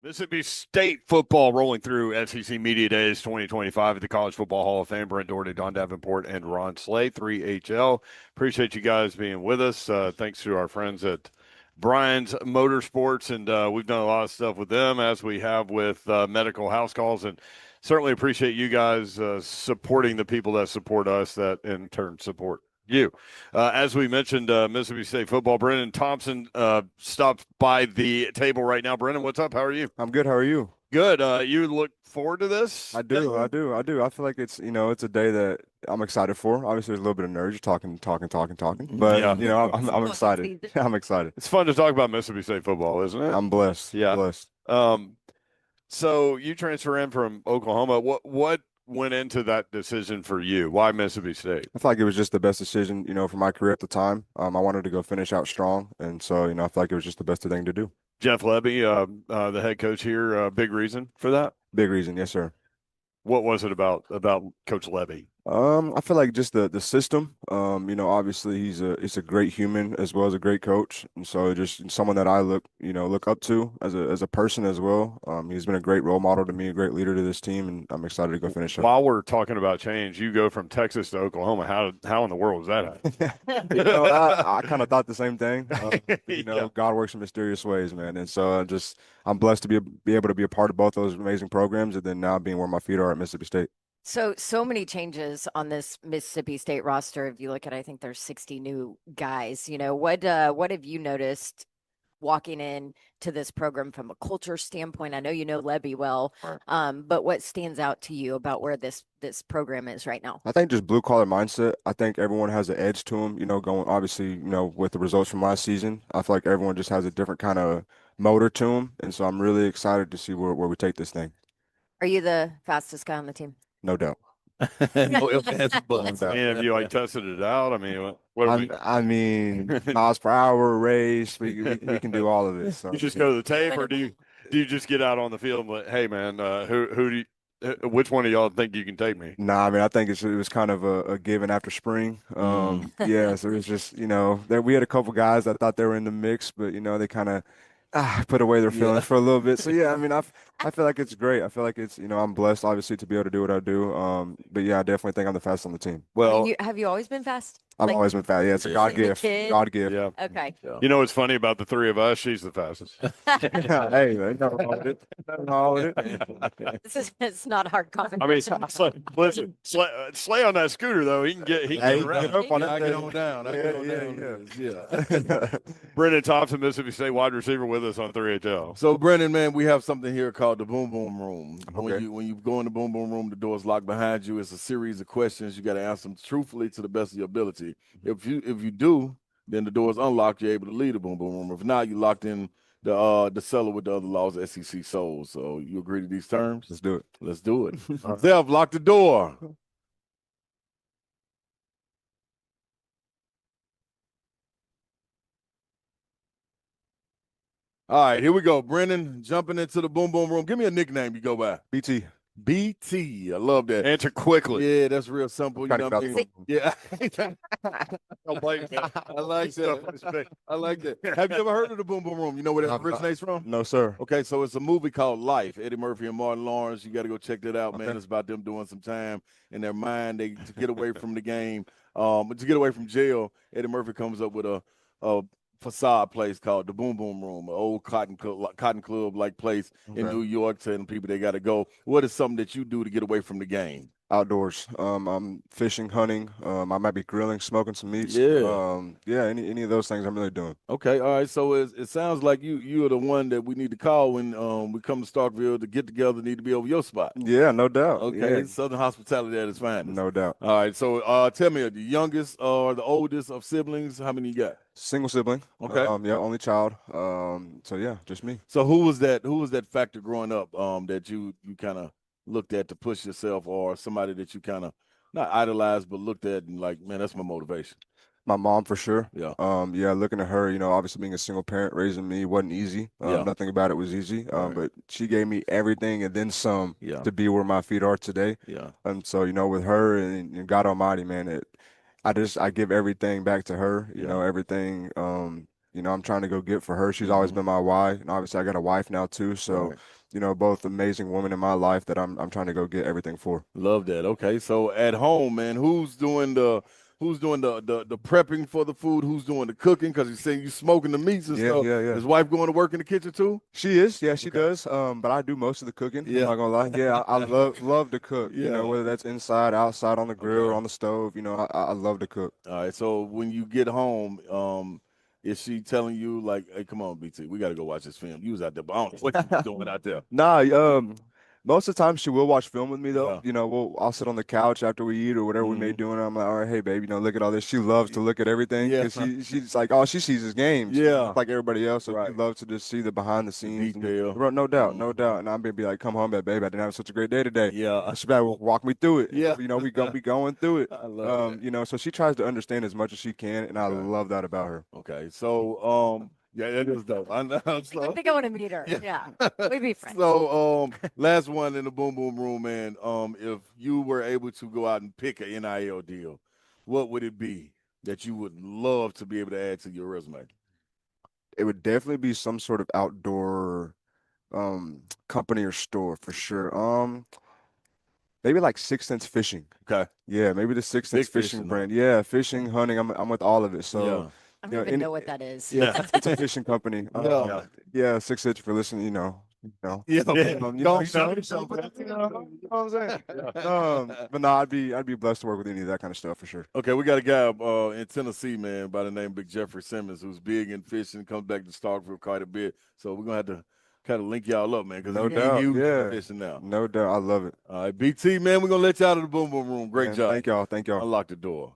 Mississippi State football rolling through SEC Media Days 2025 at the College Football Hall of Fame. Brent Doherty, Don Davenport, and Ron Slay, 3HL. Appreciate you guys being with us. Thanks to our friends at Brian's Motorsports, and we've done a lot of stuff with them, as we have with Medical House Calls, and certainly appreciate you guys supporting the people that support us, that in turn support you. As we mentioned, Mississippi State football, Brennan Thompson stopped by the table right now. Brennan, what's up? How are you? I'm good. How are you? Good. You look forward to this? I do. I feel like it's a day that I'm excited for. Obviously, there's a little bit of nerves, talking. But, Yeah. I'm excited. I'm excited. It's fun to talk about Mississippi State football, isn't it? I'm blessed. Yeah. Blessed. So you transfer in from Oklahoma. What went into that decision for you? Why Mississippi State? I feel like it was just the best decision, for my career at the time. I wanted to go finish out strong. And so, I feel like it was just the best thing to do. Jeff Levy, the head coach here, big reason for that? Big reason. Yes, sir. What was it about Coach Levy? I feel like just the system. Obviously he's a great human as well as a great coach, and so just someone that I look up to as a person as well. He's been a great role model to me, a great leader to this team, and I'm excited to go finish up. While we're talking about change, you go from Texas to Oklahoma. How in the world was that happen? I kind of thought the same thing. Yeah. God works in mysterious ways, man, and so I'm blessed to be able to be a part of both those amazing programs, and then now being where my feet are at Mississippi State. So many changes on this Mississippi State roster. If you look at, I think there's 60 new guys. What have you noticed walking in to this program from a culture standpoint? I know you know Levy well, but what stands out to you about where this program is right now? I think just blue collar mindset. I think everyone has an edge to them. Going obviously, with the results from last season, I feel like everyone just has a different kind of motor to them, and so I'm really excited to see where we take this thing. Are you the fastest guy on the team? No doubt. No ifs, ands, buts. Have you tested it out? I mean, miles per hour race. We can do all of it. So. You just go to the tape, or do you just get out on the field and like, hey man, which one of y'all think you can take me? Nah, I think it was kind of a given after spring. Yeah, so it was just that we had a couple guys that thought they were in the mix, but they kind of put away their feelings for a little bit. So yeah, I feel like it's great. I feel like it's I'm blessed obviously to be able to do what I do. But yeah, I definitely think I'm the fastest on the team. Well, have you always been fast? I've always been fast. Yeah, it's a God gift. God gift. Yeah. Okay. What's funny about the three of us? She's the fastest. Hey, man, nothing wrong with it. It's not hard competition. Listen, Slay on that scooter though. He can get around. Get on down. Yeah. Brennan Thompson, Mississippi State wide receiver, with us on 3HL. So Brennan, man, we have something here called the Boom Boom Room. Okay. When you go in the Boom Boom Room, the door's locked behind you. It's a series of questions. You got to answer them truthfully to the best of your ability. If you do, then the door's unlocked. You're able to leave the Boom Boom Room. If not, you locked in the cellar with the other laws SEC souls. So you agree to these terms? Let's do it. Let's do it. Zeph, lock the door. All right, here we go. Brennan, jumping into the Boom Boom Room. Give me a nickname you go by. BT. BT. I love that. Answer quickly. Yeah, that's real simple. You know what I mean? Yeah. Don't blame me. I like that. I like that. Have you ever heard of the Boom Boom Room? You know where that originates from? No, sir. Okay, so it's a movie called Life. Eddie Murphy and Martin Lawrence. You got to go check that out, man. It's about them doing some time in their mind. They to get away from the game, to get away from jail. Eddie Murphy comes up with a facade place called the Boom Boom Room, an old cotton club like place in New York, telling people they got to go. What is something that you do to get away from the game? Outdoors. I'm fishing, hunting. I might be grilling, smoking some meats. Yeah. Any of those things I'm really doing. Okay, all right. So it sounds like you are the one that we need to call when we come to Starkville to get together. Need to be over your spot. Yeah, no doubt. Okay, Yeah. Southern hospitality at its finest. No doubt. All right. So tell me, the youngest or the oldest of siblings? How many you got? Single sibling. Okay. Yeah, only child. So yeah, just me. So who was that factor growing up that you kind of looked at to push yourself, or somebody that you kind of not idolized but looked at and like, man, that's my motivation? My mom for sure. Yeah. Looking at her, obviously being a single parent, raising me wasn't easy. Nothing about it was easy. But she gave me everything and then some to be where my feet are today. Yeah. And so, with her and God Almighty, man, I give everything back to her, everything, I'm trying to go get for her. She's always been my why. And obviously I got a wife now too. So, both amazing women in my life that I'm trying to go get everything for. Love that. Okay. So at home, man, who's doing the prepping for the food? Who's doing the cooking? Because he's saying you smoking the meats and stuff. Yeah. His wife going to work in the kitchen too? She is. Yeah, she does. But I do most of the cooking. Yeah. I'm not gonna lie. Yeah, I love to cook. Yeah. Whether that's inside, outside, on the grill, or on the stove. I love to cook. All right. So when you get home, is she telling you like, "Hey, come on, BT, we got to go watch this film"? You was out there, but I don't know what you was doing out there. Nah, most of the time she will watch film with me though. I'll sit on the couch after we eat or whatever we may do, and I'm like, all right, hey babe, look at all this. She loves to look at everything because she's like, all she sees is games. Yeah, like everybody else. So she loves to just see the behind the scenes. Detail. No doubt. And I'm gonna be like, come home, babe, I didn't have such a great day today. Yeah, she better walk me through it. Yeah, we gonna be going through it. I love that. So she tries to understand as much as she can, and I love that about her. Okay, so yeah, that is dope. I know. So, I think I want to meet her. Yeah. We'd be friends. So, last one in the Boom Boom Room, man. If you were able to go out and pick an NIL deal, what would it be that you would love to be able to add to your resume? It would definitely be some sort of outdoor company or store for sure. Maybe like 6 Sense Fishing. Okay. Yeah, maybe the 6 Sense Fishing brand. Yeah, fishing, hunting. I'm with all of it. So. Yeah. I don't even know what that is. Yeah, it's a fishing company. Yeah, 6 Sense for listening. Yeah. You know what I'm saying? But no, I'd be blessed to work with any of that kind of stuff for sure. Okay, we got a guy in Tennessee, man, by the name of Big Jeffrey Simmons, who's big in fishing, comes back to Starkville quite a bit. So we're gonna have to kind of link y'all up, man, because no doubt, huge fishing now. No doubt, I love it. All right, BT, man, we're gonna let you out of the Boom Boom Room. Great job. Thank y'all. Unlock the door.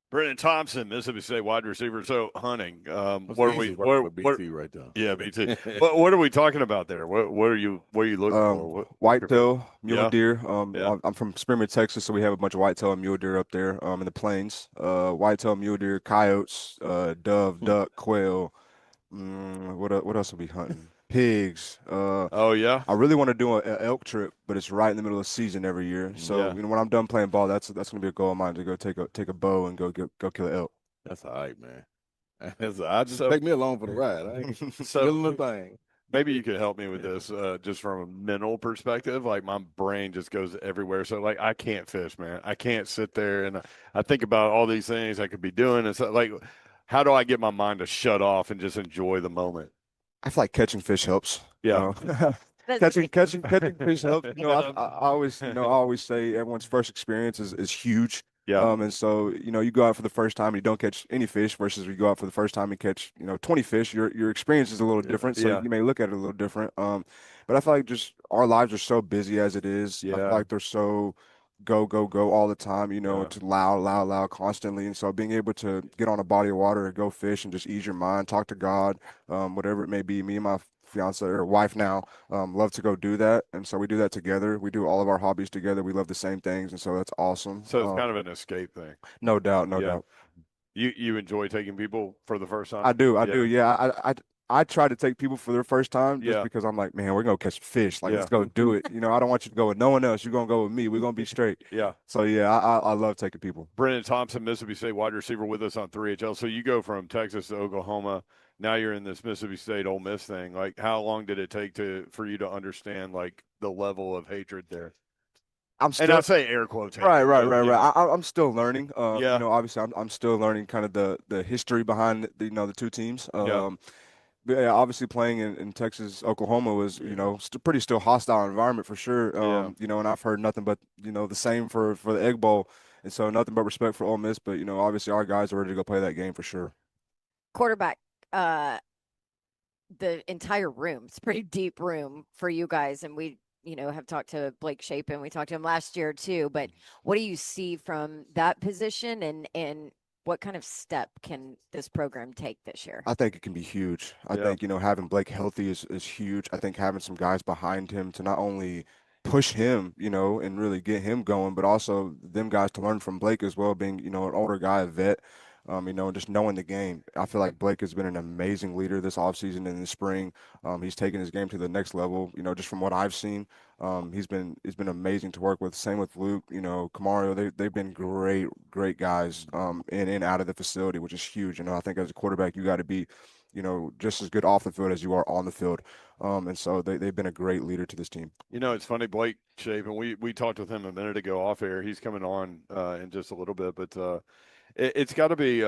Brennan Thompson, Mississippi State wide receiver. So hunting. What are we? BT right there. Yeah, BT. what are we talking about there? What are you looking for? Whitetail, mule deer. I'm from Spearmint, Texas, so we have a bunch of whitetail and mule deer up there in the plains. Whitetail, mule deer, coyotes, dove, duck, quail. What else are we hunting? Pigs. I really want to do an elk trip, but it's right in the middle of the season every year. So when I'm done playing ball, that's gonna be a goal of mine to go take a bow and go kill an elk. That's all right, man. I just take me along for the ride. I ain't feeling the thing. Maybe you could help me with this, just from a mental perspective. Like my brain just goes everywhere. So like I can't fish, man. I can't sit there and I think about all these things I could be doing. And so like, how do I get my mind to shut off and just enjoy the moment? I feel like catching fish helps. Yeah. Catching fish helps. I always say everyone's first experience is huge. Yeah. And so, you go out for the first time and you don't catch any fish versus you go out for the first time and catch, 20 fish. Your experience is a little different. So you may look at it a little different. But I feel like just our lives are so busy as it is. I feel like they're so go all the time, it's loud constantly. And so being able to get on a body of water and go fish and just ease your mind, talk to God, whatever it may be. Me and my fiance or wife now love to go do that, and so we do that together. We do all of our hobbies together. We love the same things, and so that's awesome. So it's kind of an escape thing. No doubt. You enjoy taking people for the first time? I do. Yeah, I try to take people for their first time just because I'm like, man, we're gonna catch fish. Like, let's go do it. I don't want you to go with no one else. You're gonna go with me. We're gonna be straight. Yeah. So yeah, I love taking people. Brennan Thompson, Mississippi State wide receiver, with us on 3HL. So you go from Texas to Oklahoma. Now you're in this Mississippi State Ole Miss thing. Like, how long did it take for you to understand like the level of hatred there? And I say air quotes. Right. I'm still learning. Obviously, I'm still learning kind of the history behind the two teams. But yeah, obviously playing in Texas, Oklahoma was, pretty still hostile environment for sure. And I've heard nothing but, the same for the Egg Bowl. And so nothing but respect for Ole Miss. But, obviously our guys are ready to go play that game for sure. Quarterback, the entire room, it's a pretty deep room for you guys. And we, have talked to Blake Shapen. We talked to him last year too. But what do you see from that position and what kind of step can this program take this year? I think it can be huge. I think, having Blake healthy is huge. I think having some guys behind him to not only push him, and really get him going, but also them guys to learn from Blake as well, being, an older guy, a vet, just knowing the game. I feel like Blake has been an amazing leader this offseason and in the spring. He's taken his game to the next level, just from what I've seen. He's been amazing to work with. Same with Luke, Kamario. They've been great guys in and out of the facility, which is huge. I think as a quarterback, you got to be, just as good off the field as you are on the field. And so they've been a great leader to this team. It's funny, Blake Shapen, we talked with him a minute ago off air. He's coming on in just a little bit, but it's got to be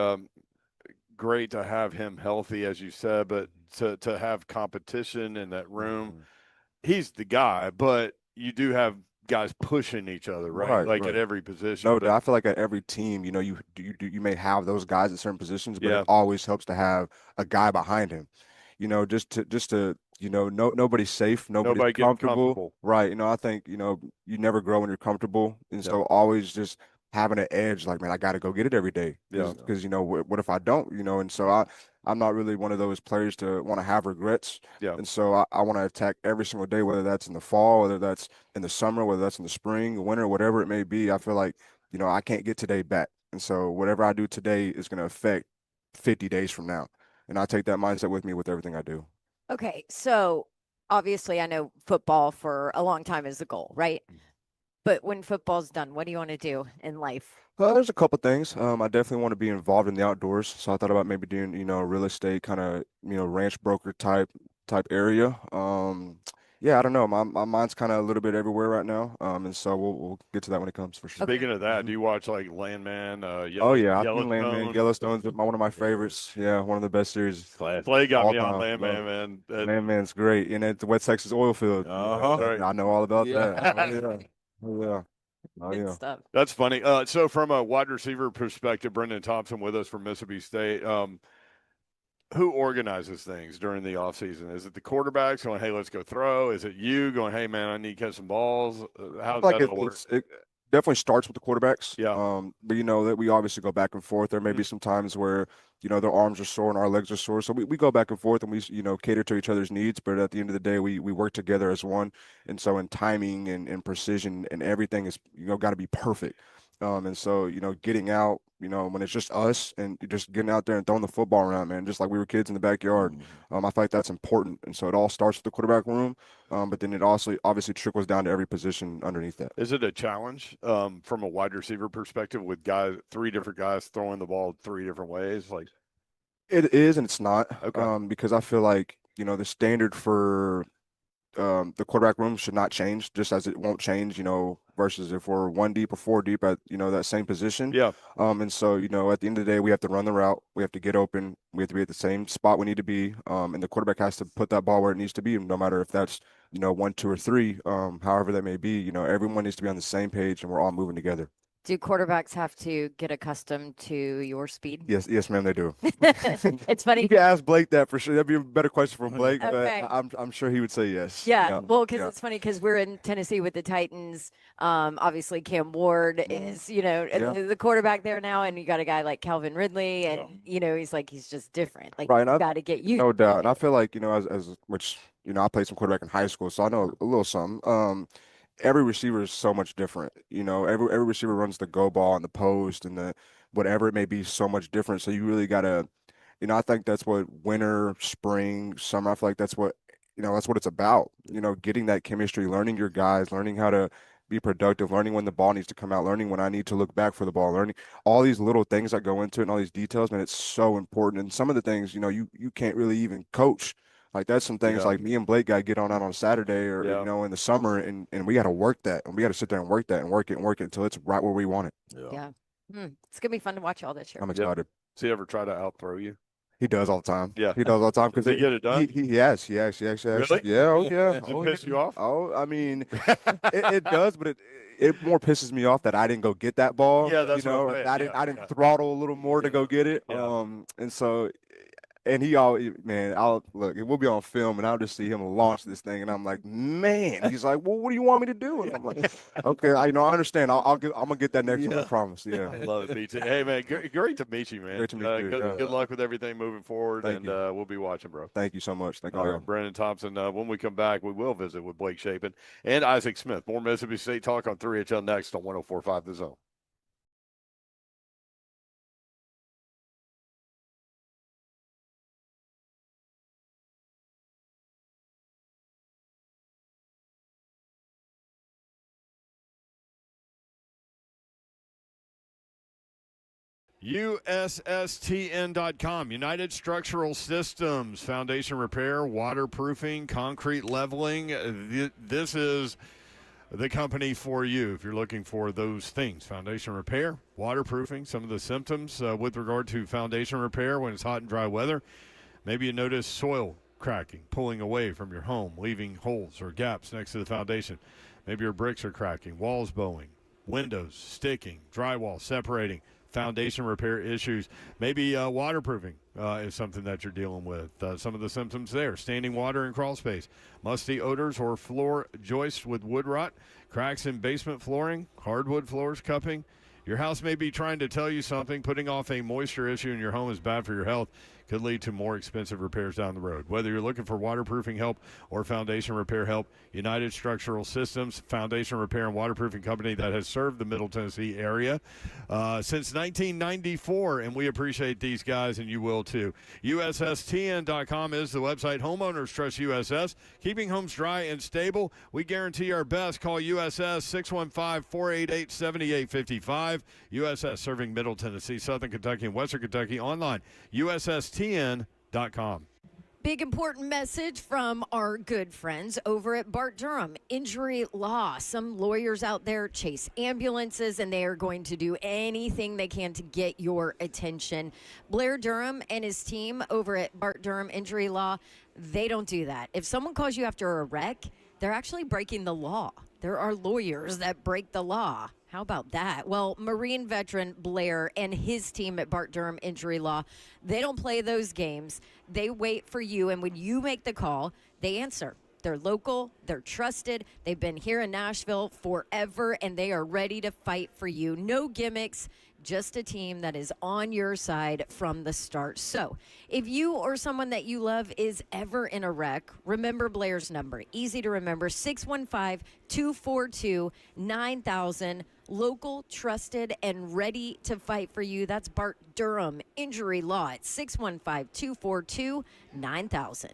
great to have him healthy, as you said, but to have competition in that room. He's the guy, but you do have guys pushing each other, right? At every position. No, I feel like at every team, you may have those guys at certain positions, but it always helps to have a guy behind him. Just to nobody's safe, nobody's comfortable. Right. I think, you never grow when you're comfortable. And so always just having an edge, like, man, I got to go get it every day. Because, what if I don't, and so I'm not really one of those players to want to have regrets. And so I want to attack every single day, whether that's in the fall, whether that's in the summer, whether that's in the spring, winter, whatever it may be. I feel like, I can't get today back. And so whatever I do today is going to affect 50 days from now. And I take that mindset with me with everything I do. Okay. So obviously I know football for a long time is the goal, right? But when football's done, what do you want to do in life? Well, there's a couple things. I definitely want to be involved in the outdoors. So I thought about maybe doing, real estate kind of, ranch broker type area. I don't know. My mind's kind of a little bit everywhere right now. And so we'll get to that when it comes for sure. Speaking of that, do you watch like Landman? I've seen Landman. Yellowstone's one of my favorites. Yeah, one of the best series. Clay got me on Landman, man. Landman's great. And at the West Texas oil field. I know all about that. Oh, yeah. Stuff. That's funny. So from a wide receiver perspective, Brennan Thompson with us from Mississippi State. Who organizes things during the offseason? Is it the quarterbacks going, hey, let's go throw? Is it you going, hey, man, I need to catch some balls? How's that work? It definitely starts with the quarterbacks. Yeah. But, that we obviously go back and forth. There may be some times where, their arms are sore and our legs are sore. So we go back and forth and we, cater to each other's needs. But at the end of the day, we work together as one. And so in timing and precision and everything is, got to be perfect. And so, getting out, when it's just us and just getting out there and throwing the football around, man, just like we were kids in the backyard. I feel like that's important. And so it all starts with the quarterback room, but then it also obviously trickles down to every position underneath that. Is it a challenge from a wide receiver perspective with three different guys throwing the ball three different ways? Like, it is and it's not. Okay. Because I feel like, the standard for the quarterback room should not change, just as it won't change, versus if we're one deep or four deep at, that same position. Yeah. And so, at the end of the day, we have to run the route. We have to get open. We have to be at the same spot we need to be. And the quarterback has to put that ball where it needs to be, no matter if that's, 1, 2, or 3, however that may be. Everyone needs to be on the same page and we're all moving together. Do quarterbacks have to get accustomed to your speed? Yes, ma'am, they do. It's funny. You can ask Blake that for sure. That'd be a better question from Blake, Okay. but I'm sure he would say yes. Yeah, well, because it's funny because we're in Tennessee with the Titans. Obviously, Cam Ward is, the quarterback there now, and you got a guy like Calvin Ridley, and he's just different. Like, right, you got to get used. No doubt, and I feel like as which I played some quarterback in high school, so I know a little something. every receiver is so much different. You know, every receiver runs the go ball and the post and the whatever it may be so much different. So you really gotta, I think that's what winter, spring, summer, I feel like that's what, that's what it's about. Getting that chemistry, learning your guys, learning how to be productive, learning when the ball needs to come out, learning when I need to look back for the ball, learning all these little things that go into it and all these details, man, it's so important. And some of the things, you can't really even coach. Like that's some things like me and Blake got to get on out on Saturday or, in the summer and we got to work that and we got to sit there and work that and work it until it's right where we want it. Yeah. It's going to be fun to watch all this year. I'm excited. Does he ever try to outthrow you? He does all the time. Yeah. He does all the time. Does he get it done? Yes. He actually. Really? Yeah. Oh, yeah. Does it piss you off? Oh, I mean, it does, but it more pisses me off that I didn't go get that ball. Yeah, that's what I'm saying. I didn't throttle a little more to go get it. Yeah. And so. And he always, man, we'll be on film and I'll just see him launch this thing. And I'm like, man, he's like, well, what do you want me to do? And I'm like, okay, I understand. I'm going to get that next one. I promise. Yeah. I love it, BT. Hey, man, great to meet you, man. Great to meet you. Good luck with everything moving forward. Thank you. We'll be watching, bro. Thank you so much. Thank you. Brennan Thompson. When we come back, we will visit with Blake Shapen and Isaac Smith. More Mississippi State talk on 3HL next on 104.5 The Zone. USSTN.com, United Structural Systems, foundation repair, waterproofing, concrete leveling. This is the company for you if you're looking for those things. Foundation repair, waterproofing, some of the symptoms with regard to foundation repair when it's hot and dry weather. Maybe you notice soil cracking, pulling away from your home, leaving holes or gaps next to the foundation. Maybe your bricks are cracking, walls bowing, windows sticking, drywall separating. Foundation repair issues. Maybe waterproofing is something that you're dealing with. Some of the symptoms there: standing water in crawl space, musty odors or floor joists with wood rot, cracks in basement flooring, hardwood floors cupping. Your house may be trying to tell you something. Putting off a moisture issue in your home is bad for your health. Could lead to more expensive repairs down the road. Whether you're looking for waterproofing help or foundation repair help, United Structural Systems, foundation repair and waterproofing company that has served the Middle Tennessee area since 1994, and we appreciate these guys, and you will too. USSTN.com is the website. Homeowners trust USS, keeping homes dry and stable. We guarantee our best. Call USS 615-488-7855. USS serving Middle Tennessee, Southern Kentucky, and Western Kentucky. Online, USSTN.com. Big important message from our good friends over at Bart Durham. Injury law. Some lawyers out there chase ambulances, and they are going to do anything they can to get your attention. Blair Durham and his team over at Bart Durham Injury Law, they don't do that. If someone calls you after a wreck, they're actually breaking the law. There are lawyers that break the law. How about that? Well, Marine veteran Blair and his team at Bart Durham Injury Law, they don't play those games. They wait for you, and when you make the call, they answer. They're local, they're trusted, they've been here in Nashville forever, and they are ready to fight for you. No gimmicks, just a team that is on your side from the start. So if you or someone that you love is ever in a wreck, remember Blair's number. Easy to remember, 615-242-9000. Local, trusted, and ready to fight for you. That's Bart Durham Injury Law at 615-242-9000.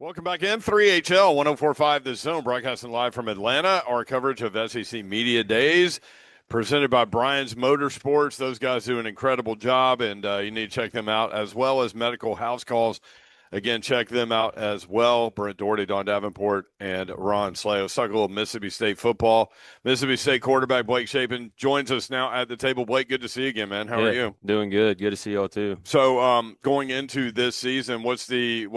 Welcome back in. 3HL 1045 The Zone, broadcasting live from Atlanta. Our coverage of SEC Media Days, presented by Brian's Motorsports. Those guys do an incredible job, and you need to check them out, as well as Medical House Calls. Again, check them out as well. Brent Doherty, Don Davenport, and Ron Slay. Let's talk a little Mississippi State football. Mississippi State quarterback Blake Shapen joins us now at the table. Blake, good to see you again, man. How are you? Doing good. Good to see y'all too. So, going into this season, what's the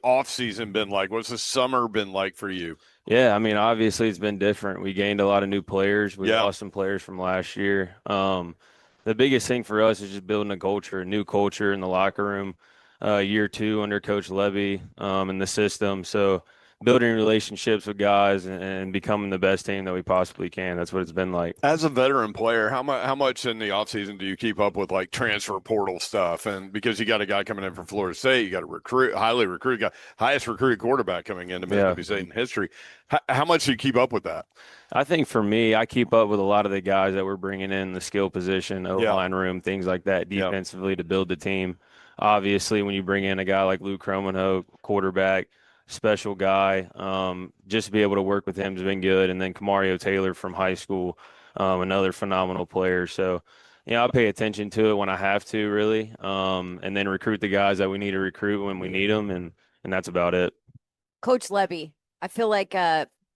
off season been like? What's the summer been like for you? Yeah, I mean, obviously it's been different. We gained a lot of new players. We lost some players from last year. The biggest thing for us is just building a new culture in the locker room. Year 2 under Coach Levy in the system. So building relationships with guys and becoming the best team that we possibly can. That's what it's been like. As a veteran player, how much in the offseason do you keep up with like transfer portal stuff? And because you got a guy coming in from Florida State, you got a highly recruited guy, highest recruited quarterback coming into Mississippi State in history. How much do you keep up with that? I think for me, I keep up with a lot of the guys that we're bringing in the skill position, O-line room, things like that, defensively to build the team. Obviously, when you bring in a guy like Luke Cromanhoe, quarterback, special guy, just to be able to work with him has been good. And then Kamario Taylor from high school, another phenomenal player. So, I pay attention to it when I have to, really, and then recruit the guys that we need to recruit when we need them, and that's about it. Coach Levy, I feel like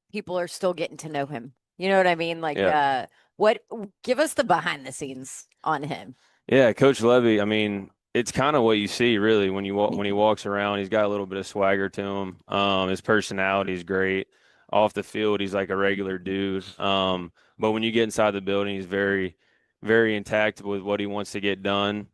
people are still getting to know him. You know what I mean? Like, give us the behind the scenes on him. Yeah, Coach Levy, I mean, it's kind of what you see, really, when he walks around. He's got a little bit of swagger to him. His personality is great. Off the field, he's like a regular dude. But when you get inside the building, he's very, very intact with what he wants to get done.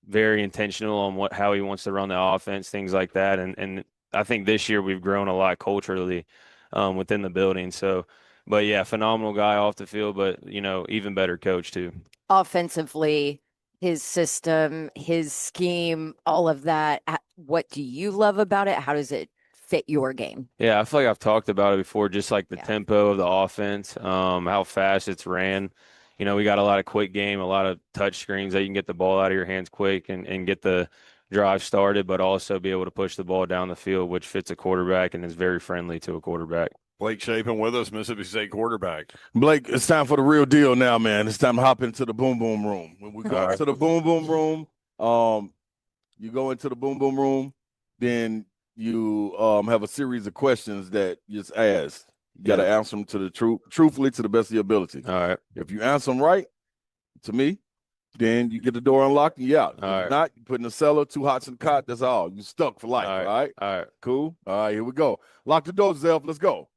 Very intentional on how he wants to run the offense, things like that. And I think this year we've grown a lot culturally within the building. So, but yeah, phenomenal guy off the field, but even better coach too. Offensively, his system, his scheme, all of that. What do you love about it? How does it fit your game? Yeah, I feel like I've talked about it before, just like the tempo of the offense, how fast it's ran. We got a lot of quick game, a lot of touch screens that you can get the ball out of your hands quick and get the drive started, but also be able to push the ball down the field, which fits a quarterback and is very friendly to a quarterback. Blake Shapen with us, Mississippi State quarterback. Blake, it's time for the real deal now, man. It's time to hop into the boom boom room. When we go to the boom boom room, you go into the boom boom room, then you have a series of questions that you just ask. You got to answer them to the truthfully, to the best of your ability. All right. If you answer them right, to me, then you get the door unlocked and you out. All right. If not, you put in the cellar, 2 hots in the cot, that's all. You stuck for life, All right? All right. Cool. All right, here we go. Lock the doors, Zelf. Let's go.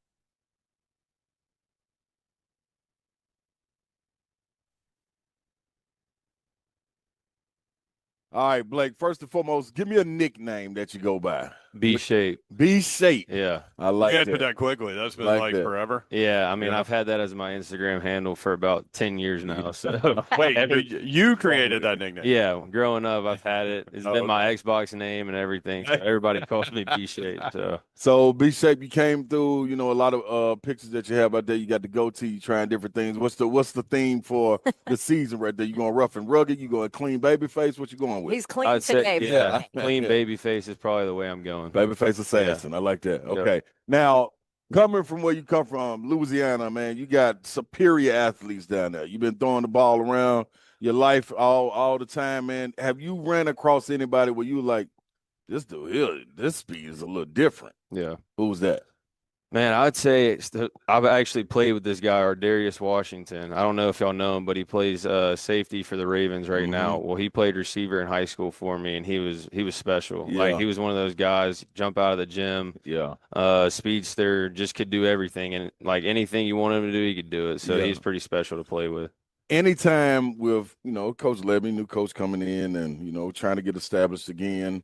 All right, Blake, first and foremost, give me a nickname that you go by. B-Shape. B-Shape. Yeah. I like You that. put that quickly. That's been like forever. Yeah, I mean, I've had that as my Instagram handle for about 10 years now. So Wait, you created that nickname? Yeah, growing up, I've had it. It's been my Xbox name and everything. So everybody calls me B-Shape. So B-Shape, you came through, a lot of pictures that you have out there. You got the goatee, trying different things. What's the theme for the season right there? You going rough and rugged? You going clean baby face? What you going with? He's clean today. Yeah, clean baby face is probably the way I'm going. Babyface assassin. I like that. Okay. Now, coming from where you come from, Louisiana, man, you got superior athletes down there. You've been throwing the ball around your life all the time, man. Have you ran across anybody where you like, this dude here, this speed is a little different? Yeah. Who's that? Man, I'd say I've actually played with this guy, Darius Washington. I don't know if y'all know him, but he plays safety for the Ravens right now. Well, he played receiver in high school for me, and he was special. Yeah. Like, he was one of those guys, jump out of the gym, speedster, just could do everything. And, like, anything you want him to do, he could do it. So he's pretty special to play with. Anytime with, Coach Levy, new coach coming in and, trying to get established again,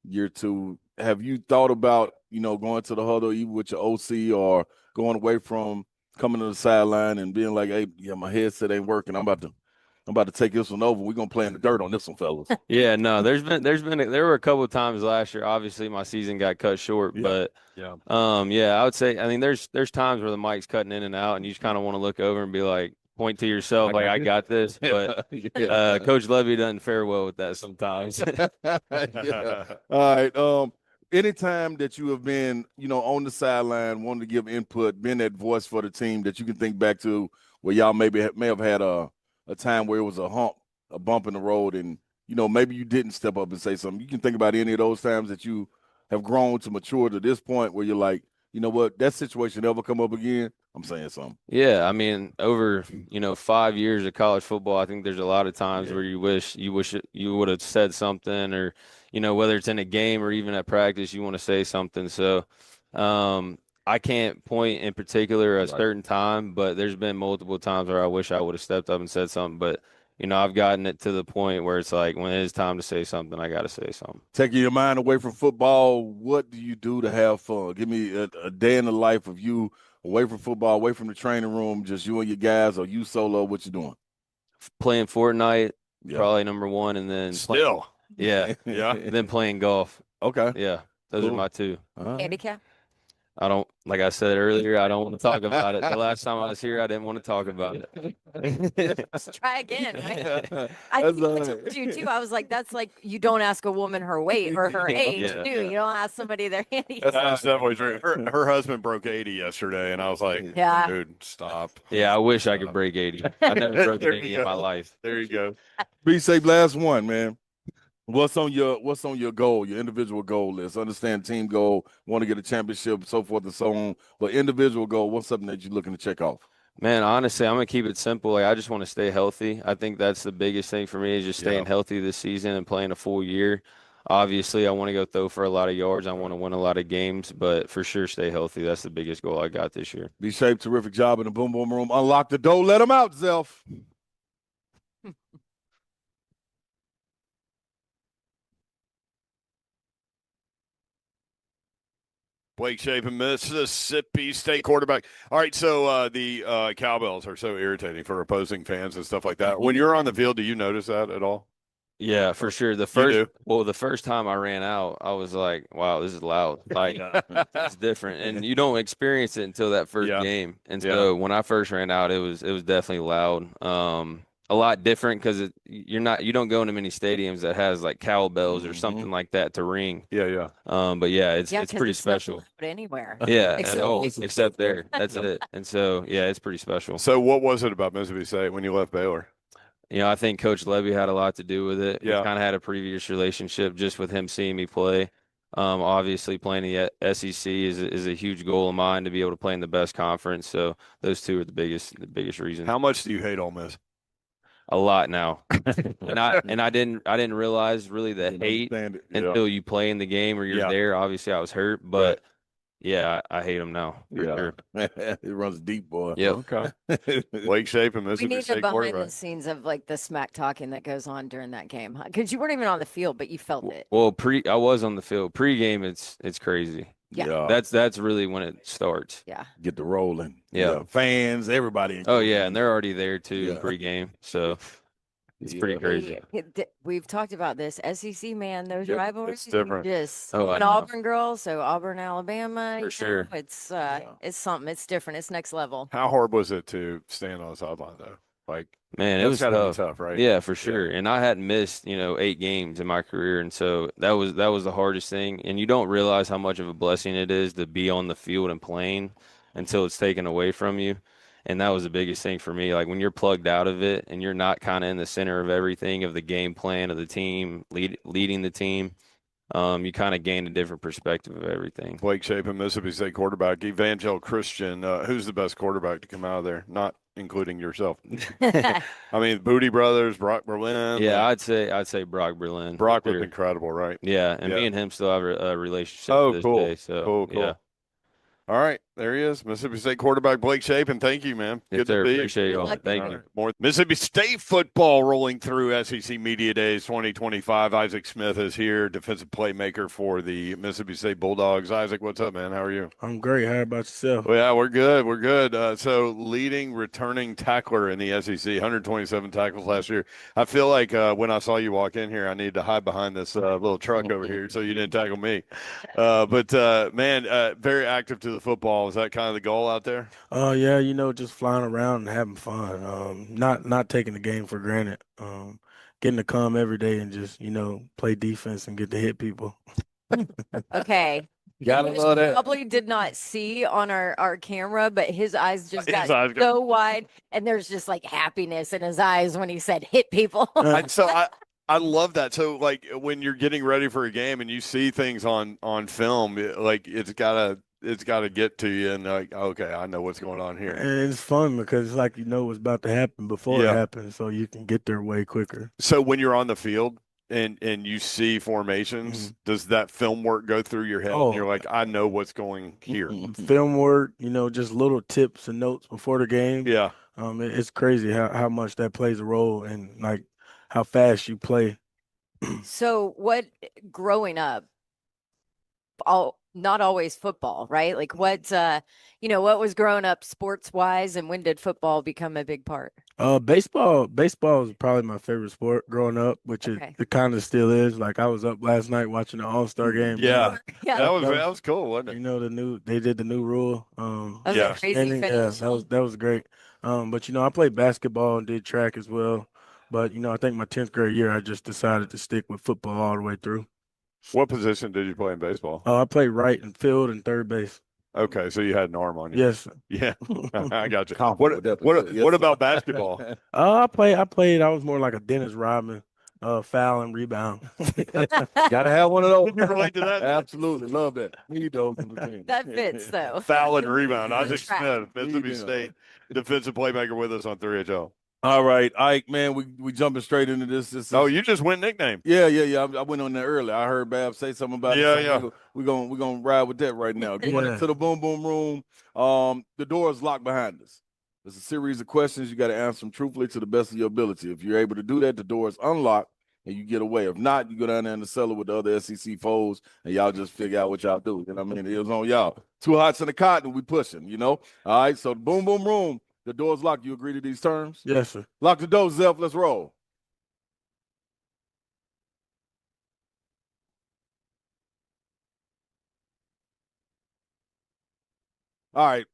year 2, have you thought about, going to the huddle even with your OC or going away from coming to the sideline and being like, hey, my headset ain't working. I'm about to take this one over. We're going to play in the dirt on this one, fellas. Yeah, no, there were a couple of times last year. Obviously, my season got cut short, but I would say, I mean, there's times where the mic's cutting in and out and you just kind of want to look over and be like, point to yourself, like, I got this. But Coach Levy doesn't fare well with that sometimes. All right. anytime that you have been, on the sideline, wanting to give input, been that voice for the team that you can think back to where y'all may have had a time where it was a bump in the road, and maybe you didn't step up and say something. You can think about any of those times that you have grown to mature to this point where you're like, you know what, that situation ever come up again, I'm saying something. Yeah, I mean, over 5 years of college football, I think there's a lot of times where you wish you would have said something, or whether it's in a game or even at practice, you want to say something. So I can't point in particular a certain time, but there's been multiple times where I wish I would have stepped up and said something. But I've gotten it to the point where it's like when it is time to say something, I got to say something. Taking your mind away from football, what do you do to have fun? Give me a day in the life of you away from football, away from the training room, just you and your guys, or you solo. What you doing? Playing Fortnite, probably number one, and then still, yeah, yeah, then playing golf. Okay, yeah, those are my two. Handicap. I don't, like I said earlier, I don't want to talk about it. The last time I was here, I didn't want to talk about it. Let's try again, right? I told you too. I was like, that's like you don't ask a woman her weight or her age, too. You don't ask somebody their handicap. That's definitely true. Her husband broke 80 yesterday, and I was like, dude, stop. Yeah, I wish I could break 80. I never broke 80 in my life. There you go. Be safe. Last one, man. What's on your goal, your individual goal list? Understand team goal, want to get a championship, so forth and so on. But individual goal, what's something that you're looking to check off? Man, honestly, I'm going to keep it simple. Like, I just want to stay healthy. I think that's the biggest thing for me is just staying healthy this season and playing a full year. Obviously, I want to go throw for a lot of yards. I want to win a lot of games, but for sure stay healthy. That's the biggest goal I got this year. Be safe. Terrific job in the Boom Boom Room. Unlock the door. Let them out, Zelf. Blake Shapen, Mississippi State quarterback. All right, so the cowbells are so irritating for opposing fans and stuff like that. When you're on the field, do you notice that at all? Yeah, for sure. The first time I ran out, I was like, wow, this is loud. Like, it's different. And you don't experience it until that first game. And so when I first ran out, it was definitely loud. A lot different because you don't go into many stadiums that has like cowbells or something like that to ring. Yeah. But yeah, it's pretty special. Anywhere. Yeah, except there. That's it. And so it's pretty special. So what was it about Mississippi State when you left Baylor? I think Coach Levy had a lot to do with it. Yeah. We kind of had a previous relationship just with him seeing me play. Obviously, playing the SEC is a huge goal of mine to be able to play in the best conference. So those two are the biggest reasons. How much do you hate Ole Miss? A lot now, and I didn't realize really the hate until you play in the game or you're there. Obviously, I was hurt, but I hate them now. For sure. It runs deep, boy. Yep. Okay. Blake Shapen, We Mississippi need the State behind quarterback. the scenes of like the smack talking that goes on during that game, because you weren't even on the field, but you felt it. Well, I was on the field. Pre-game, it's crazy. Yeah. That's really when it starts. Yeah. Get the rolling. Yeah. Fans, everybody. Oh yeah, and they're already there too pre-game. So it's pretty crazy. We've talked about this. SEC, man, those rivalries. It's different. Just Oh, I an know. Auburn girl, so Auburn, Alabama. For sure. It's something. It's different. It's next level. How hard was it to stand on the sideline though? Like, Man, it that's was gotta be tough. tough, right? Yeah, for sure. And I hadn't missed, 8 games in my career, and so that was the hardest thing. And you don't realize how much of a blessing it is to be on the field and playing until it's taken away from you. And that was the biggest thing for me. Like when you're plugged out of it and you're not kind of in the center of everything, of the game plan of the team, leading the team, you kind of gain a different perspective of everything. Blake Shapen, Mississippi State quarterback, Evangel Christian. Who's the best quarterback to come out of there? Not including yourself. I mean, Booty Brothers, Brock Berlin. Yeah, I'd say Brock Berlin. Brock was incredible, right? Yeah, and me and him still have a relationship Oh, to this cool. day. So, Cool. yeah. All right, there he is, Mississippi State quarterback Blake Shapen. Thank you, man. Yes, Good sir. to be. Appreciate you all. Thank you. More Mississippi State football rolling through SEC Media Days 2025. Isaac Smith is here, defensive playmaker for the Mississippi State Bulldogs. Isaac, what's up, man? How are you? I'm great. How about yourself? Well, yeah, we're good. We're good. So leading returning tackler in the SEC, 127 tackles last year. I feel like when I saw you walk in here, I needed to hide behind this little truck over here so you didn't tackle me. Man, very active to the football. Is that kind of the goal out there? Yeah, just flying around and having fun. Not taking the game for granted. Getting to come every day and just, play defense and get to hit people. Okay. Gotta love that. Probably did not see on our camera, but his eyes just His got eyes so wide, and there's just like happiness in his eyes when he said hit people. I love that. So like when you're getting ready for a game and you see things on film, like it's gotta get to you, and like, okay, I know what's going on here. And it's fun because it's like you know what's about to happen before Yeah. it happens, so you can get there way quicker. So when you're on the field and you see formations, does that film work go through your head? Oh. And you're like, I know what's going here. Film work, you know, just little tips and notes before the game. Yeah. It's crazy how much that plays a role and like how fast you play. So what growing up, not always football, right? Like what what was growing up sports wise, and when did football become a big part? Baseball is probably my favorite sport growing up, which it kind of still is. Like I was up last night watching the All-Star game. Yeah. Yeah. That was cool, wasn't it? You know they did the new rule. That was a crazy finish. That was great. But you know, I played basketball and did track as well. But you know, I think my 10th grade year, I just decided to stick with football all the way through. What position did you play in baseball? I played right in field and third base. Okay, so you had an arm on you. Yes. Yeah, I got you. What about basketball? I played. I was more like a Dennis Rodman, foul and rebound. Gotta have one of those. You relate to that? Absolutely. Love that. Need those in the team. That fits though. Foul and rebound. Isaac Track. Smith, Mississippi State defensive playmaker, with us on 3HL. All right, Ike, man, we jumping straight into this. Oh, you just went nickname. Yeah. I went on there earlier. I heard Bab say something about it. Yeah. We're gonna ride with that right now. Going into the boom boom room. The door is locked behind us. There's a series of questions. You got to answer them truthfully to the best of your ability. If you're able to do that, the door is unlocked and you get away. If not, you go down there in the cellar with the other SEC foes and y'all just figure out what y'all do. You know what I mean? It was on y'all. 2 hots in the cotton, we pushing, you know? All right, so the boom boom room. The door's locked. You agree to these terms? Yes, sir. Lock the door, Zeph. Let's roll. All right.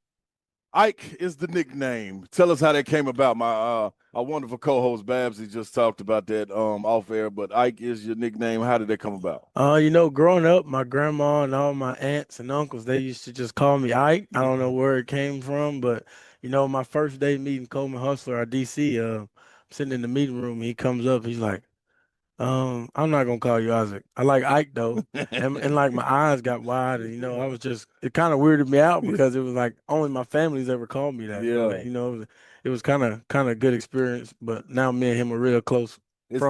Ike is the nickname. Tell us how that came about. My wonderful co-host Babsy just talked about that off air, but Ike is your nickname. How did that come about? You know, growing up, my grandma and all my aunts and uncles, they used to just call me Ike. I don't know where it came from, but you know, my first day meeting Coleman Hustler, our DC, I'm sitting in the meeting room. He comes up. He's like, I'm not gonna call you Isaac. I like Ike though, and like my eyes got wide, and you know, it kind of weirded me out because it was like only my family's ever called me that. Yeah. But, you know, it was kind of good experience. But now me and him are real close. It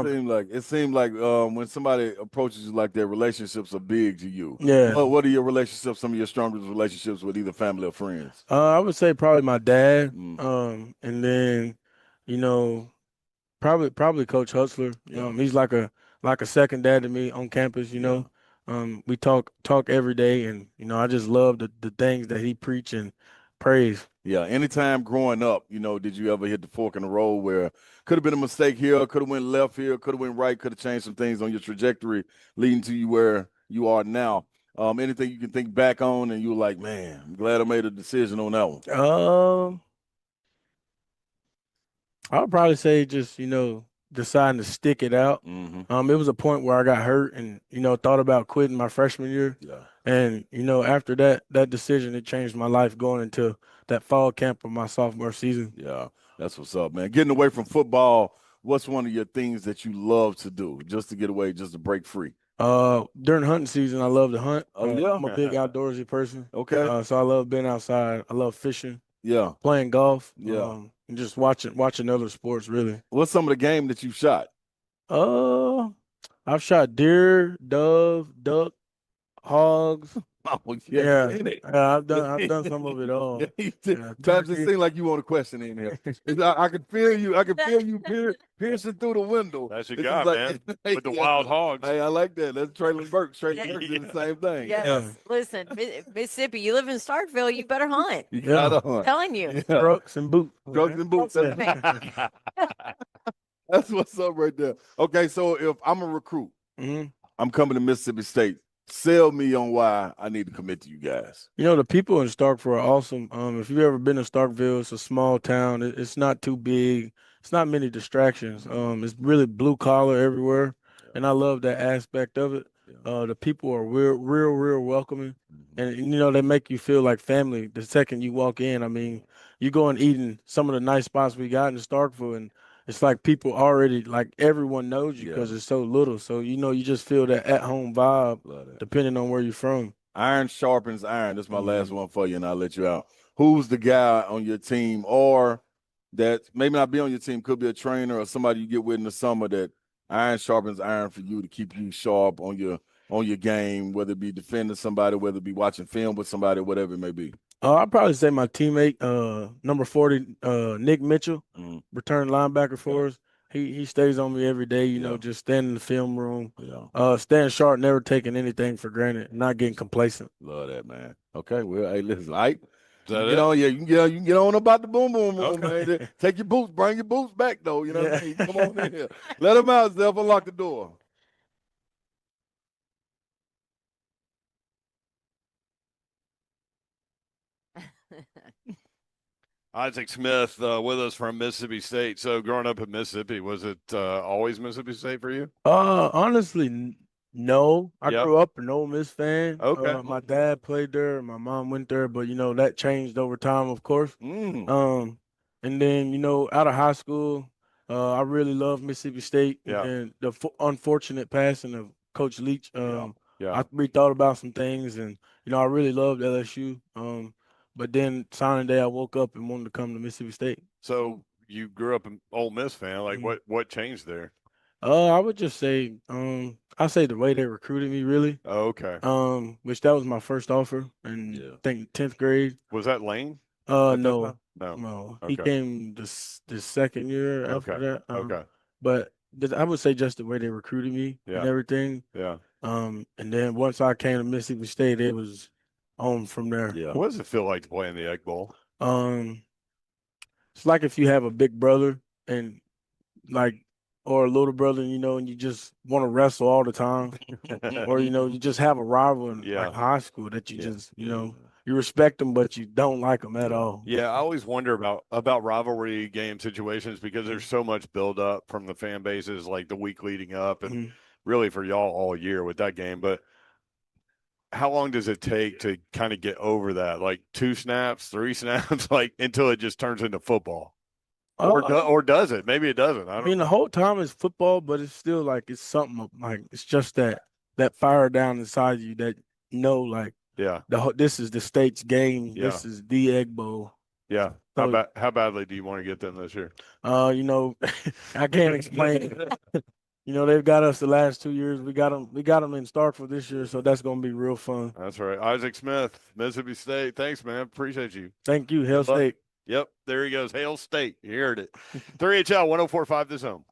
seemed like when somebody approaches you like that, relationships are big to you. Yeah. What are your relationships? Some of your strongest relationships with either family or friends? I would say probably my dad, and then, you know, probably Coach Hustler. He's like a second dad to me on campus. You know, we talk every day, and you know, I just love the things that he preach and praise. Yeah. Anytime growing up, you know, did you ever hit the fork in the road where could have been a mistake here, could have went left here, could have went right, could have changed some things on your trajectory, leading to you where you are now? Anything you can think back on, and you were like, man, I'm glad I made a decision on that one. I would probably say just, you know, deciding to stick it out. Mm-hmm. It was a point where I got hurt and, you know, thought about quitting my freshman year. Yeah. And, you know, after that decision, it changed my life going into that fall camp of my sophomore season. Yeah, that's what's up, man. Getting away from football, what's one of your things that you love to do just to get away, just to break free? During hunting season, I love to hunt. Yeah. I'm a big outdoorsy person. Okay. So I love being outside. I love fishing. Yeah. Playing golf. Yeah. And just watching other sports, really. What's some of the game that you've shot? I've shot deer, dove, duck, hogs. Oh, Yeah, I've done some of it all. Times it seems like you want a question in here. I can feel you. I can feel you piercing through the window. That's your guy, man. With the wild hogs. Hey, I like that. That's Traylon Burks. Traylon Burks did the same thing. Yes. Yeah. Listen, Mississippi, you live in Starkville, you better hunt. You gotta I'm hunt. telling you. Trucks and boots. Drugs and boots. That's what's up right there. Okay, so if I'm a recruit, I'm coming to Mississippi State. Sell me on why I need to commit to you guys. You know, the people in Starkville are awesome. If you've ever been to Starkville, it's a small town. It's not too big. It's not many distractions. It's really blue collar everywhere, and I love that aspect of it. The people are real welcoming, and they make you feel like family the second you walk in. I mean, you go and eat in some of the nice spots we got in Starkville, and it's like people already like everyone knows you because it's so little. So you just feel that at home vibe, depending on where you're from. Iron sharpens iron. That's my last one for you, and I'll let you out. Who's the guy on your team, or that maybe not be on your team, could be a trainer or somebody you get with in the summer that iron sharpens iron for you to keep you sharp on your game, whether it be defending somebody, whether it be watching film with somebody, whatever it may be? I'd probably say my teammate, number 40, Nick Mitchell, return linebacker for us. He stays on me every day, just standing in the film room, staying sharp, never taking anything for granted, not getting complacent. Love that, man. Okay, well, hey, listen, Ike, you can get on about the boom boom room, man. Take your boots, bring your boots back though. You know what I mean? Come on in here. Let him out, Zeph. Unlock the door. Isaac Smith with us from Mississippi State. So growing up in Mississippi, was it always Mississippi State for you? Honestly, no. I grew up an Ole Miss fan. Okay. My dad played there, my mom went there, but that changed over time, of course. And then out of high school, I really loved Mississippi State. Yeah. And the unfortunate passing of Coach Leach. Yeah. I rethought about some things, and I really loved LSU. But then signing day, I woke up and wanted to come to Mississippi State. So you grew up an Ole Miss fan. Like, what changed there? I would just say, I say the way they recruited me, really. Oh, okay. Which that was my first offer, and I think 10th grade. Was that Lane? No. Okay. He came the second year after that. Okay. But I would say just the way they recruited me and everything. Yeah. And then once I came to Mississippi State, it was on from there. Yeah. What does it feel like to play in the Egg Bowl? It's like if you have a big brother and or a little brother, and you just want to wrestle all the time, or you just have a rival in high school that you just you respect them, but you don't like them at all. Yeah, I always wonder about rivalry game situations because there's so much build up from the fan bases, like the week leading up, and really for y'all all year with that game. But how long does it take to kind of get over that? Like 2 snaps, 3 snaps, until it just turns into football? Or does it? Maybe it doesn't. I mean, the whole time is football, but it's still it's something it's just that fire down inside you that this is the state's game. Yeah. This is the Egg Bowl. Yeah. So, how badly do you want to get them this year? I can't explain it. They've got us the last 2 years. We got them in Starkville this year, so that's going to be real fun. That's right. Isaac Smith, Mississippi State. Thanks, man. Appreciate you. Thank you. Hail State. Yep, there he goes. Hail State. You heard it. 3HL 104.5 The Zone.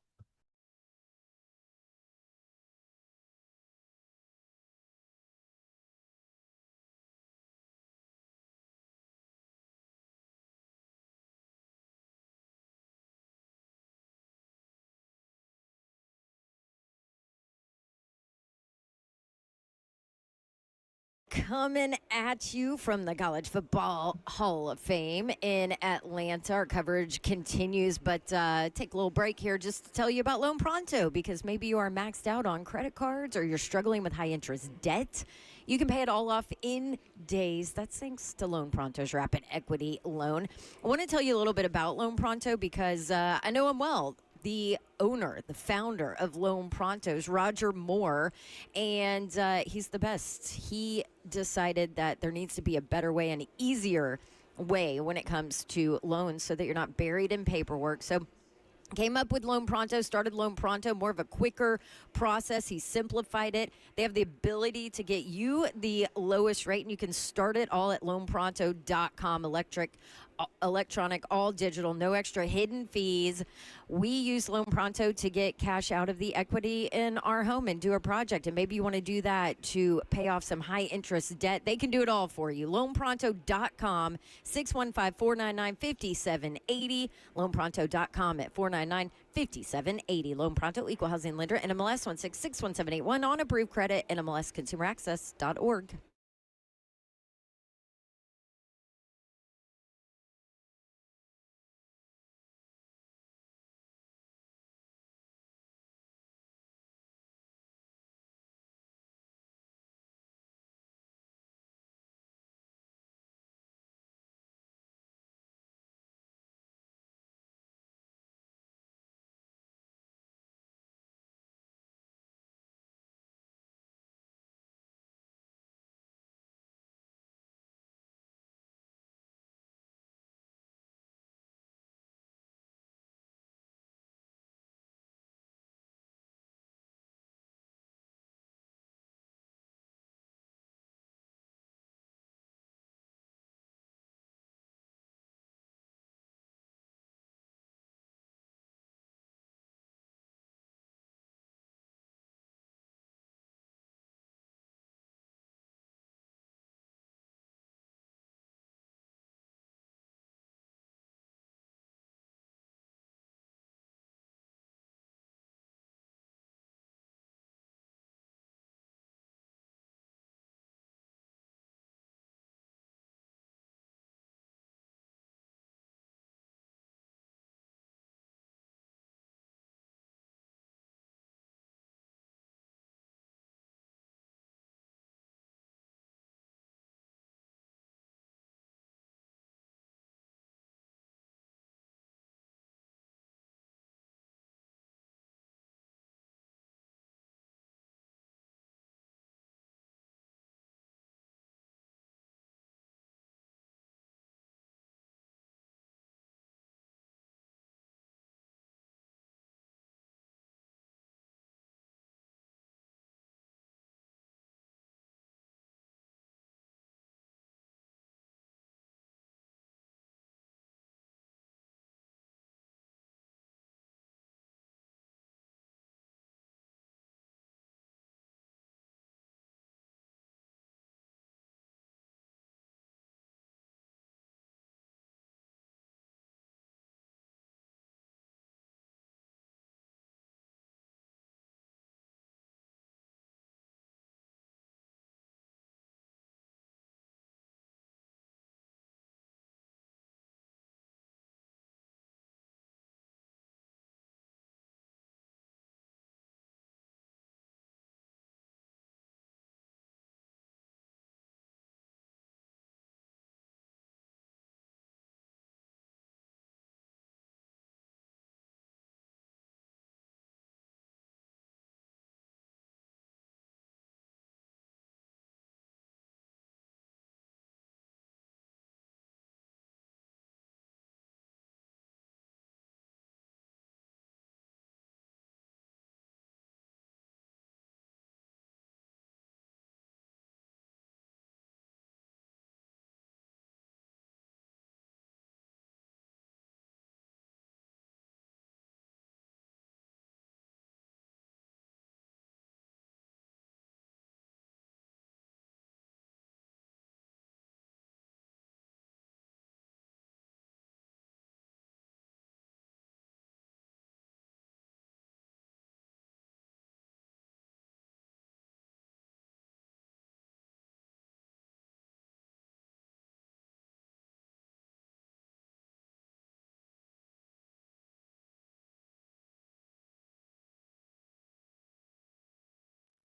Coming at you from the College Football Hall of Fame in Atlanta. Our coverage continues, but take a little break here just to tell you about Loan Pronto, because maybe you are maxed out on credit cards or you're struggling with high-interest debt. You can pay it all off in days. That's thanks to Loan Pronto's Rapid Equity Loan. I want to tell you a little bit about Loan Pronto because I know him well. The owner, the founder of Loan Pronto's Roger Moore, and he's the best. He decided that there needs to be a better way, an easier way when it comes to loans so that you're not buried in paperwork. So came up with Loan Pronto, started Loan Pronto, more of a quicker process. He simplified it. They have the ability to get you the lowest rate, and you can start it all at loanpronto.com. Electronic, all digital, no extra hidden fees. We use Loan Pronto to get cash out of the equity in our home and do a project. And maybe you want to do that to pay off some high interest debt. They can do it all for you. LoanPronto.com, 615-499-5780. LoanPronto.com at 499-5780. Loan Pronto, Equal Housing Lender, NMLS 1661781 on approved credit, NMLSConsumerAccess.org.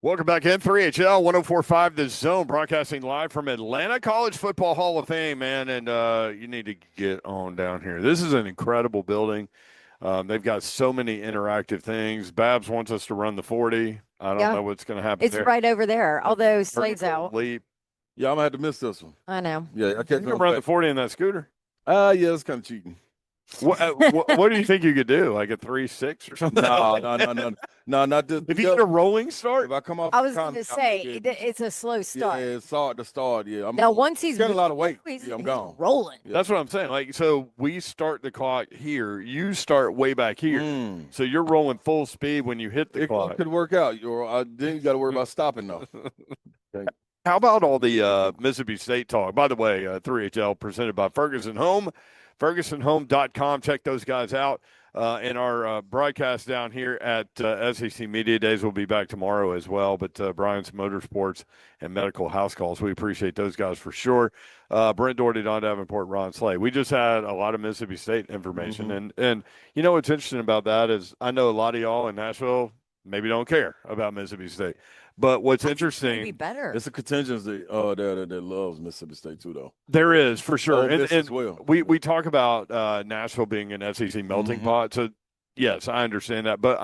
Welcome back in 3HL 1045 The Zone, broadcasting live from Atlanta College Football Hall of Fame, man. And you need to get on down here. This is an incredible building. They've got so many interactive things. Babs wants us to run the 40. I don't know what's going to happen It's there. right over there, although Slade's out. Leap. Yeah, I'm going to have to miss this one. I know. Yeah, I can't You can run the 40 in that scooter. Yeah, it's kind of cheating. What do you think you could do? Like a 3.6 or something? No, not this. If you get a rolling start? If I come off I was going to say, it's a slow start. Yeah, it's hard to start. Yeah. Now, once he's got a lot of weight, I'm gone. Rolling. That's what I'm saying. Like, so we start the clock here. You start way back here. So you're rolling full speed when you hit the clock. It could work out. Then you got to worry about stopping, though. How about all the Mississippi State talk? By the way, 3HL presented by Ferguson Home. FergusonHome.com. Check those guys out. And our broadcast down here at SEC Media Days will be back tomorrow as well. But Brian's Motorsports and Medical House Calls, we appreciate those guys for sure. Brent Doherty, Don Davenport, Ron Slay. We just had a lot of Mississippi State information. And you know what's interesting about that is I know a lot of y'all in Nashville maybe don't care about Mississippi State. But what's interesting, be better. It's a contingency that loves Mississippi State too, though. There is for sure, and as well. We talk about Nashville being an SEC melting pot. So yes, I understand that, but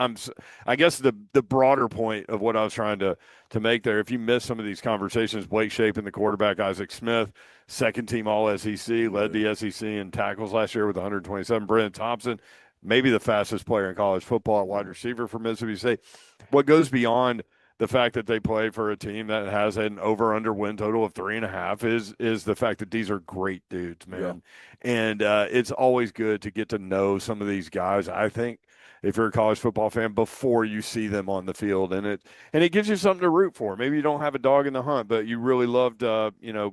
I guess the broader point of what I was trying to make there. If you miss some of these conversations, Blake Shapen, the quarterback, Isaac Smith, second team All SEC, led the SEC in tackles last year with 127. Brennan Thompson, maybe the fastest player in college football at wide receiver for Mississippi State. What goes beyond the fact that they play for a team that has an over-under win total of 3.5 is the fact that these are great dudes, man. Yeah. And it's always good to get to know some of these guys, I think, if you're a college football fan, before you see them on the field. And it gives you something to root for. Maybe you don't have a dog in the hunt, but you really loved,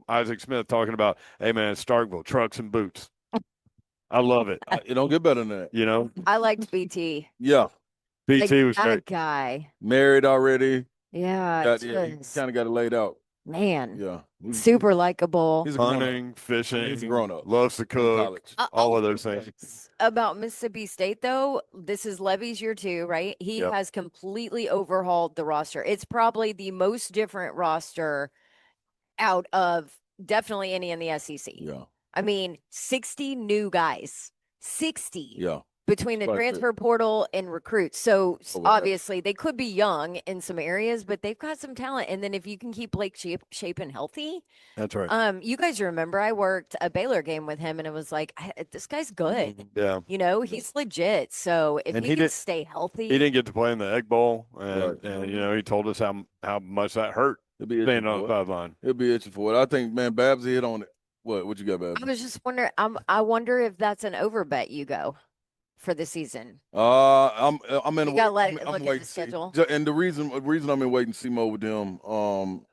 Isaac Smith talking about, hey, man, Starkville, trucks and boots. I love it. It don't get better than that. You know? I liked BT. Yeah. BT was great. That guy. Married already. Yeah, he kind of got it laid out. Man. Yeah. Super likable. He's hunting, fishing. He's a grown-up. Loves to cook. All of those things. About Mississippi State, though, this is Levy's year 2, right? He has completely overhauled the roster. It's probably the most different roster out of definitely any in the SEC. Yeah. I mean, 60 new guys. 60. Yeah. Between the transfer portal and recruits. So obviously they could be young in some areas, but they've got some talent. And then if you can keep Blake Shapen healthy. That's right. You guys remember I worked a Baylor game with him and it was like, this guy's good. Yeah. You know, he's legit. So if he can stay healthy. He didn't get to play in the Egg Bowl. And he told us how much that hurt being on the sideline. He'll be itching for it. I think, man, Babs hit on it. What you got, Babs? I was just wondering, I wonder if that's an overbet you go for the season. I'm in. You gotta look at the schedule. And the reason I'm in wait and see mode with them.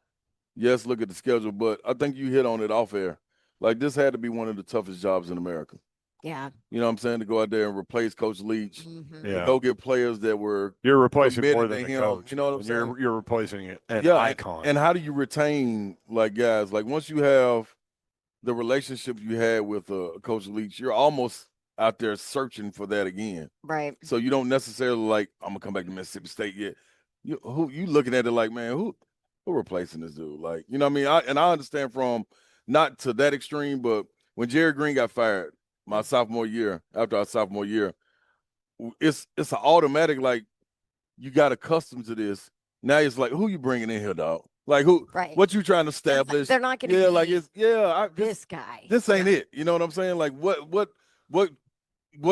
Yes, look at the schedule, but I think you hit on it off air. Like this had to be one of the toughest jobs in America. Yeah. You know what I'm saying? To go out there and replace Coach Leach. Mm-hmm. Yeah. Go get players that were you're replacing more than him. Coach. You know what I'm saying? You're replacing an icon. And how do you retain like guys? Like once you have the relationship you had with Coach Leach, you're almost out there searching for that again. Right. So you don't necessarily like, I'm gonna come back to Mississippi State yet. You looking at it like, man, who replacing this dude? Like, you know what I mean? I understand from not to that extreme, but when Jerry Green got fired my sophomore year, after our sophomore year, it's an automatic, like, you got accustomed to this. Now it's like, who you bringing in here, dog? Like who? Right. What you trying to establish? They're not going to. This guy. This ain't it. You know what I'm saying? Like what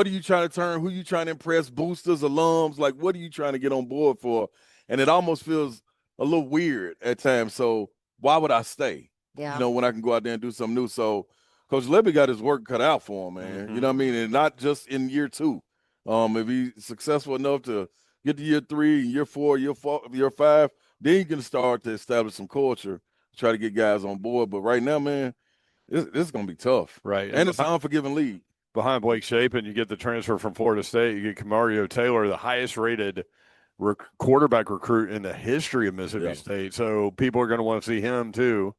are you trying to turn? Who you trying to impress? Boosters, alums? Like what are you trying to get on board for? And it almost feels a little weird at times. So why would I stay? Yeah. You know, when I can go out there and do something new. So Coach Levy got his work cut out for him, man. Mm-hmm. You know what I mean? And not just in year 2. If he's successful enough to get to year 3, year 4, year 5, then you can start to establish some culture, try to get guys on board. But right now, man, this is going to be tough. Right. And it's an unforgiving league. Behind Blake Shapen, you get the transfer from Florida State. You get Kamario Taylor, the highest-rated quarterback recruit in the history of Mississippi State. So people are going to want to see him too.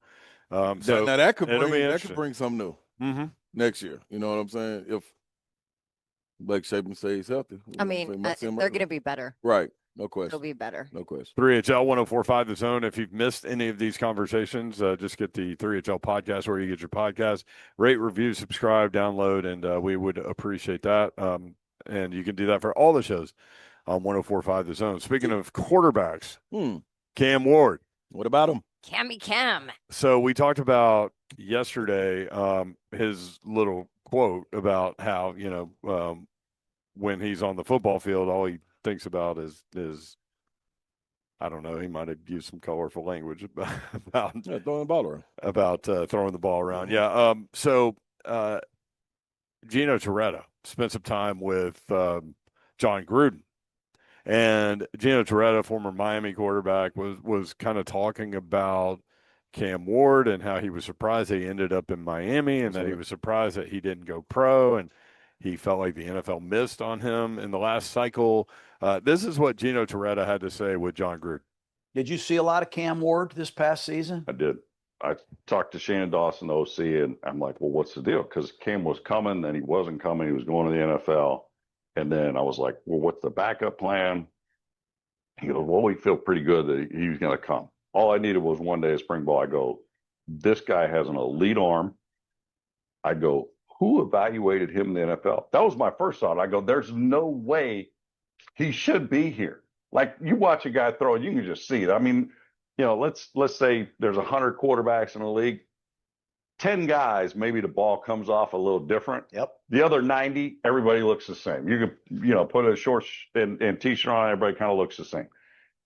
Now that could bring something new next year. You know what I'm saying? If Blake Shapen stays healthy, I mean, they're going to be better. Right. No question. It'll be better. No question. 3HL 1045 The Zone. If you've missed any of these conversations, just get the 3HL podcast where you get your podcast. Rate, review, subscribe, download, and we would appreciate that. And you can do that for all the shows on 1045 The Zone. Speaking of quarterbacks, Cam Ward. What about him? Cammy Cam. So we talked about yesterday his little quote about how, when he's on the football field, all he thinks about is I don't know, he might have used some colorful language about throwing the ball around. About throwing the ball around. Yeah. So Gino Torretta spent some time with John Gruden. And Gino Torretta, former Miami quarterback, was kind of talking about Cam Ward and how he was surprised that he ended up in Miami and that he was surprised that he didn't go pro and he felt like the NFL missed on him in the last cycle. This is what Gino Torretta had to say with John Gruden. Did you see a lot of Cam Ward this past season? I did. I talked to Shannon Dawson, the OC, and I'm like, well, what's the deal? Because Cam was coming, then he wasn't coming. He was going to the NFL. And then I was like, well, what's the backup plan? He goes, well, we feel pretty good that he was going to come. All I needed was one day of spring ball. I go, this guy has an elite arm. I go, who evaluated him in the NFL? That was my first thought. I go, there's no way he should be here. Like, you watch a guy throw, you can just see it. I mean, let's say there's 100 quarterbacks in the league. 10 guys, maybe the ball comes off a little different. Yep. The other 90, everybody looks the same. You could, put a shorts and T-shirt on, everybody kind of looks the same.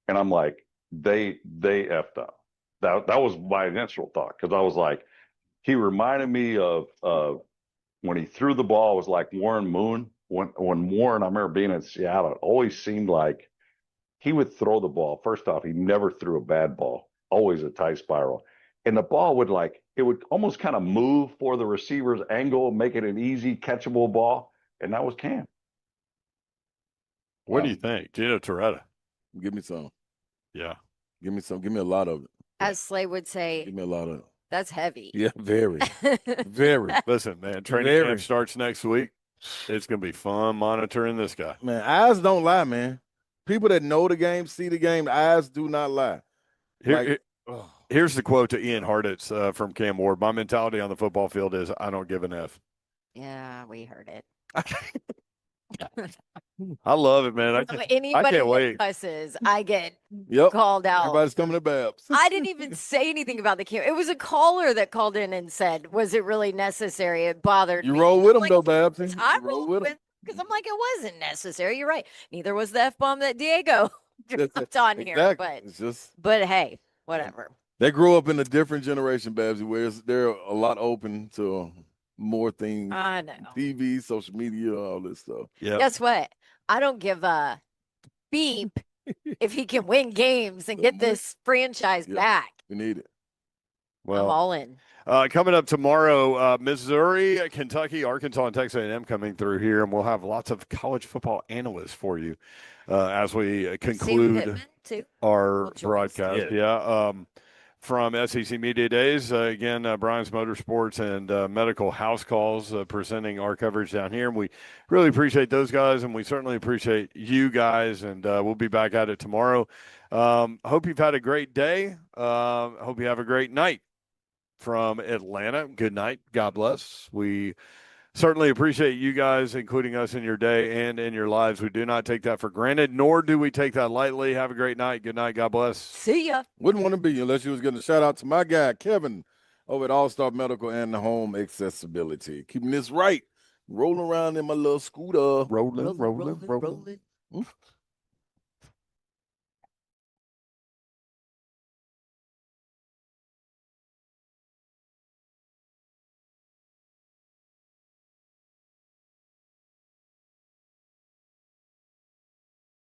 And I'm like, they effed up. That was my initial thought, because I was like, he reminded me of when he threw the ball, it was like Warren Moon. When Warren, I remember being in Seattle, it always seemed like he would throw the ball. First off, he never threw a bad ball, always a tight spiral. And the ball would it would almost kind of move for the receiver's angle, make it an easy catchable ball. And that was Cam. What do you think? Gino Torretta. Give me some. Yeah. Give me some. Give me a lot of it. As Slay would say, Give me a lot of it. that's heavy. Yeah, very. Very. Listen, man, training camp starts next week. It's going to be fun monitoring this guy. Man, eyes don't lie, man. People that know the game, see the game, eyes do not lie. Here's the quote to Ian Harditz from Cam Ward. My mentality on the football field is I don't give an F. Yeah, we heard it. I love it, man. I Anybody can't wait. that cusses, I get Yep. called out. Everybody's coming to Babs. I didn't even say anything about the Cam. It was a caller that called in and said, was it really necessary? It bothered You me. roll with them, Like, though, Babs. I You roll rolled with with 'em. because I'm like, it wasn't necessary. You're right. Neither was the F-bomb that Diego dropped on here. Exactly. It's just But hey, whatever. they grew up in a different generation, Babsy, where they're a lot open to more things. I know. TV, social media, all this stuff. Yeah. Guess what? I don't give a beep if he can win games and get this franchise back. We need it. Well, I'm all in. Coming up tomorrow, Missouri, Kentucky, Arkansas, and Texas A&M coming through here, and we'll have lots of college football analysts for you as we conclude our broadcast. Yeah. From SEC Media Days, again, Brian's Motorsports and Medical House Calls presenting our coverage down here. And we really appreciate those guys, and we certainly appreciate you guys, and we'll be back at it tomorrow. Hope you've had a great day. Hope you have a great night from Atlanta. Good night. God bless. We certainly appreciate you guys including us in your day and in your lives. We do not take that for granted, nor do we take that lightly. Have a great night. Good night. God bless. See ya. Wouldn't want to be unless you was getting a shout out to my guy, Kevin, over at All-Star Medical and Home Accessibility. Keeping this right. Rolling around in my little scooter. Rolling.